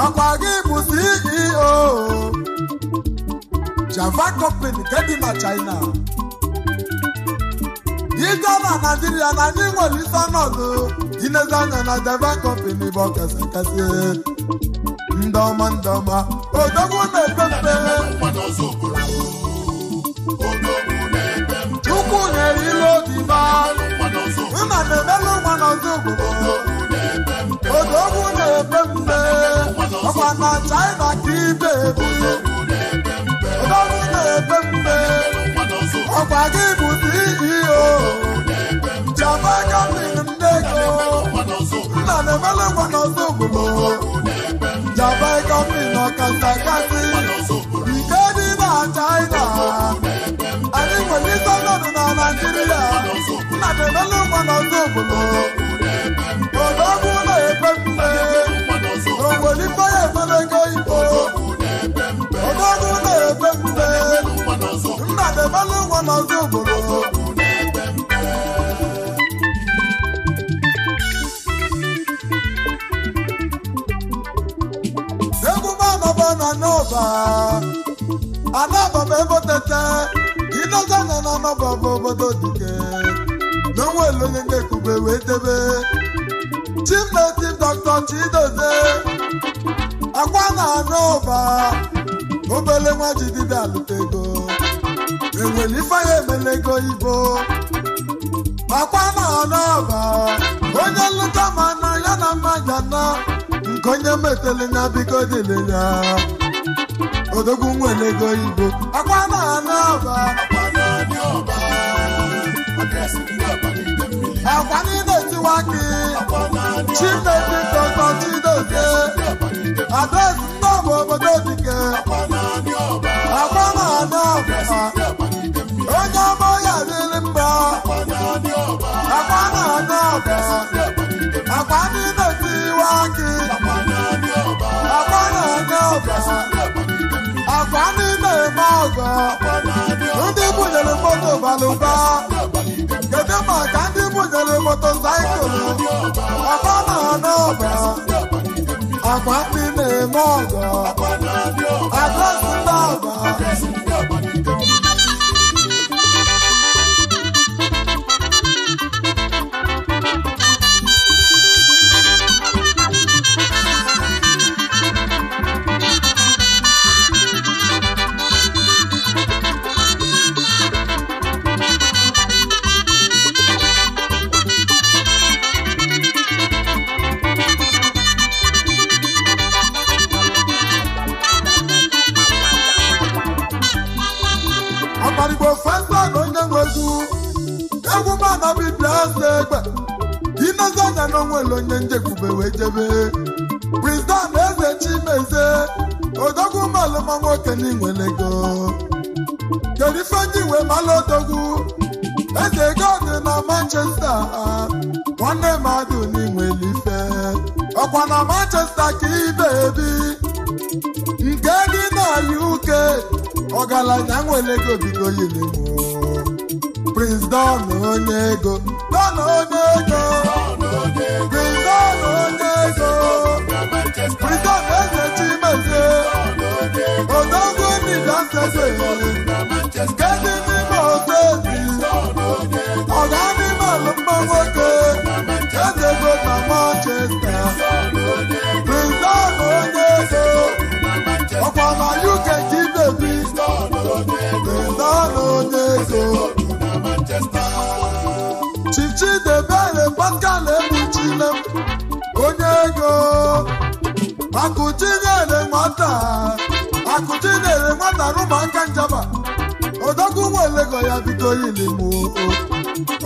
ọkwa gị bụ CEO Java Company nke dị na China ije na Nigeria na anyị nwere isi ọnọdụ inezi anya na Java Company bụ ọkasị ndị ọma odogwu na-epe mpe Chukwu nyere Iloduba nna na-emelu nwa n'ọzụbụlụ odogwu na-epe mpe ọkwa na China ka ibe ebi odogwu na-epe mpe ọkwa gị bụ CEO Java Company ndị ego nna na-emelu nwa n'ọzụbụlụ Java Company ọkasị nke dị na China anyị nwere isi ọnọdụ na Nigeria nna na-emelu nwa n'ọzụbụlụ odogwu na-epe mpe onwere ife ya emelego Igbo odogwu na-epe mpe n'ọba anaba m ebotete ịnọzanya na anaba bụ obodo dike n'onwere onye na-ekube wee debe chief native Dr. Chidozie akwa na n'ọba obele nwa ji dibịa alụtego enwere ifeanya emelego ibo akwa na n'ọba onye nlụta mana ya na mmaja na nke onye metele na biko dịle ya odogwu nwelego ibo akwa na n'ọba akwa n'ide tiwa gị Chinedu Dr. Chidozie adreesị ndị ọbụ obodo dike akwa na n'ọba onye ọma ya dịrị mba akwa na n'ọba akwa n'ide tiwa gị akwa na n'ọba akwa n'ide eme ọgọ ndị bunyere moto balụba kedu maka ndị bunyere motosaịkụlụ akwa na n'ọba akwa ndị na-eme ọgọ adreesị ndị ọba egwu mana biblia ose egbe inozanya n'onwere onye njekwube wee jebe Prince eze Chimeze odogwu malụma nwoke n'inwelego kedu ife ndị wee malụ odogwu eze ego dị na Manchester nwanne mmadụ n'inwele ife ọkwa na Manchester ka ibe ebi nke dị na UK ọgaranya nwelego bigo yilimu Prince Don onye ego Don onye ego Prince Don onye ego Prince Don eze Chimeze odogwu n'iga sese kedị n'ime otezi ọganimalụ mma nwoke eze ego na Manchester Prince Don onye ego ọkwa na UK ka ibebi Prince Don onye ego Chichidebere Pascal Ebuchile onye ego akụchinyere nwata rụmụaka njaba odogwu nwelego ya bido yilimu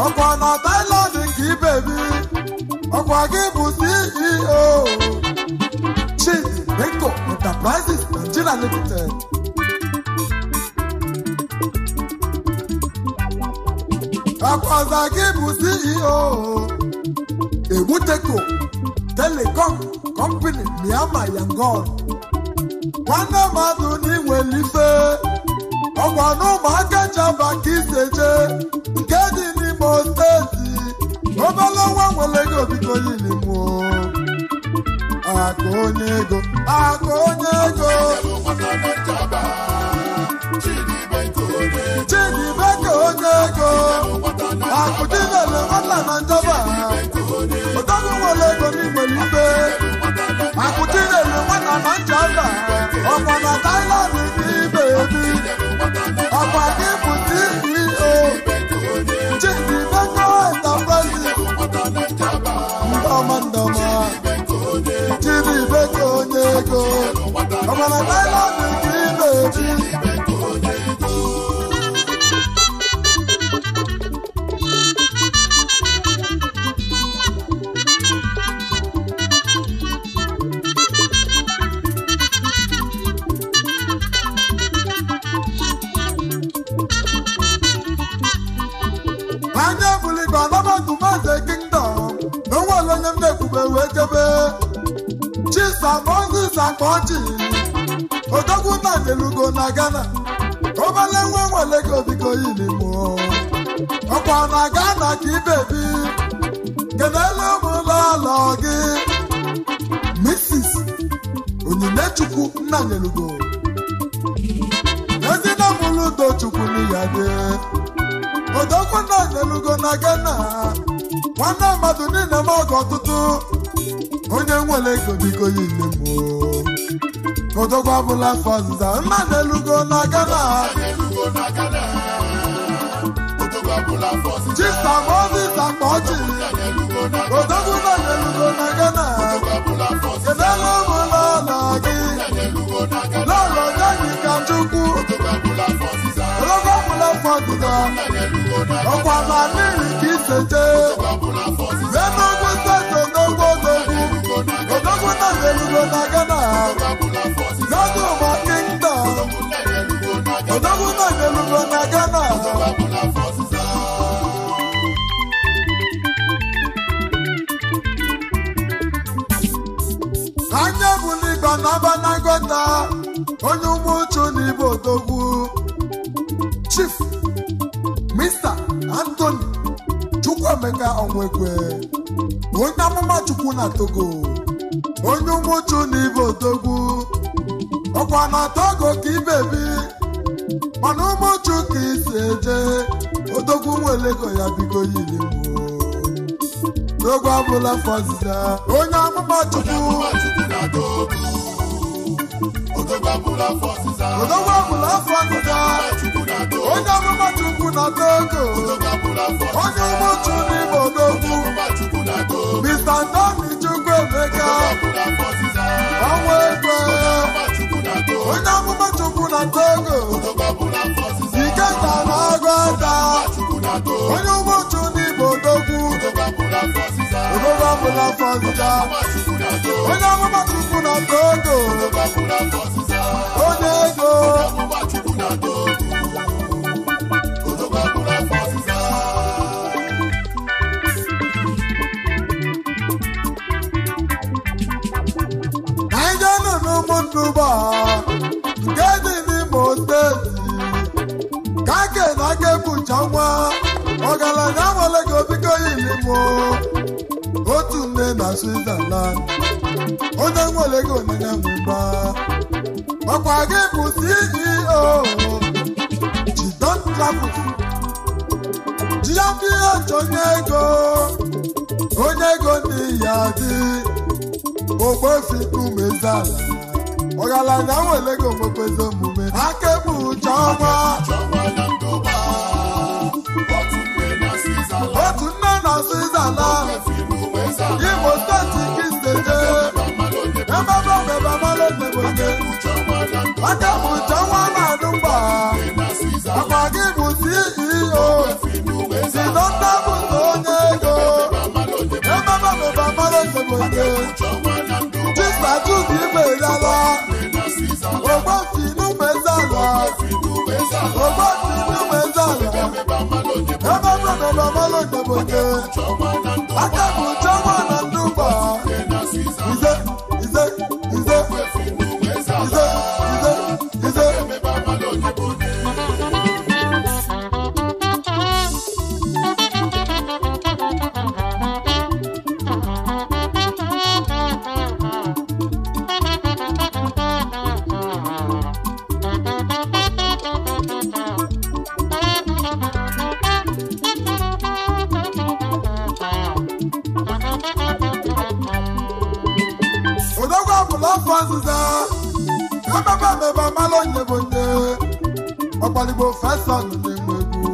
ọkwa na Thailand nke ibebi ọkwa gị bụ CEO Chidi Benko Enterprises Nigeria Limited akwaza gị bụ CEO Ewuteko Telecom Company Myanmar Yangon nwanne mmadụ n'inwere ife ọkwa n'ụmụaka Jaba ka iseje nke dị n'Imo steeti obele nwa nwere ego biko yilimu aka onye ego Chidibeke onye ego akụdinele nwata na njaba odogwu nwere ego n'inwere ife akụdinele nwata na njaba ọkwa na Thailand n'ibe ebi ọkwa gị bụ CEO Chidibeke Enterprises ndọma Chidibeke onye ego ọkwa na Thailand n'ibe ebi Moses Akpochi odogwu na delugo na Ghana obele nwa nwelego biko yilimu ọkwa na Ghana ka ibebi kenele ụmụlọlọ gị Mrs. Onyinye Chukwu Nnayelugo Ezina Muludo Chukwu Niyade Odogwu Nnayelugo na Ghana Nwanne mmadụ niile ma ọgọ ọtụtụ onye nwere ego biko yile mo Odogwu abụla fọzụza Nnayelugo na Ghana Chista Moses Akpọchi Odogwu Nnayelugo na Ghana Kedelu ụmụlọla gị lọlọ Jenny Kachukwu Odogwu abụla fọzụza ọkwa na mmiri ka iseje Enugu steeti Odogwu Nnayelugo na Ghana Yaduma Kingdom Odogwu Nnayelugo na Ghana Anya buliba na banagota onye umuchu n'ibo Odogwu Chief Mr. Anthony Chukwuemeka Onwekwe onye amụma Chukwu na Togo onye umuchu n'ibo Odogwu ọkwa na Togo ka ibebi mana umuchu ka isi eje Odogwu nwere ego ya biko yiri mụ Odogwu abụla fọzịza onye amụma Chukwu na Togo Odogwu abụla fọzịza onye amụma Chukwu na Togo onye umuchu n'Igbo Odogwu Mr. Anthony Chukwuemeka Onwekwe onye amụma Chukwu na Togo Ikenga na Agwata onye umuchu n'Igbo Odogwu Odogwu abụla fọzịza onye amụma Chukwu na Togo onye ego Naija nọ n'ụmụndụba nke dị n'Imo steeti ka ke na kebucha nwa ọgaranya nwere ego biko yilimo otu nne na Switzerland onye nwere ego onyinye nwụba ọkwa gị bụ CEO Chidon Travels GMBH onye ego n'iyi adị Ogbofi Umezala ọgaranya nwere ego nwekwezi omume Akebucha ọnwa otu nne na Switzerland Imo steeti Kisteje emebe amalo Neboge Akebucha ọnwa na-adụmba akwa gị bụ CEO Chidon Travels onye ego emebe amalo Neboge Chista Chuzi Iberyala Ogbofi Umezala emebe amalo Neboge Akebucha ọnwa na ndụba Odogwu abụla fọzịza emebe amalo Neboge ọgbaligbo feson na-enwe egwu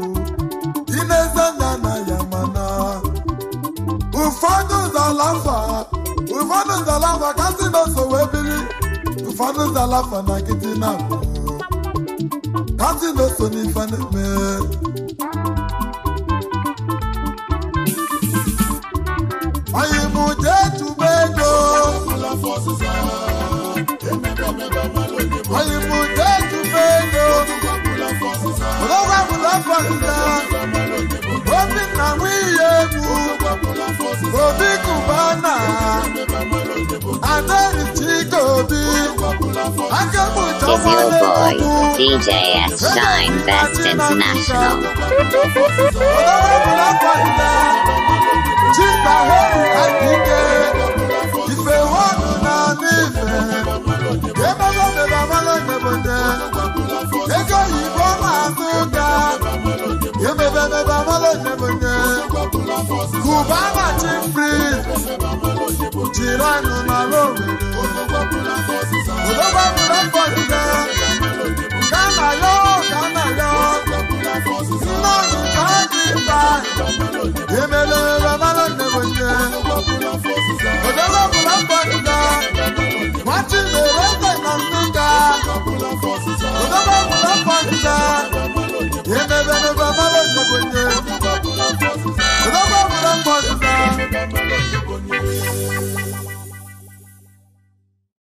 ineze nya na ya mana ụfọdụ zalafa kasị n'oso wee biri ụfọdụ zalafa na nkịtị na-abụ kasị n'oso n'ife na-eme onye mụ jee chụba ego onye mụ jee chụba ego Odogwu abụla fọzịza Obinna nwunye egwu Obi Kubana Aderi Chikobi Akebucha Is your boy, DJ S. Shine Best International. Odogwu abụla fọzịza Chista Hori Akike Ife Wanu na Nife Cubana Chief Priest, Tirano